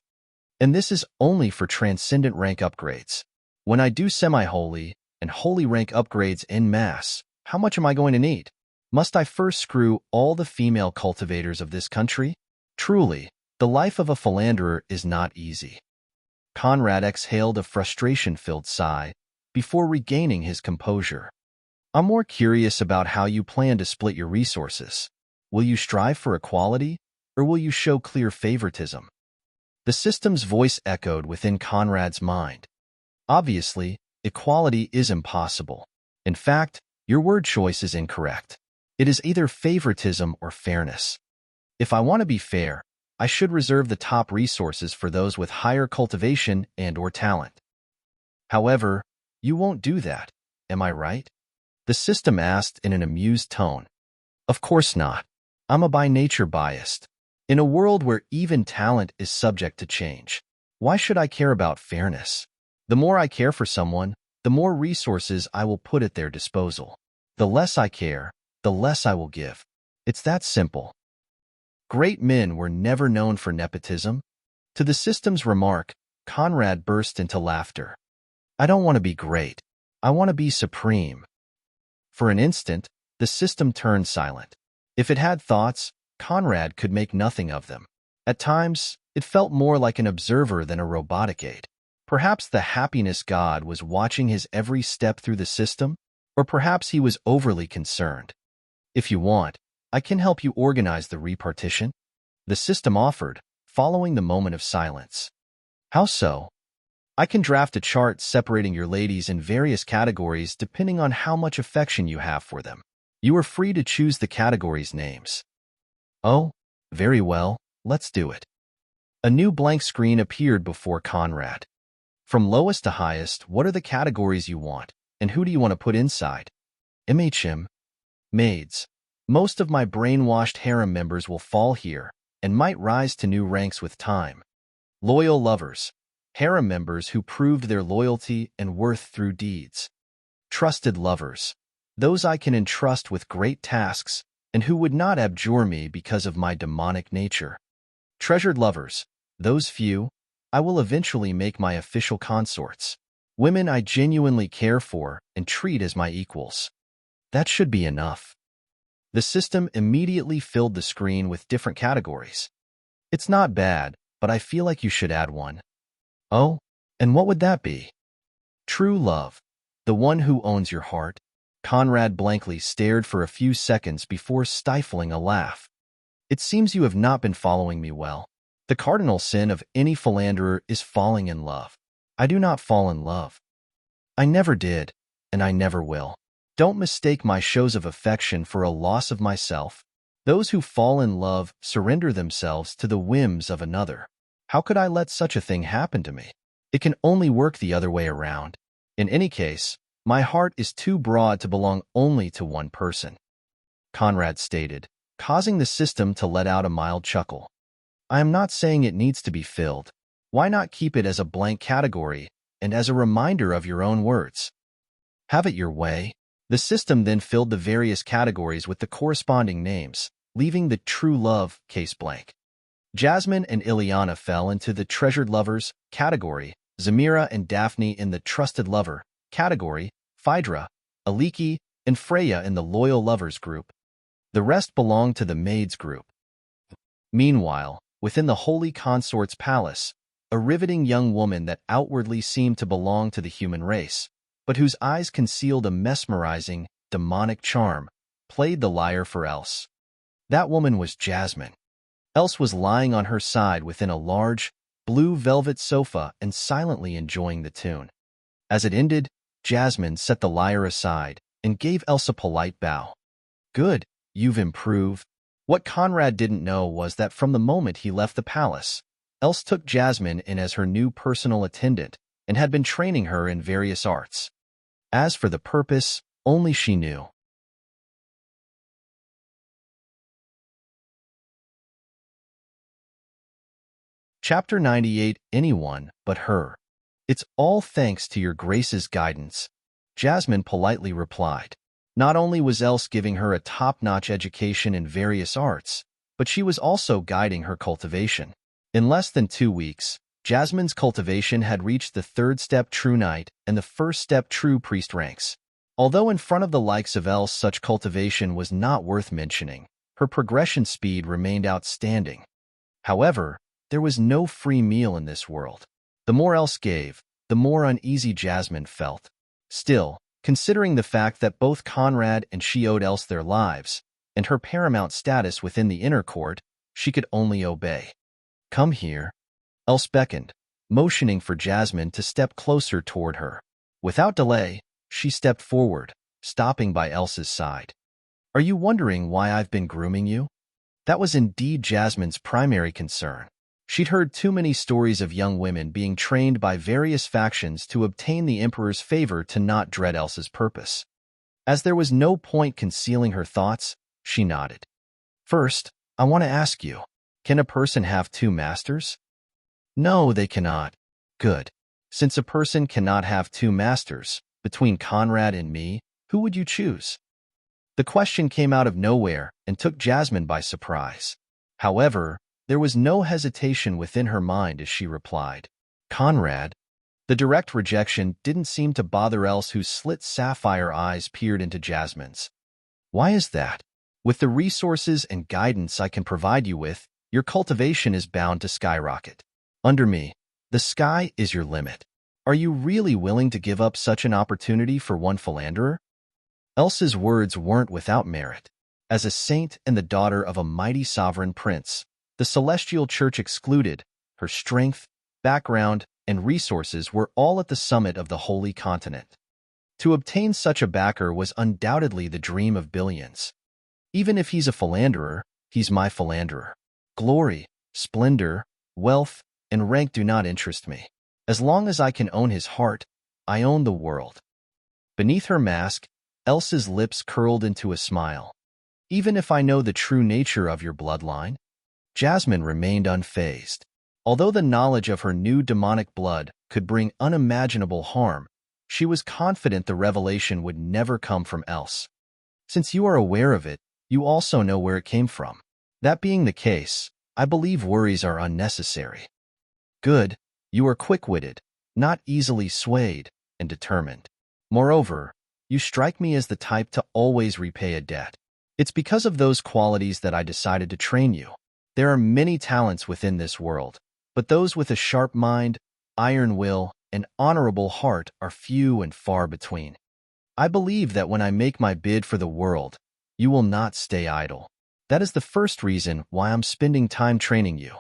And this is only for Transcendent rank upgrades. When I do semi-holy and holy rank upgrades en masse, how much am I going to need? Must I first screw all the female cultivators of this country? Truly, the life of a philanderer is not easy. Conrad exhaled a frustration-filled sigh before regaining his composure. I'm more curious about how you plan to split your resources. Will you strive for equality, or will you show clear favoritism? The system's voice echoed within Conrad's mind. Obviously, equality is impossible. In fact, your word choice is incorrect. It is either favoritism or fairness. If I want to be fair, I should reserve the top resources for those with higher cultivation and/or talent. However, you won't do that, am I right? The system asked in an amused tone. Of course not. I'm a by nature biased. In a world where even talent is subject to change, why should I care about fairness? The more I care for someone, the more resources I will put at their disposal. The less I care, the less I will give. It's that simple. Great men were never known for nepotism. To the system's remark, Conrad burst into laughter. I don't want to be great. I want to be supreme. For an instant, the system turned silent. If it had thoughts, Conrad could make nothing of them. At times, it felt more like an observer than a robotic aid. Perhaps the happiness god was watching his every step through the system, or perhaps he was overly concerned. If you want, I can help you organize the repartition, the system offered, following the moment of silence. How so? I can draft a chart separating your ladies in various categories depending on how much affection you have for them. You are free to choose the categories' names. Oh, very well, let's do it. A new blank screen appeared before Conrad. From lowest to highest, what are the categories you want, and who do you want to put inside? MHM. Maids. Most of my brainwashed harem members will fall here, and might rise to new ranks with time. Loyal lovers. Harem members who proved their loyalty and worth through deeds. Trusted lovers. Those I can entrust with great tasks, and who would not abjure me because of my demonic nature. Treasured lovers. Those few, I will eventually make my official consorts. Women I genuinely care for and treat as my equals. That should be enough. The system immediately filled the screen with different categories. It's not bad, but I feel like you should add one. Oh, and what would that be? True love. The one who owns your heart. Conrad blankly stared for a few seconds before stifling a laugh. It seems you have not been following me well. The cardinal sin of any philanderer is falling in love. I do not fall in love. I never did, and I never will. Don't mistake my shows of affection for a loss of myself. Those who fall in love surrender themselves to the whims of another. How could I let such a thing happen to me? It can only work the other way around. In any case, my heart is too broad to belong only to one person, Conrad stated, causing the system to let out a mild chuckle. I am not saying it needs to be filled. Why not keep it as a blank category and as a reminder of your own words? Have it your way. The system then filled the various categories with the corresponding names, leaving the true love case blank. Jasmine and Ileana fell into the treasured lovers category, Zamira and Daphne in the trusted lover category, Phaedra, Aliki, and Freya in the loyal lovers group. The rest belonged to the maids group. Meanwhile, within the Holy Consort's palace, a riveting young woman that outwardly seemed to belong to the human race, but whose eyes concealed a mesmerizing, demonic charm, played the lyre for Else. That woman was Jasmine. Else was lying on her side within a large, blue velvet sofa and silently enjoying the tune. As it ended, Jasmine set the lyre aside and gave Else a polite bow. Good, you've improved. What Conrad didn't know was that from the moment he left the palace, Else took Jasmine in as her new personal attendant and had been training her in various arts. As for the purpose, only she knew. Chapter 98. Anyone but her. It's all thanks to your Grace's guidance, Jasmine politely replied. Not only was Else giving her a top-notch education in various arts, but she was also guiding her cultivation. In less than 2 weeks, Jasmine's cultivation had reached the 3rd step True Knight and the 1st step True Priest ranks. Although in front of the likes of Else such cultivation was not worth mentioning, her progression speed remained outstanding. However, there was no free meal in this world. The more Else gave, the more uneasy Jasmine felt. Still, considering the fact that both Conrad and she owed Else their lives, and her paramount status within the inner court, she could only obey. Come here. Else beckoned, motioning for Jasmine to step closer toward her. Without delay, she stepped forward, stopping by Else's side. Are you wondering why I've been grooming you? That was indeed Jasmine's primary concern. She'd heard too many stories of young women being trained by various factions to obtain the Emperor's favor to not dread Else's purpose. As there was no point concealing her thoughts, she nodded. First, I want to ask you, can a person have 2 masters? No, they cannot. Good. Since a person cannot have 2 masters, between Conrad and me, who would you choose? The question came out of nowhere and took Jasmine by surprise. However, there was no hesitation within her mind as she replied, Conrad. The direct rejection didn't seem to bother Else, whose slit sapphire eyes peered into Jasmine's. Why is that? With the resources and guidance I can provide you with, your cultivation is bound to skyrocket. Under me, the sky is your limit. Are you really willing to give up such an opportunity for one philanderer? Else's words weren't without merit. As a saint and the daughter of a mighty sovereign prince, the Celestial Church excluded, her strength, background, and resources were all at the summit of the Holy Continent. To obtain such a backer was undoubtedly the dream of billions. Even if he's a philanderer, he's my philanderer. Glory, splendor, wealth, and rank do not interest me. As long as I can own his heart, I own the world. Beneath her mask, Elsa's lips curled into a smile. Even if I know the true nature of your bloodline? Jasmine remained unfazed. Although the knowledge of her new demonic blood could bring unimaginable harm, she was confident the revelation would never come from Else. Since you are aware of it, you also know where it came from. That being the case, I believe worries are unnecessary. Good, You are quick-witted, not easily swayed, and determined. Moreover, you strike me as the type to always repay a debt. It's because of those qualities that I decided to train you. There are many talents within this world, but those with a sharp mind, iron will, and honorable heart are few and far between. I believe that when I make my bid for the world, you will not stay idle. That is the first reason why I'm spending time training you.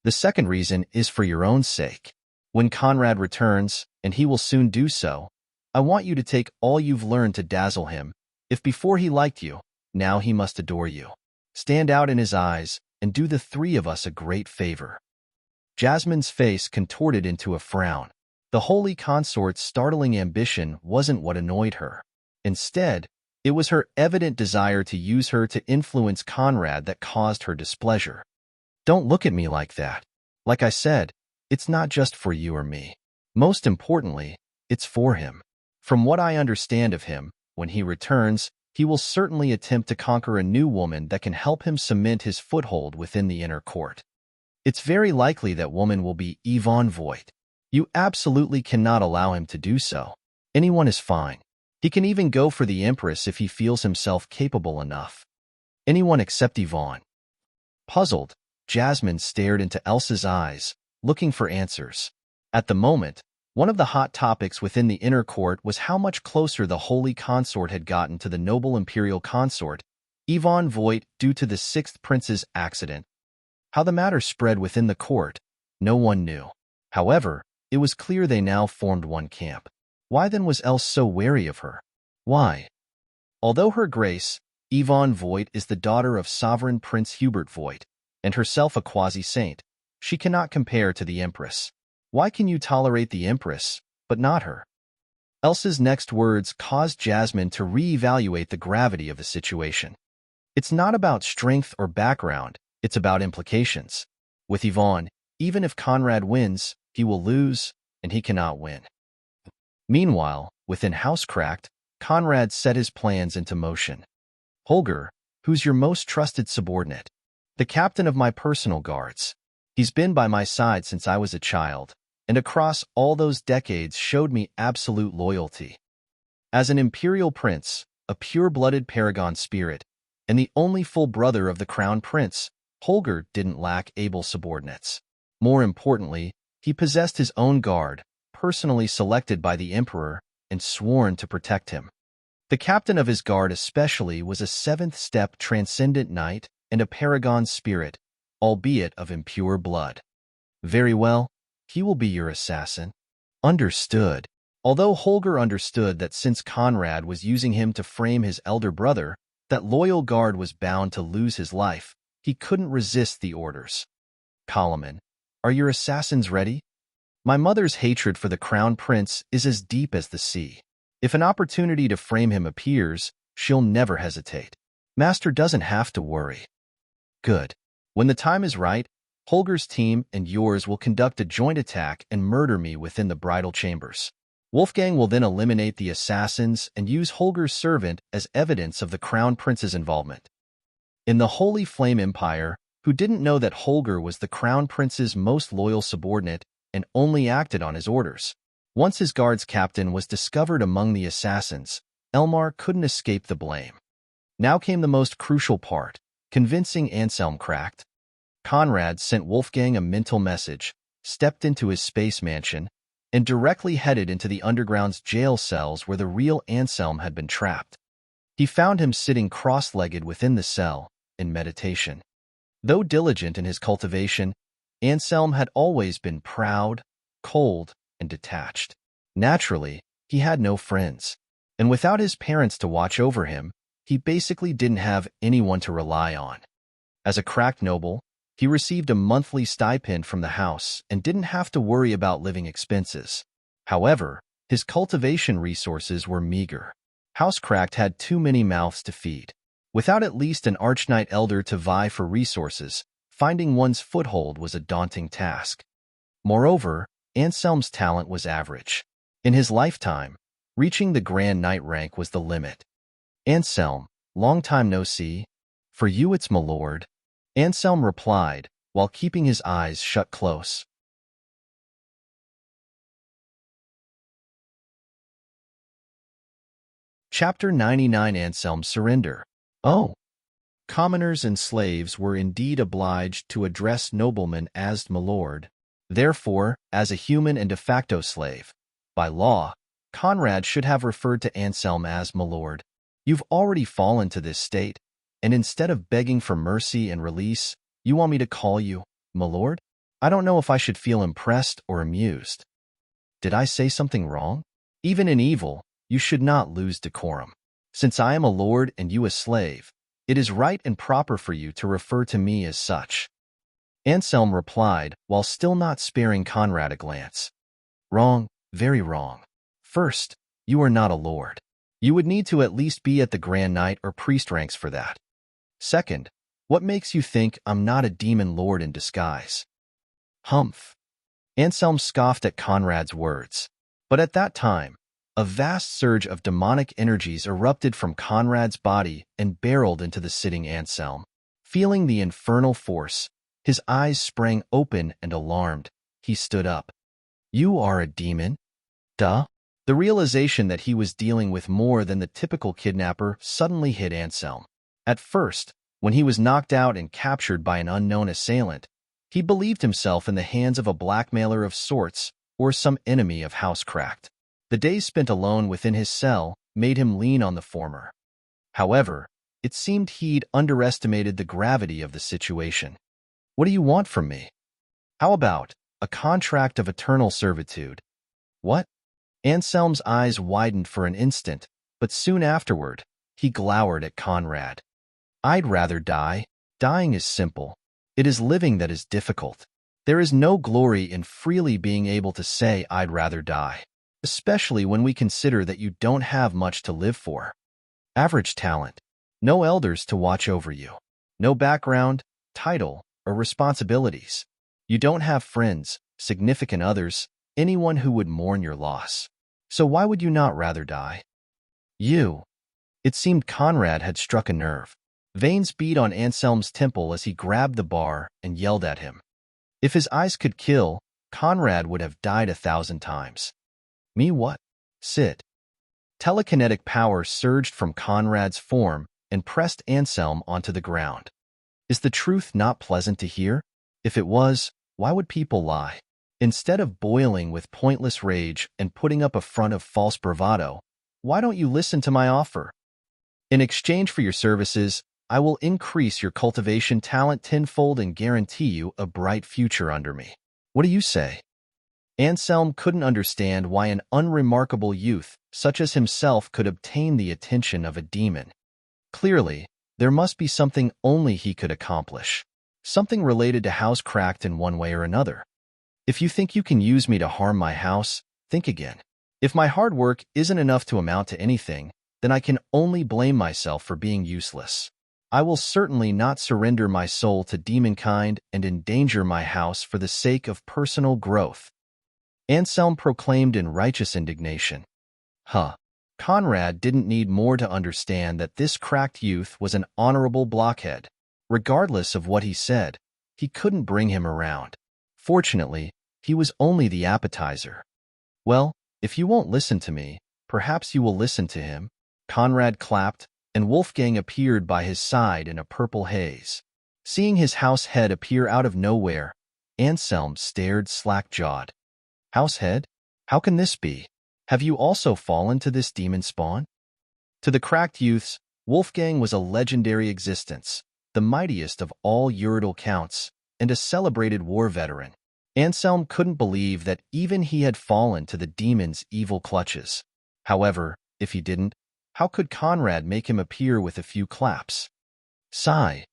The second reason is for your own sake. When Conrad returns, and he will soon do so, I want you to take all you've learned to dazzle him. If before he liked you, now he must adore you. Stand out in his eyes and do the three of us a great favor. Jasmine's face contorted into a frown. The holy consort's startling ambition wasn't what annoyed her. Instead, it was her evident desire to use her to influence Conrad that caused her displeasure. Don't look at me like that. Like I said, it's not just for you or me. Most importantly, it's for him. From what I understand of him, when he returns, he will certainly attempt to conquer a new woman that can help him cement his foothold within the inner court. It's very likely that woman will be Yvonne Voigt. You absolutely cannot allow him to do so. Anyone is fine. He can even go for the Empress if he feels himself capable enough. Anyone except Yvonne. Puzzled, Jasmine stared into Elsa's eyes, looking for answers. At the moment, one of the hot topics within the inner court was how much closer the holy consort had gotten to the noble imperial consort, Yvonne Voigt, due to the sixth prince's accident. How the matter spread within the court, no one knew. However, it was clear they now formed one camp. Why then was Else so wary of her? Why? Although her grace, Yvonne Voigt, is the daughter of sovereign Prince Hubert Voigt, and herself a quasi-saint, she cannot compare to the Empress. Why can you tolerate the Empress, but not her? Elsa's next words caused Jasmine to re-evaluate the gravity of the situation. It's not about strength or background, it's about implications. With Yvonne, even if Conrad wins, he will lose, and he cannot win. Meanwhile, within Housecracked, Conrad set his plans into motion. Holger, who's your most trusted subordinate? The captain of my personal guards. He's been by my side since I was a child, and across all those decades showed me absolute loyalty. As an imperial prince, a pure-blooded paragon spirit, and the only full brother of the crown prince, Holger didn't lack able subordinates. More importantly, he possessed his own guard, personally selected by the emperor and sworn to protect him. The captain of his guard especially was a seventh-step transcendent knight and a paragon spirit, albeit of impure blood. Very well, he will be your assassin. Understood. Although Holger understood that since Conrad was using him to frame his elder brother, that loyal guard was bound to lose his life, he couldn't resist the orders. Kalaman, are your assassins ready? My mother's hatred for the crown prince is as deep as the sea. If an opportunity to frame him appears, she'll never hesitate. Master doesn't have to worry. Good. When the time is right, Holger's team and yours will conduct a joint attack and murder me within the bridal chambers. Wolfgang will then eliminate the assassins and use Holger's servant as evidence of the crown prince's involvement. In the Holy Flame Empire, who didn't know that Holger was the crown prince's most loyal subordinate and only acted on his orders. Once his guard's captain was discovered among the assassins, Elmar couldn't escape the blame. Now came the most crucial part, convincing Anselm Cracked. Conrad sent Wolfgang a mental message, stepped into his space mansion, and directly headed into the underground's jail cells where the real Anselm had been trapped. He found him sitting cross-legged within the cell, in meditation. Though diligent in his cultivation, Anselm had always been proud, cold, and detached. Naturally, he had no friends, and without his parents to watch over him, he basically didn't have anyone to rely on. As a cracked noble, he received a monthly stipend from the house and didn't have to worry about living expenses. However, his cultivation resources were meager. Housecracked had too many mouths to feed. Without at least an Archknight Elder to vie for resources, finding one's foothold was a daunting task. Moreover, Anselm's talent was average. In his lifetime, reaching the Grand Knight rank was the limit. Anselm, long time no see. For you it's my lord. Anselm replied, while keeping his eyes shut close. Chapter 99 Anselm's Surrender. Oh, commoners and slaves were indeed obliged to address noblemen as my lord. Therefore, as a human and de facto slave, by law, Conrad should have referred to Anselm as my lord. You've already fallen to this state, and instead of begging for mercy and release, you want me to call you my lord? I don't know if I should feel impressed or amused. Did I say something wrong? Even in evil, you should not lose decorum. Since I am a lord and you a slave, it is right and proper for you to refer to me as such. Anselm replied, while still not sparing Conrad a glance. Wrong, very wrong. First, you are not a lord. You would need to at least be at the Grand Knight or priest ranks for that. Second, what makes you think I'm not a demon lord in disguise? Humph. Anselm scoffed at Conrad's words. But at that time, a vast surge of demonic energies erupted from Conrad's body and barreled into the sitting Anselm. Feeling the infernal force, his eyes sprang open and alarmed. He stood up. You are a demon? Duh. The realization that he was dealing with more than the typical kidnapper suddenly hit Anselm. At first, when he was knocked out and captured by an unknown assailant, he believed himself in the hands of a blackmailer of sorts or some enemy of Housecracked. The days spent alone within his cell made him lean on the former. However, it seemed he'd underestimated the gravity of the situation. What do you want from me? How about a contract of eternal servitude? What? Anselm's eyes widened for an instant, but soon afterward, he glowered at Conrad. I'd rather die. Dying is simple. It is living that is difficult. There is no glory in freely being able to say I'd rather die, especially when we consider that you don't have much to live for. Average talent. No elders to watch over you. No background, title, or responsibilities. You don't have friends, significant others, anyone who would mourn your loss. So why would you not rather die? You. It seemed Conrad had struck a nerve. Veins beat on Anselm's temple as he grabbed the bar and yelled at him. If his eyes could kill, Conrad would have died 1,000 times. Me what? Sit. Telekinetic power surged from Conrad's form and pressed Anselm onto the ground. Is the truth not pleasant to hear? If it was, why would people lie? Instead of boiling with pointless rage and putting up a front of false bravado, why don't you listen to my offer? In exchange for your services, I will increase your cultivation talent tenfold and guarantee you a bright future under me. What do you say? Anselm couldn't understand why an unremarkable youth such as himself could obtain the attention of a demon. Clearly, there must be something only he could accomplish. Something related to Housecracked in one way or another. If you think you can use me to harm my house, think again. If my hard work isn't enough to amount to anything, then I can only blame myself for being useless. I will certainly not surrender my soul to demonkind and endanger my house for the sake of personal growth. Anselm proclaimed in righteous indignation. Conrad didn't need more to understand that this cracked youth was an honorable blockhead. Regardless of what he said, he couldn't bring him around. Fortunately, he was only the appetizer. Well, if you won't listen to me, perhaps you will listen to him. Conrad clapped, and Wolfgang appeared by his side in a purple haze. Seeing his house head appear out of nowhere, Anselm stared slack-jawed. House head? How can this be? Have you also fallen to this demon spawn? To the cracked youths, Wolfgang was a legendary existence, the mightiest of all Uridal counts, and a celebrated war veteran. Anselm couldn't believe that even he had fallen to the demon's evil clutches. However, if he didn't, how could Conrad make him appear with a few claps? Sigh.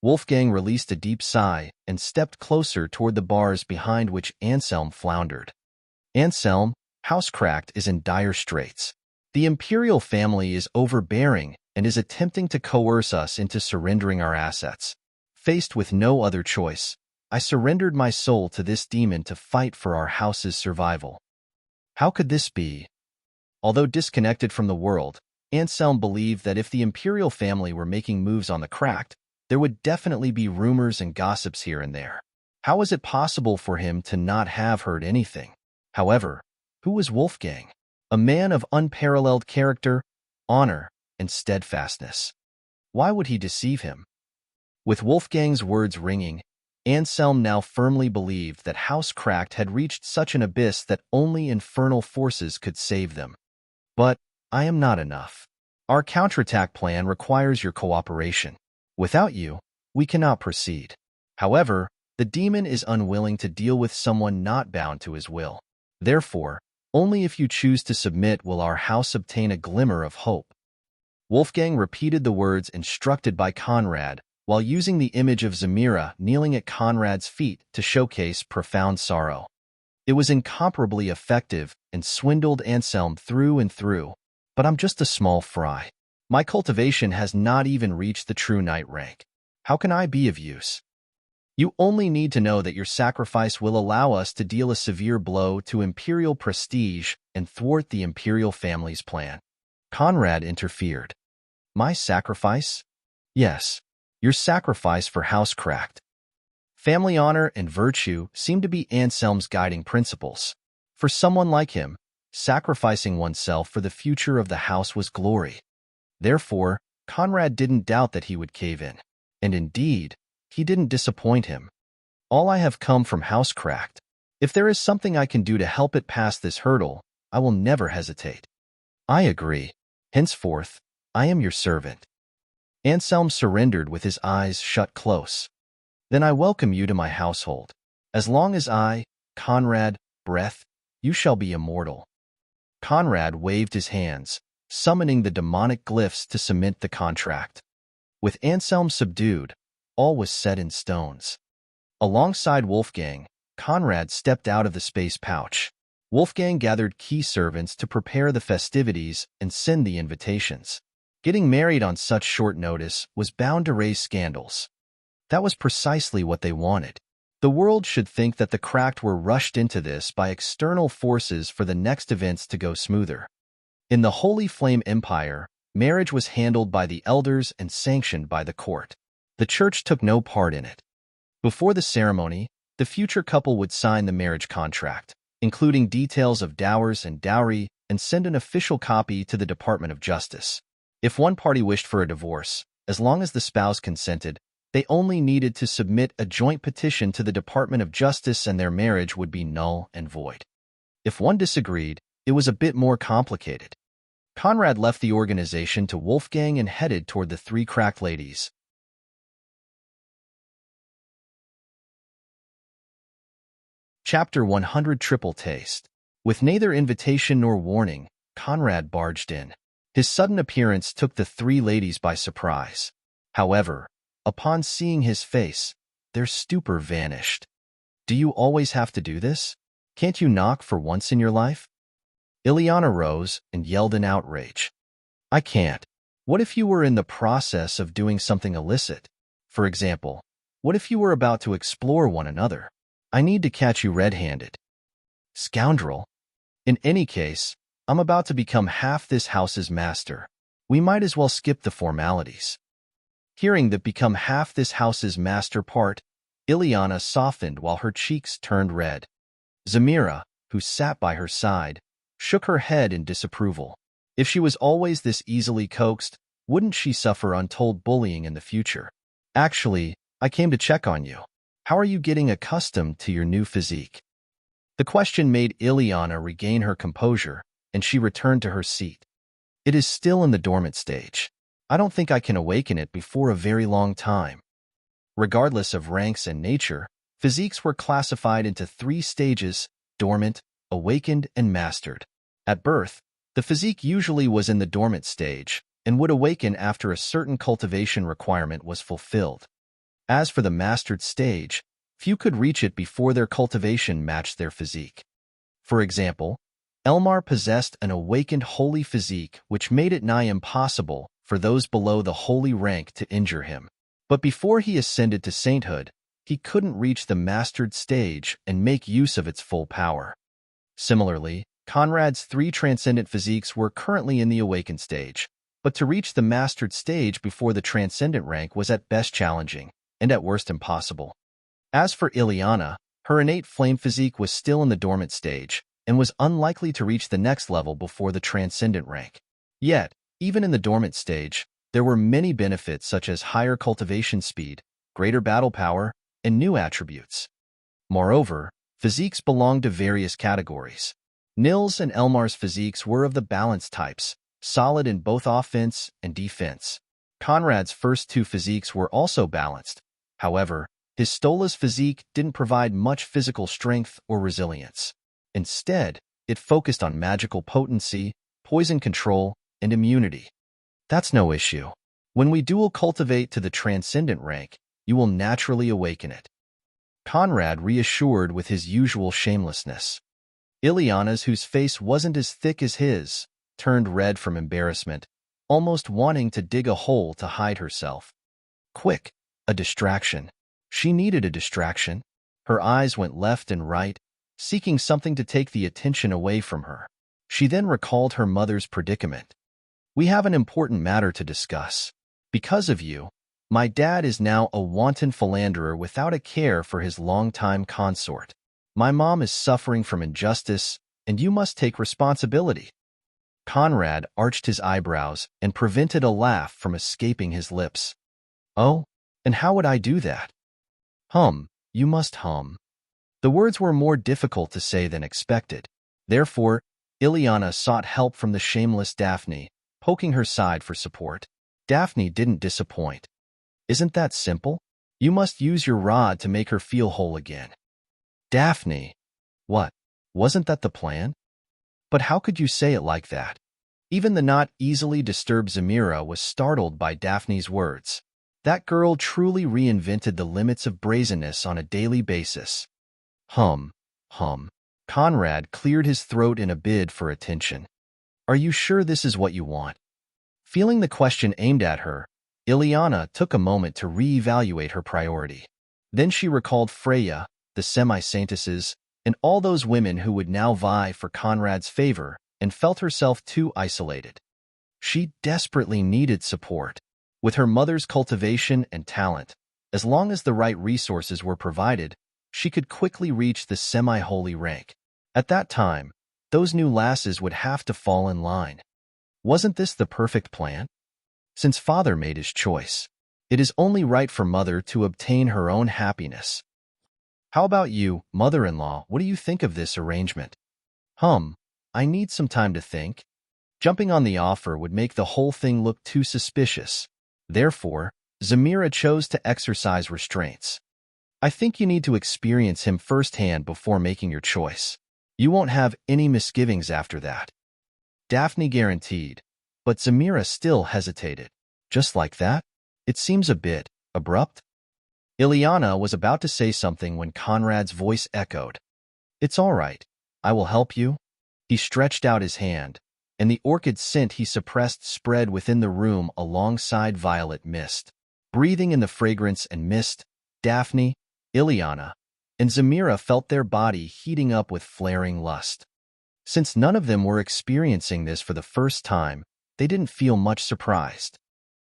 Wolfgang released a deep sigh and stepped closer toward the bars behind which Anselm floundered. Anselm, Housecracked is in dire straits. The imperial family is overbearing and is attempting to coerce us into surrendering our assets. Faced with no other choice, I surrendered my soul to this demon to fight for our house's survival. How could this be? Although disconnected from the world, Anselm believed that if the imperial family were making moves on the cracked, there would definitely be rumors and gossips here and there. How was it possible for him to not have heard anything? However, who was Wolfgang? A man of unparalleled character, honor, and steadfastness. Why would he deceive him? With Wolfgang's words ringing, Anselm now firmly believed that House Cracked had reached such an abyss that only infernal forces could save them. But I am not enough. Our counterattack plan requires your cooperation. Without you, we cannot proceed. However, the demon is unwilling to deal with someone not bound to his will. Therefore, only if you choose to submit will our house obtain a glimmer of hope. Wolfgang repeated the words instructed by Conrad, while using the image of Zamira kneeling at Conrad's feet to showcase profound sorrow. It was incomparably effective and swindled Anselm through and through, but I'm just a small fry. My cultivation has not even reached the true knight rank. How can I be of use? You only need to know that your sacrifice will allow us to deal a severe blow to imperial prestige and thwart the imperial family's plan. Conrad interfered. My sacrifice? Yes, your sacrifice for House Cracked. Family honor and virtue seem to be Anselm's guiding principles. For someone like him, sacrificing oneself for the future of the house was glory. Therefore, Conrad didn't doubt that he would cave in. And indeed, he didn't disappoint him. All I have come from House Cracked. If there is something I can do to help it pass this hurdle, I will never hesitate. I agree. Henceforth, I am your servant. Anselm surrendered with his eyes shut close. Then I welcome you to my household. As long as I, Conrad, breath, you shall be immortal. Conrad waved his hands, summoning the demonic glyphs to cement the contract. With Anselm subdued, all was set in stones. Alongside Wolfgang, Conrad stepped out of the space pouch. Wolfgang gathered key servants to prepare the festivities and send the invitations. Getting married on such short notice was bound to raise scandals. That was precisely what they wanted. The world should think that the Cracked were rushed into this by external forces for the next events to go smoother. In the Holy Flame Empire, marriage was handled by the elders and sanctioned by the court. The church took no part in it. Before the ceremony, the future couple would sign the marriage contract, including details of dowers and dowry, and send an official copy to the Department of Justice. If one party wished for a divorce, as long as the spouse consented, they only needed to submit a joint petition to the Department of Justice and their marriage would be null and void. If one disagreed, it was a bit more complicated. Conrad left the organization to Wolfgang and headed toward the three Cracked ladies. Chapter 100 Triple Taste. With neither invitation nor warning, Conrad barged in. His sudden appearance took the three ladies by surprise. However, upon seeing his face, their stupor vanished. Do you always have to do this? Can't you knock for once in your life? Ileana rose and yelled in outrage. I can't. What if you were in the process of doing something illicit? For example, what if you were about to explore one another? I need to catch you red-handed. Scoundrel. In any case, I'm about to become half this house's master. We might as well skip the formalities. Hearing that become half this house's master part, Ileana softened while her cheeks turned red. Zamira, who sat by her side, shook her head in disapproval. If she was always this easily coaxed, wouldn't she suffer untold bullying in the future? Actually, I came to check on you. How are you getting accustomed to your new physique? The question made Ileana regain her composure, and she returned to her seat. It is still in the dormant stage. I don't think I can awaken it before a very long time. Regardless of ranks and nature, physiques were classified into 3 stages: dormant, awakened, and mastered. At birth, the physique usually was in the dormant stage and would awaken after a certain cultivation requirement was fulfilled. As for the mastered stage, few could reach it before their cultivation matched their physique. For example, Elmar possessed an awakened holy physique which made it nigh impossible for those below the holy rank to injure him. But before he ascended to sainthood, he couldn't reach the mastered stage and make use of its full power. Similarly, Conrad's 3 transcendent physiques were currently in the awakened stage, but to reach the mastered stage before the transcendent rank was at best challenging, and at worst impossible. As for Ileana, her innate flame physique was still in the dormant stage, and was unlikely to reach the next level before the transcendent rank. Yet, Even in the dormant stage, there were many benefits such as higher cultivation speed, greater battle power, and new attributes. Moreover, physiques belonged to various categories. Nils and Elmar's physiques were of the balanced types, solid in both offense and defense. Conrad's first two physiques were also balanced. However, his Stola's physique didn't provide much physical strength or resilience. Instead, it focused on magical potency, poison control, and immunity. That's no issue. When we dual cultivate to the transcendent rank, you will naturally awaken it. Conrad reassured with his usual shamelessness. Ileana's, whose face wasn't as thick as his, turned red from embarrassment, almost wanting to dig a hole to hide herself. Quick, a distraction. She needed a distraction. Her eyes went left and right, seeking something to take the attention away from her. She then recalled her mother's predicament. We have an important matter to discuss. Because of you, my dad is now a wanton philanderer without a care for his longtime consort. My mom is suffering from injustice, and you must take responsibility. Conrad arched his eyebrows and prevented a laugh from escaping his lips. Oh, and how would I do that? You must hum. The words were more difficult to say than expected. Therefore, Ileana sought help from the shameless Daphne, poking her side for support. Daphne didn't disappoint. Isn't that simple? You must use your rod to make her feel whole again. Daphne. What? Wasn't that the plan? But how could you say it like that? Even the not easily disturbed Zamira was startled by Daphne's words. That girl truly reinvented the limits of brazenness on a daily basis. Hum. Conrad cleared his throat in a bid for attention. Are you sure this is what you want? Feeling the question aimed at her, Ileana took a moment to reevaluate her priority. Then she recalled Freya, the semi-saintesses, and all those women who would now vie for Conrad's favor, and felt herself too isolated. She desperately needed support. With her mother's cultivation and talent, as long as the right resources were provided, she could quickly reach the semi-holy rank. At that time, those new lasses would have to fall in line. Wasn't this the perfect plan? Since father made his choice, it is only right for mother to obtain her own happiness. How about you, mother-in-law? What do you think of this arrangement? I need some time to think. Jumping on the offer would make the whole thing look too suspicious. Therefore, Zamira chose to exercise restraints. I think you need to experience him firsthand before making your choice. You won't have any misgivings after that. Daphne guaranteed, but Zamira still hesitated. Just like that? It seems a bit abrupt. Ileana was about to say something when Conrad's voice echoed. It's all right. I will help you. He stretched out his hand, and the orchid scent he suppressed spread within the room alongside violet mist. Breathing in the fragrance and mist, Daphne, Ileana, and Zamira felt their body heating up with flaring lust. Since none of them were experiencing this for the first time, they didn't feel much surprised.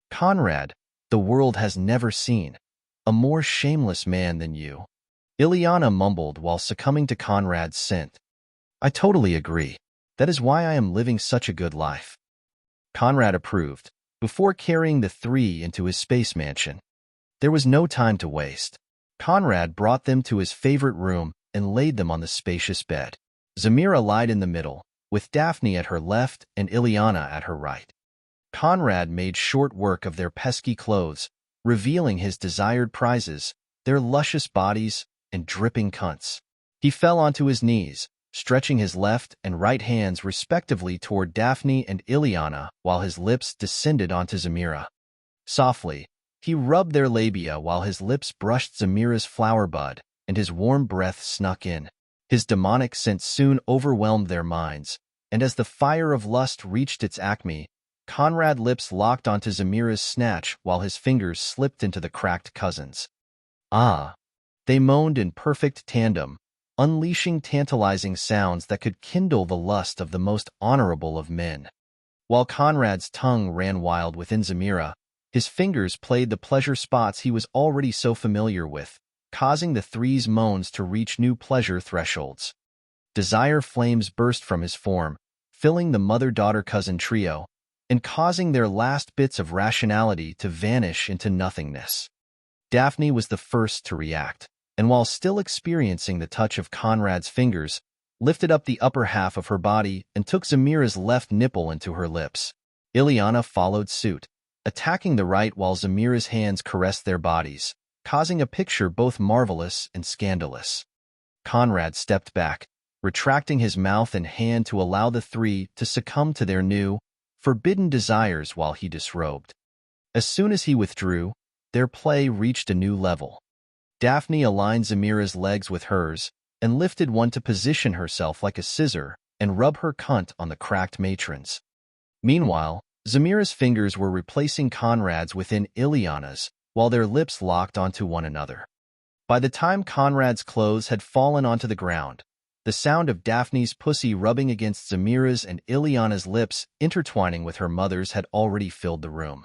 Conrad, the world has never seen a more shameless man than you. Ileana mumbled while succumbing to Conrad's scent. I totally agree. That is why I am living such a good life. Conrad approved, before carrying the three into his space mansion. There was no time to waste. Conrad brought them to his favorite room and laid them on the spacious bed. Zamira lied in the middle, with Daphne at her left and Ileana at her right. Conrad made short work of their pesky clothes, revealing his desired prizes, their luscious bodies and dripping cunts. He fell onto his knees, stretching his left and right hands respectively toward Daphne and Ileana while his lips descended onto Zamira. Softly, he rubbed their labia while his lips brushed Zamira's flower bud, and his warm breath snuck in. His demonic scent soon overwhelmed their minds, and as the fire of lust reached its acme, Conrad's lips locked onto Zamira's snatch while his fingers slipped into the cracked cousin's. Ah! They moaned in perfect tandem, unleashing tantalizing sounds that could kindle the lust of the most honorable of men. While Conrad's tongue ran wild within Zamira, his fingers played the pleasure spots he was already so familiar with, causing the three's moans to reach new pleasure thresholds. Desire flames burst from his form, filling the mother-daughter-cousin trio, and causing their last bits of rationality to vanish into nothingness. Daphne was the first to react, and while still experiencing the touch of Conrad's fingers, lifted up the upper half of her body and took Zamira's left nipple into her lips. Ileana followed suit, attacking the right while Zamira's hands caressed their bodies, causing a picture both marvelous and scandalous. Conrad stepped back, retracting his mouth and hand to allow the three to succumb to their new, forbidden desires while he disrobed. As soon as he withdrew, their play reached a new level. Daphne aligned Zamira's legs with hers and lifted one to position herself like a scissor and rub her cunt on the cracked matrons. Meanwhile, Zamira's fingers were replacing Conrad's within Ileana's while their lips locked onto one another. By the time Conrad's clothes had fallen onto the ground, the sound of Daphne's pussy rubbing against Zamira's and Ileana's lips intertwining with her mother's had already filled the room.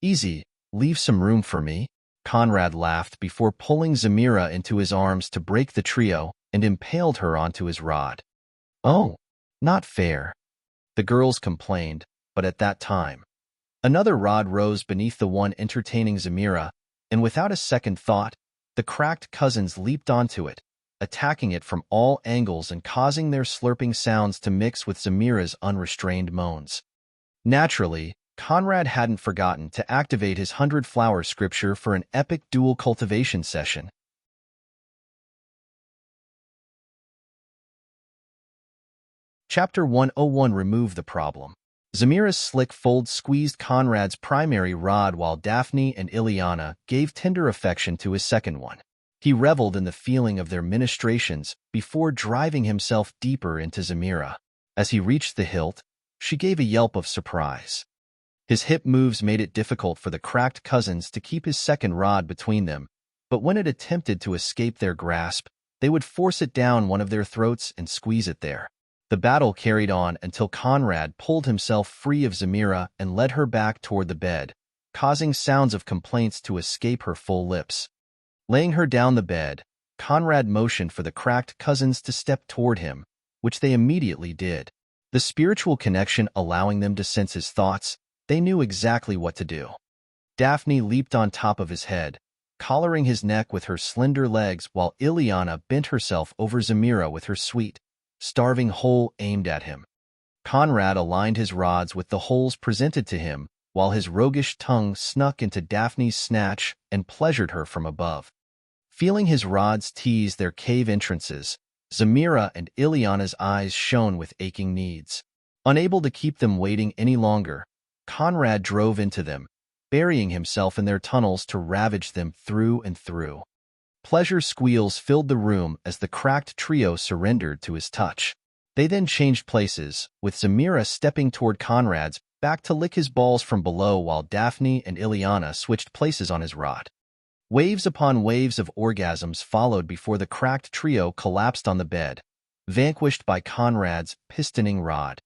"Easy, leave some room for me," Conrad laughed before pulling Zamira into his arms to break the trio and impaled her onto his rod. "Oh, not fair," the girls complained, but at that time, another rod rose beneath the one entertaining Zamira, and without a second thought, the cracked cousins leaped onto it, attacking it from all angles and causing their slurping sounds to mix with Zamira's unrestrained moans. Naturally, Conrad hadn't forgotten to activate his 100-flower scripture for an epic dual cultivation session. Chapter 101 Remove the Problem. Zamira's slick fold squeezed Conrad's primary rod while Daphne and Ileana gave tender affection to his second one. He reveled in the feeling of their ministrations before driving himself deeper into Zamira. As he reached the hilt, she gave a yelp of surprise. His hip moves made it difficult for the cracked cousins to keep his second rod between them, but when it attempted to escape their grasp, they would force it down one of their throats and squeeze it there. The battle carried on until Conrad pulled himself free of Zamira and led her back toward the bed, causing sounds of complaints to escape her full lips. Laying her down the bed, Conrad motioned for the cracked cousins to step toward him, which they immediately did. The spiritual connection allowing them to sense his thoughts, they knew exactly what to do. Daphne leaped on top of his head, collaring his neck with her slender legs while Ileana bent herself over Zamira with her sweet, starving hole aimed at him. Conrad aligned his rods with the holes presented to him, while his roguish tongue snuck into Daphne's snatch and pleasured her from above. Feeling his rods tease their cave entrances, Zamira and Ileana's eyes shone with aching needs. Unable to keep them waiting any longer, Conrad drove into them, burying himself in their tunnels to ravage them through and through. Pleasure squeals filled the room as the cracked trio surrendered to his touch. They then changed places, with Zamira stepping toward Conrad's back to lick his balls from below while Daphne and Ileana switched places on his rod. Waves upon waves of orgasms followed before the cracked trio collapsed on the bed, vanquished by Conrad's pistoning rod.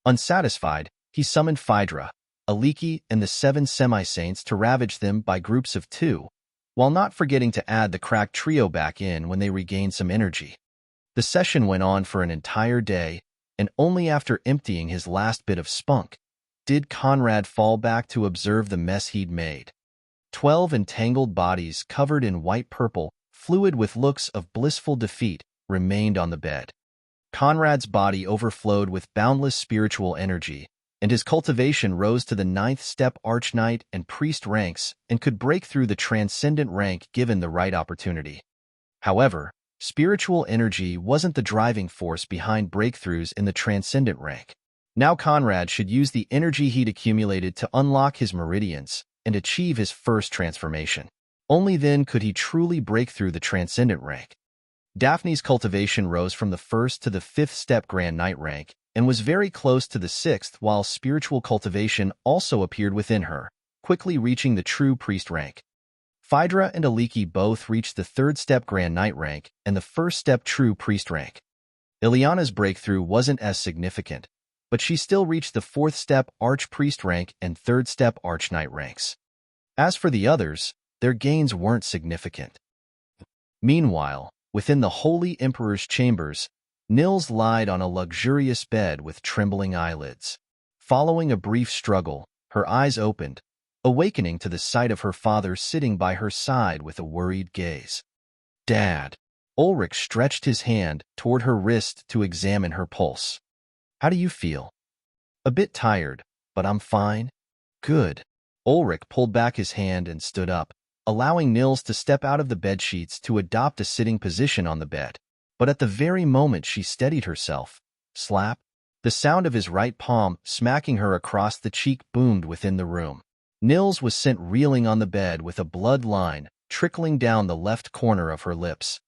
Unsatisfied, he summoned Phaedra, Aliki, and the 7 semi-saints to ravage them by groups of 2, while not forgetting to add the cracked trio back in when they regained some energy. The session went on for an entire day, and only after emptying his last bit of spunk did Conrad fall back to observe the mess he'd made. 12 entangled bodies covered in white-purple, fluid with looks of blissful defeat, remained on the bed. Conrad's body overflowed with boundless spiritual energy, and his cultivation rose to the 9th step archknight and priest ranks and could break through the transcendent rank given the right opportunity. However, spiritual energy wasn't the driving force behind breakthroughs in the transcendent rank. Now Conrad should use the energy he'd accumulated to unlock his meridians and achieve his first transformation. Only then could he truly break through the transcendent rank. Daphne's cultivation rose from the 1st to the 5th step Grand Knight rank and was very close to the 6th, while spiritual cultivation also appeared within her, quickly reaching the true priest rank. Phaedra and Aliki both reached the 3rd step Grand Knight rank and the 1st step true priest rank. Ileana's breakthrough wasn't as significant, but she still reached the 4th step archpriest rank and 3rd step archknight ranks. As for the others, their gains weren't significant. Meanwhile, within the Holy Emperor's chambers, Nils lied on a luxurious bed with trembling eyelids. Following a brief struggle, her eyes opened, awakening to the sight of her father sitting by her side with a worried gaze. "Dad." Ulrich stretched his hand toward her wrist to examine her pulse. "How do you feel?" "A bit tired, but I'm fine." "Good." Ulrich pulled back his hand and stood up, allowing Nils to step out of the bedsheets to adopt a sitting position on the bed. But at the very moment she steadied herself, slap, the sound of his right palm smacking her across the cheek boomed within the room. Nils was sent reeling on the bed with a blood line trickling down the left corner of her lips.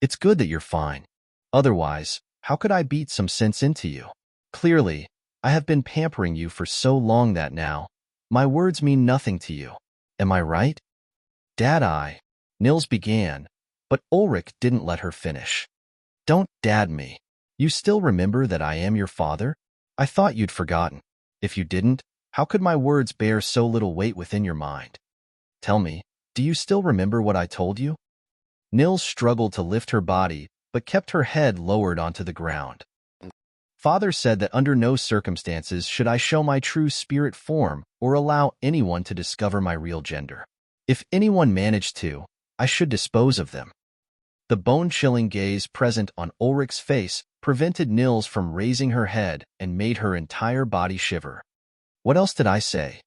"It's good that you're fine. Otherwise, how could I beat some sense into you? Clearly, I have been pampering you for so long that now, my words mean nothing to you. Am I right?" "Dad, Nils began, but Ulrich didn't let her finish. "Don't dad me. You still remember that I am your father? I thought you'd forgotten. If you didn't, how could my words bear so little weight within your mind? Tell me, do you still remember what I told you?" Nils struggled to lift her body, but kept her head lowered onto the ground. "Father said that under no circumstances should I show my true spirit form or allow anyone to discover my real gender. If anyone managed to, I should dispose of them." The bone-chilling gaze present on Ulrich's face prevented Nils from raising her head and made her entire body shiver. "What else did I say?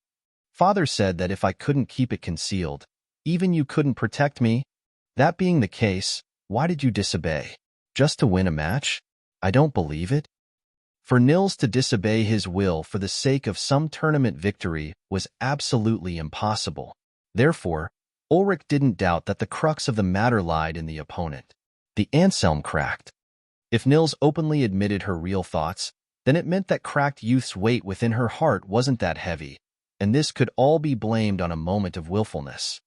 Father said that if I couldn't keep it concealed, even you couldn't protect me. That being the case, why did you disobey? Just to win a match? I don't believe it." For Nils to disobey his will for the sake of some tournament victory was absolutely impossible. Therefore, Ulrich didn't doubt that the crux of the matter lied in the opponent. The Anselm cracked. If Nils openly admitted her real thoughts, then it meant that cracked youth's weight within her heart wasn't that heavy, and this could all be blamed on a moment of willfulness.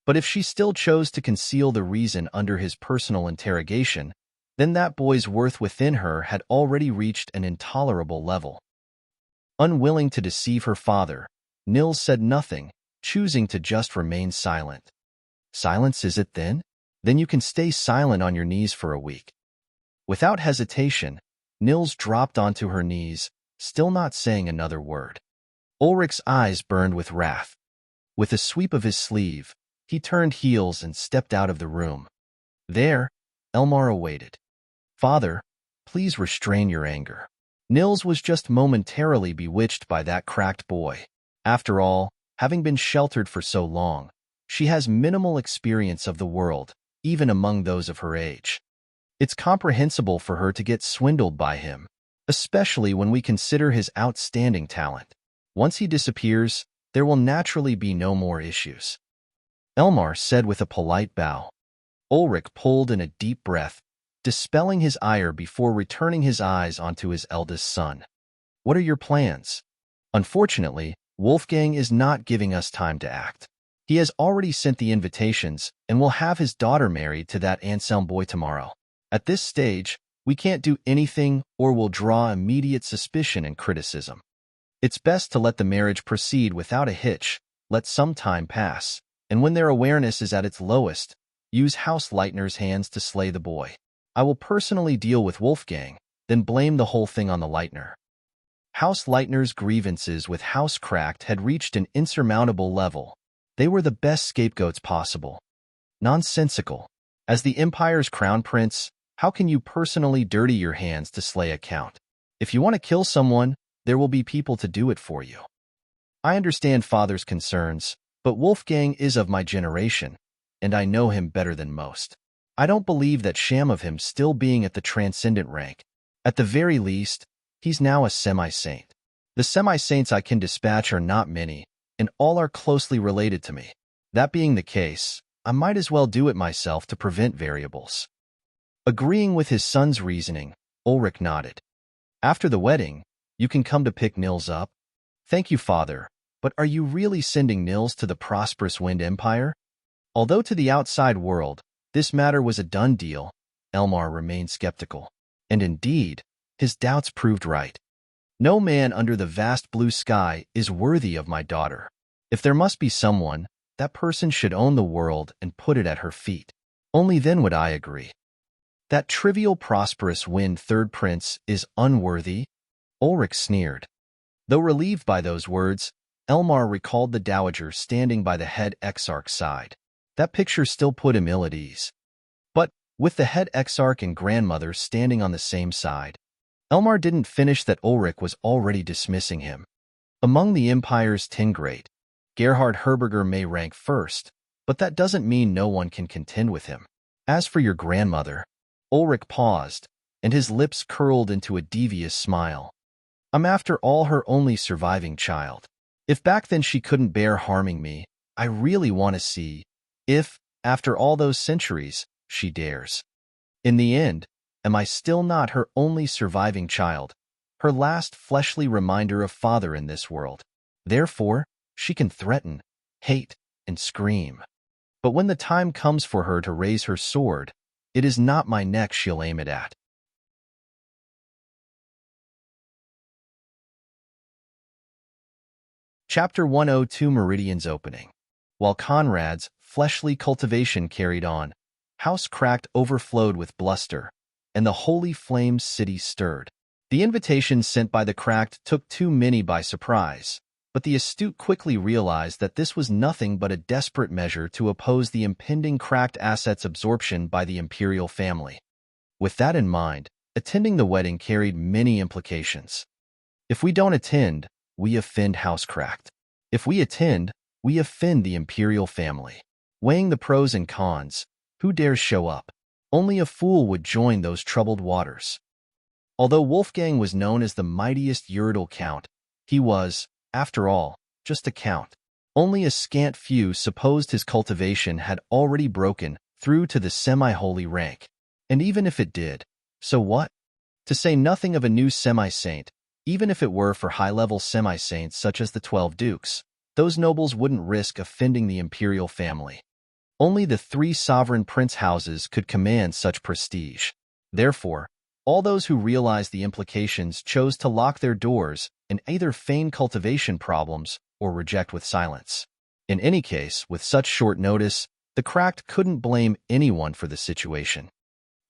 But if she still chose to conceal the reason under his personal interrogation, then that boy's worth within her had already reached an intolerable level. Unwilling to deceive her father, Nils said nothing, choosing to just remain silent. "Silence is it then? Then you can stay silent on your knees for a week." Without hesitation, Nils dropped onto her knees, still not saying another word. Ulrich's eyes burned with wrath. With a sweep of his sleeve, he turned heels and stepped out of the room. There, Elmar awaited. "Father, please restrain your anger." Nils was just momentarily bewitched by that cracked boy. After all, having been sheltered for so long, she has minimal experience of the world, even among those of her age. It's comprehensible for her to get swindled by him, especially when we consider his outstanding talent. Once he disappears, there will naturally be no more issues. Elmar said with a polite bow. Ulrich pulled in a deep breath, dispelling his ire before returning his eyes onto his eldest son. "What are your plans?" "Unfortunately, Wolfgang is not giving us time to act. He has already sent the invitations and will have his daughter married to that Anselm boy tomorrow. At this stage, we can't do anything or will draw immediate suspicion and criticism. It's best to let the marriage proceed without a hitch, let some time pass, and when their awareness is at its lowest, use House Leitner's hands to slay the boy. I will personally deal with Wolfgang, then blame the whole thing on the Leitner." House Leitner's grievances with House Cracked had reached an insurmountable level. They were the best scapegoats possible. Nonsensical. As the Empire's crown prince, how can you personally dirty your hands to slay a count? If you want to kill someone, there will be people to do it for you. I understand Father's concerns, but Wolfgang is of my generation, and I know him better than most. I don't believe that sham of him still being at the transcendent rank. At the very least, he's now a semi-saint. The semi-saints I can dispatch are not many, and all are closely related to me. That being the case, I might as well do it myself to prevent variables. Agreeing with his son's reasoning, Ulrich nodded. "After the wedding, you can come to pick Nils up." "Thank you, Father, but are you really sending Nils to the prosperous Wind Empire?" Although to the outside world, this matter was a done deal, Elmar remained skeptical. And indeed, his doubts proved right. "No man under the vast blue sky is worthy of my daughter. If there must be someone, that person should own the world and put it at her feet. Only then would I agree." "That trivial prosperous Wind Third Prince is unworthy?" Ulrich sneered. Though relieved by those words, Elmar recalled the dowager standing by the head exarch's side. That picture still put him ill at ease. But, with the head exarch and grandmother standing on the same side, Elmar didn't finish that Ulrich was already dismissing him. Among the Empire's 10 great, Gerhard Herberger may rank first, but that doesn't mean no one can contend with him. As for your grandmother, Ulrich paused, and his lips curled into a devious smile. I'm after all her only surviving child. If back then she couldn't bear harming me, I really want to see if, after all those centuries, she dares. In the end, am I still not her only surviving child, her last fleshly reminder of father in this world? Therefore, she can threaten, hate, and scream. But when the time comes for her to raise her sword, it is not my neck she'll aim it at. Chapter 102 Meridian's Opening. While Conrad's fleshly cultivation carried on, House Cracked overflowed with bluster, and the holy flames city stirred. The invitations sent by the Cracked took too many by surprise, but the astute quickly realized that this was nothing but a desperate measure to oppose the impending Cracked assets absorption by the imperial family. With that in mind, attending the wedding carried many implications. If we don't attend, we offend House Cracked. If we attend, we offend the imperial family. Weighing the pros and cons, who dares show up? Only a fool would join those troubled waters. Although Wolfgang was known as the mightiest Uridal Count, he was, after all, just a count. Only a scant few supposed his cultivation had already broken through to the semi-holy rank. And even if it did, so what? To say nothing of a new semi-saint, even if it were for high-level semi-saints such as the 12 dukes, those nobles wouldn't risk offending the imperial family. Only the 3 sovereign prince houses could command such prestige. Therefore, all those who realized the implications chose to lock their doors and either feign cultivation problems or reject with silence. In any case, with such short notice, the Cracked couldn't blame anyone for the situation.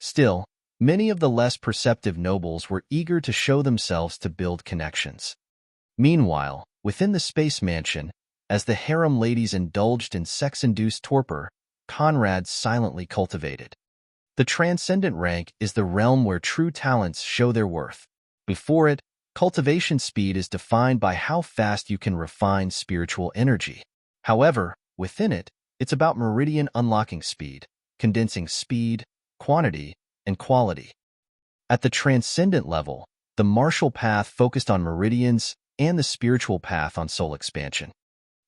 Still, many of the less perceptive nobles were eager to show themselves to build connections. Meanwhile, within the space mansion, as the harem ladies indulged in sex-induced torpor, Conrad silently cultivated. The transcendent rank is the realm where true talents show their worth. Before it, cultivation speed is defined by how fast you can refine spiritual energy. However, within it, it's about meridian unlocking speed, condensing speed, quantity, and quality. At the transcendent level, the martial path focused on meridians and the spiritual path on soul expansion.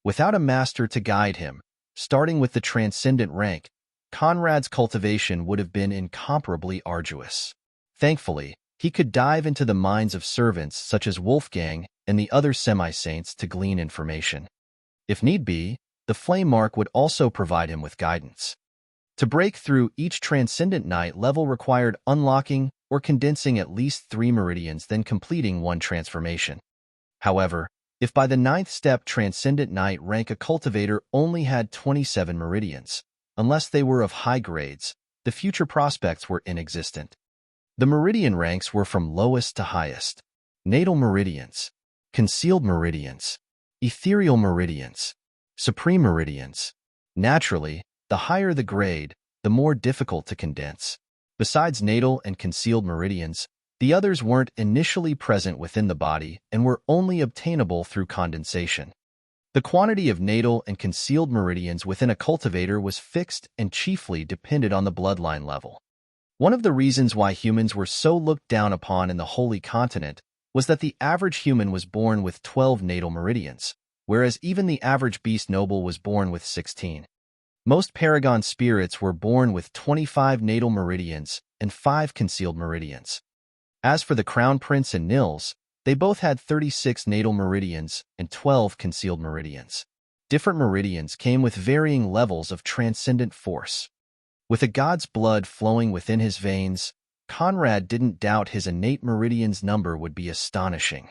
Without a master to guide him, starting with the transcendent rank, Conrad's cultivation would have been incomparably arduous. Thankfully, he could dive into the minds of servants such as Wolfgang and the other semi-saints to glean information. If need be, the Flame Mark would also provide him with guidance. To break through each transcendent night level required unlocking or condensing at least 3 meridians, then completing 1 transformation. However, if by the 9th step transcendent night rank a cultivator only had 27 meridians, unless they were of high grades, the future prospects were inexistent. The meridian ranks were from lowest to highest: natal meridians, concealed meridians, ethereal meridians, supreme meridians. Naturally, the higher the grade, the more difficult to condense. Besides natal and concealed meridians, the others weren't initially present within the body and were only obtainable through condensation. The quantity of natal and concealed meridians within a cultivator was fixed and chiefly depended on the bloodline level. One of the reasons why humans were so looked down upon in the Holy Continent was that the average human was born with 12 natal meridians, whereas even the average beast noble was born with 16. Most paragon spirits were born with 25 natal meridians and 5 concealed meridians. As for the Crown Prince and Nils, they both had 36 natal meridians and 12 concealed meridians. Different meridians came with varying levels of transcendent force. With a god's blood flowing within his veins, Conrad didn't doubt his innate meridian's number would be astonishing.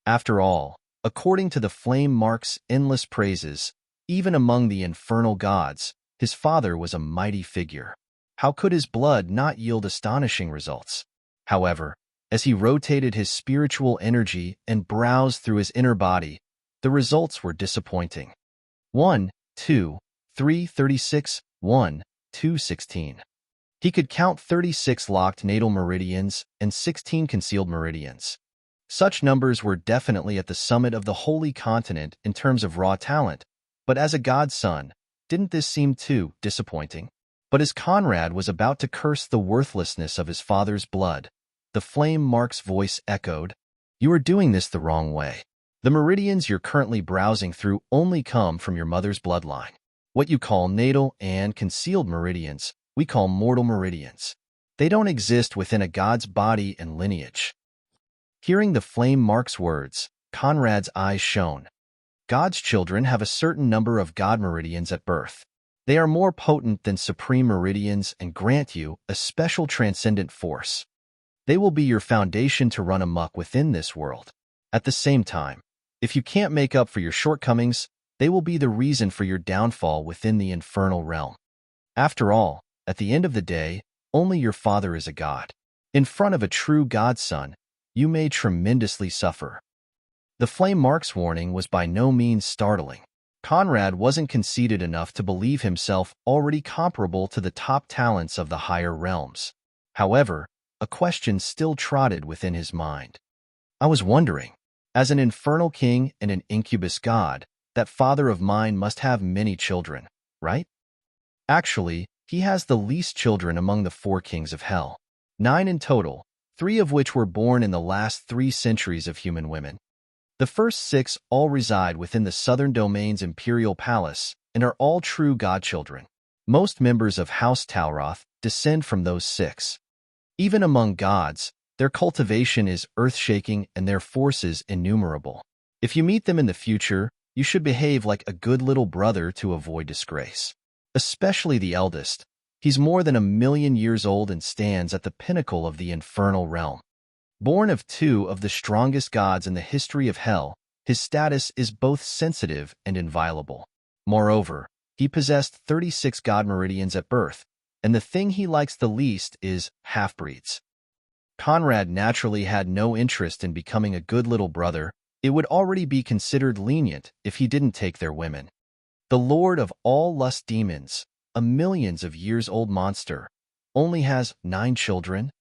After all, according to the Flame Mark's endless praises, even among the infernal gods, his father was a mighty figure. How could his blood not yield astonishing results? However, As he rotated his spiritual energy and browsed through his inner body, the results were disappointing. 1, 2, 3, 36, 1, 2, 16. He could count 36 locked natal meridians and 16 concealed meridians. Such numbers were definitely at the summit of the holy continent in terms of raw talent, but as a god's son, didn't this seem too disappointing? But as Conrad was about to curse the worthlessness of his father's blood, the flame Mark's voice echoed, "You are doing this the wrong way. The meridians you're currently browsing through only come from your mother's bloodline. What you call natal and concealed meridians, we call mortal meridians. They don't exist within a god's body and lineage." Hearing the flame Mark's words, Conrad's eyes shone. God's children have a certain number of God meridians at birth. They are more potent than supreme meridians and grant you a special transcendent force. They will be your foundation to run amok within this world. At the same time, if you can't make up for your shortcomings, they will be the reason for your downfall within the infernal realm. After all, at the end of the day, only your father is a god. In front of a true godson, you may tremendously suffer. The flame Mark's warning was by no means startling. Conrad wasn't conceited enough to believe himself already comparable to the top talents of the higher realms. However, a question still trotted within his mind. I was wondering, as an infernal king and an incubus god, that father of mine must have many children, right? Actually, he has the least children among the 4 kings of hell. 9 in total, 3 of which were born in the last 3 centuries of human women. The first 6 all reside within the southern domain's imperial palace and are all true godchildren. Most members of House Talroth descend from those 6. Even among gods, their cultivation is earth-shaking and their forces innumerable. If you meet them in the future, you should behave like a good little brother to avoid disgrace. Especially the eldest. He's more than 1,000,000 years old and stands at the pinnacle of the infernal realm. Born of 2 of the strongest gods in the history of hell, his status is both sensitive and inviolable. Moreover, he possessed 36 god meridians at birth, and the thing he likes the least is half-breeds. Conrad naturally had no interest in becoming a good little brother. It would already be considered lenient if he didn't take their women. The lord of all lust demons, a millions of years old monster, only has 9 children?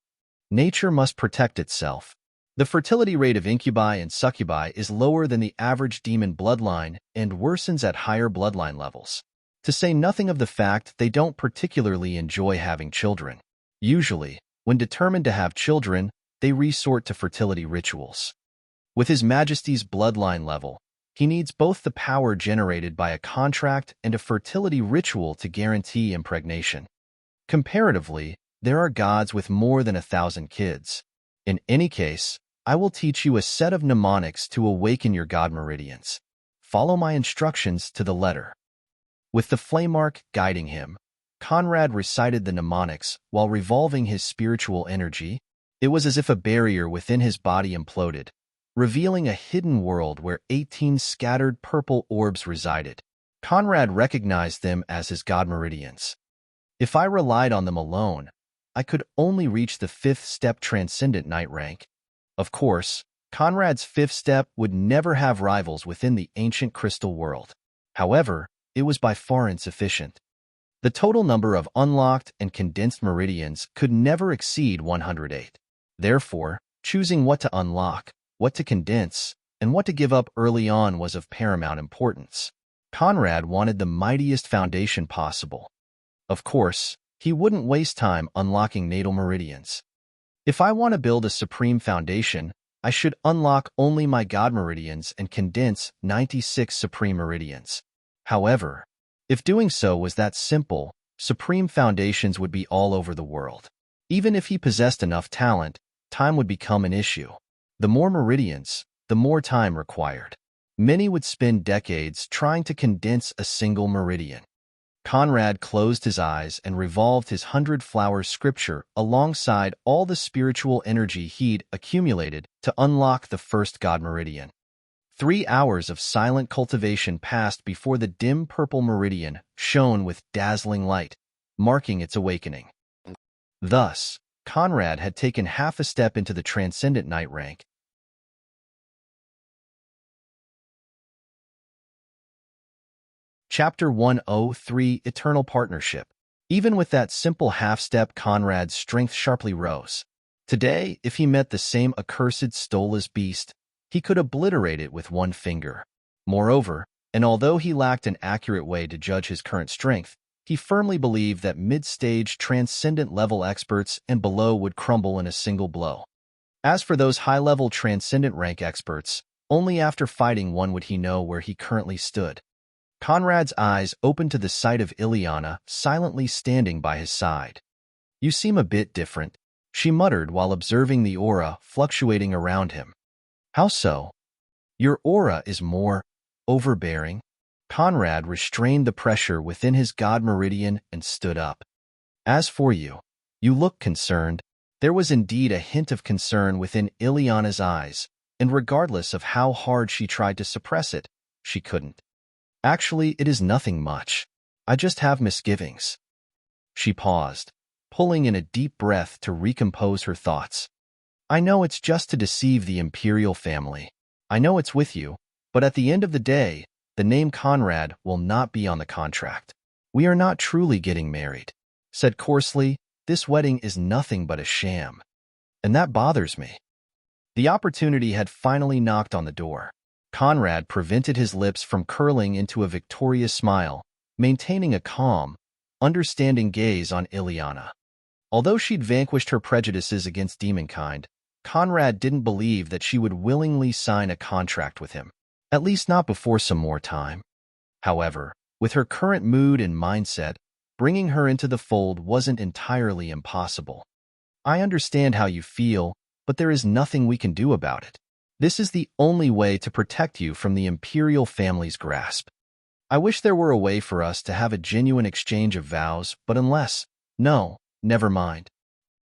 Nature must protect itself. The fertility rate of incubi and succubi is lower than the average demon bloodline and worsens at higher bloodline levels. To say nothing of the fact they don't particularly enjoy having children. Usually, when determined to have children, they resort to fertility rituals. With His Majesty's bloodline level, he needs both the power generated by a contract and a fertility ritual to guarantee impregnation. Comparatively, there are gods with more than 1,000 kids. In any case, I will teach you a set of mnemonics to awaken your god meridians. Follow my instructions to the letter. With the flamemark guiding him, Conrad recited the mnemonics while revolving his spiritual energy. It was as if a barrier within his body imploded, revealing a hidden world where 18 scattered purple orbs resided. Conrad recognized them as his god meridians. If I relied on them alone, I could only reach the 5th step transcendent knight rank. Of course, Conrad's 5th step would never have rivals within the ancient crystal world. However, it was by far insufficient. The total number of unlocked and condensed meridians could never exceed 108. Therefore, choosing what to unlock, what to condense, and what to give up early on was of paramount importance. Conrad wanted the mightiest foundation possible. Of course, he wouldn't waste time unlocking natal meridians. If I want to build a supreme foundation, I should unlock only my god meridians and condense 96 supreme meridians. However, if doing so was that simple, supreme foundations would be all over the world. Even if he possessed enough talent, time would become an issue. The more meridians, the more time required. Many would spend decades trying to condense a single meridian. Conrad closed his eyes and revolved his 100-flower scripture alongside all the spiritual energy he'd accumulated to unlock the first god meridian. 3 hours of silent cultivation passed before the dim purple meridian shone with dazzling light, marking its awakening. Thus, Conrad had taken half a step into the Transcendent Knight rank. Chapter 103, Eternal Partnership. Even with that simple half-step, Conrad's strength sharply rose. Today, if he met the same accursed Stolas beast, he could obliterate it with one finger. Moreover, and although he lacked an accurate way to judge his current strength, he firmly believed that mid-stage transcendent-level experts and below would crumble in a single blow. As for those high-level transcendent rank experts, only after fighting one would he know where he currently stood. Conrad's eyes opened to the sight of Ileana silently standing by his side. "You seem a bit different," she muttered while observing the aura fluctuating around him. "How so?" "Your aura is more overbearing." Conrad restrained the pressure within his god meridian and stood up. "As for you, you look concerned." There was indeed a hint of concern within Ileana's eyes, and regardless of how hard she tried to suppress it, she couldn't. "Actually, it is nothing much. I just have misgivings." She paused, pulling in a deep breath to recompose her thoughts. "I know it's just to deceive the Imperial family. I know it's with you, but at the end of the day, the name Conrad will not be on the contract. We are not truly getting married." Said coarsely, "This wedding is nothing but a sham. And that bothers me." The opportunity had finally knocked on the door. Conrad prevented his lips from curling into a victorious smile, maintaining a calm, understanding gaze on Ileana. Although she'd vanquished her prejudices against demonkind, Conrad didn't believe that she would willingly sign a contract with him, at least not before some more time. However, with her current mood and mindset, bringing her into the fold wasn't entirely impossible. "I understand how you feel, but there is nothing we can do about it. This is the only way to protect you from the Imperial family's grasp. I wish there were a way for us to have a genuine exchange of vows, but unless— No, never mind."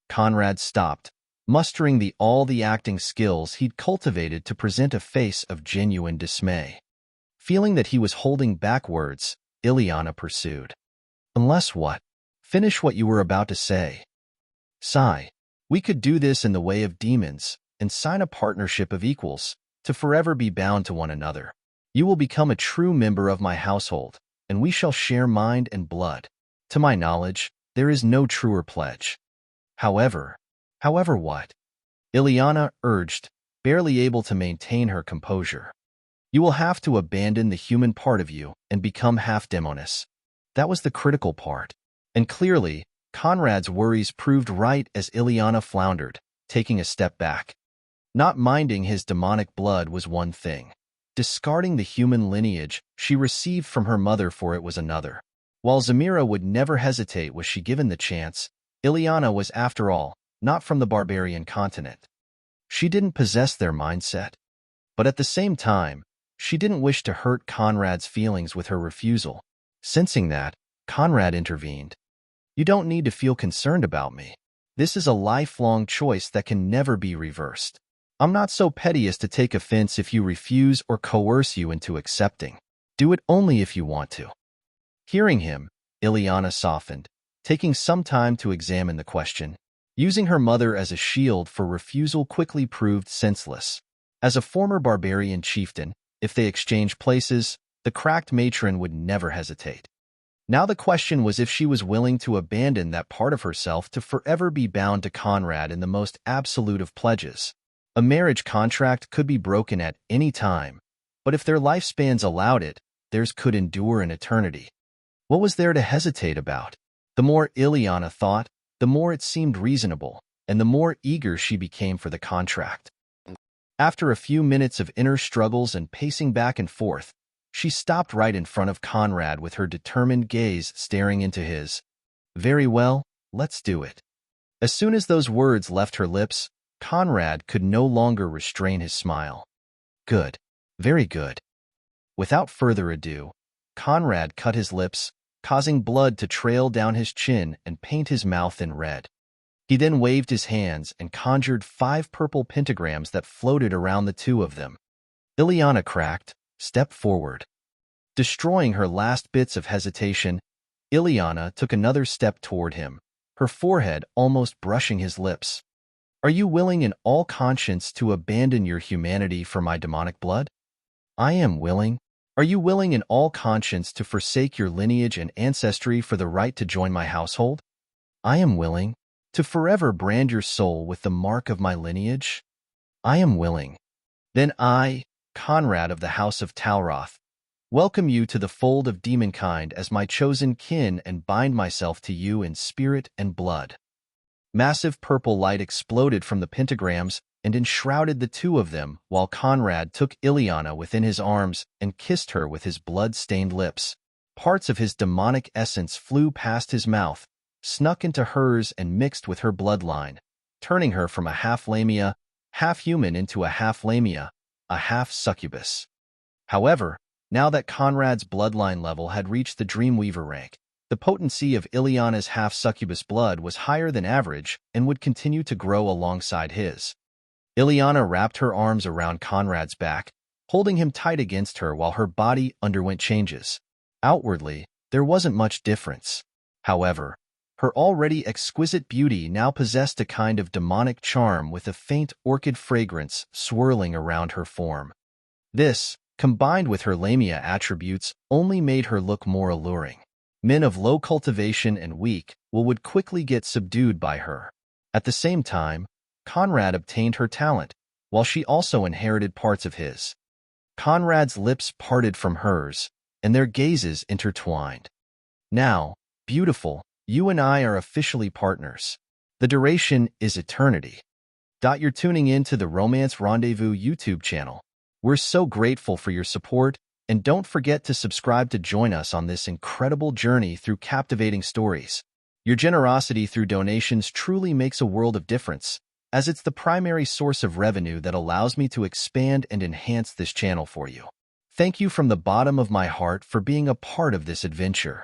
Conrad stopped, mustering all the acting skills he'd cultivated to present a face of genuine dismay. Feeling that he was holding back words, Ileana pursued. "Unless what? Finish what you were about to say." "Sigh. We could do this in the way of demons and sign a partnership of equals, to forever be bound to one another. You will become a true member of my household, and we shall share mind and blood. To my knowledge, there is no truer pledge." However what? Ileana urged, barely able to maintain her composure. "You will have to abandon the human part of you and become half demoness." That was the critical part. And clearly, Conrad's worries proved right as Ileana floundered, taking a step back. Not minding his demonic blood was one thing. Discarding the human lineage she received from her mother for it was another. While Zamira would never hesitate was she given the chance, Ileana was, after all, not from the barbarian continent. She didn't possess their mindset. But at the same time, she didn't wish to hurt Conrad's feelings with her refusal. Sensing that, Conrad intervened. "You don't need to feel concerned about me. This is a lifelong choice that can never be reversed. I'm not so petty as to take offense if you refuse or coerce you into accepting. Do it only if you want to." Hearing him, Ileana softened, taking some time to examine the question. Using her mother as a shield for refusal quickly proved senseless. As a former barbarian chieftain, if they exchanged places, the cracked matron would never hesitate. Now the question was if she was willing to abandon that part of herself to forever be bound to Conrad in the most absolute of pledges. A marriage contract could be broken at any time, but if their lifespans allowed it, theirs could endure an eternity. What was there to hesitate about? The more Ileana thought, the more it seemed reasonable, and the more eager she became for the contract. After a few minutes of inner struggles and pacing back and forth, she stopped right in front of Conrad with her determined gaze staring into his. "Very well, let's do it." As soon as those words left her lips, Conrad could no longer restrain his smile. "Good. Very good." Without further ado, Conrad cut his lips, causing blood to trail down his chin and paint his mouth in red. He then waved his hands and conjured 5 purple pentagrams that floated around the two of them. Ileana cracked, stepped forward. Destroying her last bits of hesitation, Ileana took another step toward him, her forehead almost brushing his lips. Are you willing in all conscience to abandon your humanity for my demonic blood? I am willing. Are you willing in all conscience to forsake your lineage and ancestry for the right to join my household? I am willing. To forever brand your soul with the mark of my lineage? I am willing. Then I, Conrad of the House of Talroth, welcome you to the fold of demonkind as my chosen kin and bind myself to you in spirit and blood. Massive purple light exploded from the pentagrams and enshrouded the two of them while Conrad took Ileana within his arms and kissed her with his blood-stained lips. Parts of his demonic essence flew past his mouth, snuck into hers and mixed with her bloodline, turning her from a half-lamia, half-human into a half-lamia, a half-succubus. However, now that Conrad's bloodline level had reached the Dreamweaver rank, the potency of Ileana's half-succubus blood was higher than average and would continue to grow alongside his. Ileana wrapped her arms around Conrad's back, holding him tight against her while her body underwent changes. Outwardly, there wasn't much difference. However, her already exquisite beauty now possessed a kind of demonic charm with a faint orchid fragrance swirling around her form. This, combined with her lamia attributes, only made her look more alluring. Men of low cultivation and weak will would quickly get subdued by her. At the same time, Conrad obtained her talent, while she also inherited parts of his. Conrad's lips parted from hers, and their gazes intertwined. Now, beautiful, you and I are officially partners. The duration is eternity. You're tuning in to the Romance Rendezvous YouTube channel. We're so grateful for your support, and don't forget to subscribe to join us on this incredible journey through captivating stories. Your generosity through donations truly makes a world of difference, as it's the primary source of revenue that allows me to expand and enhance this channel for you. Thank you from the bottom of my heart for being a part of this adventure.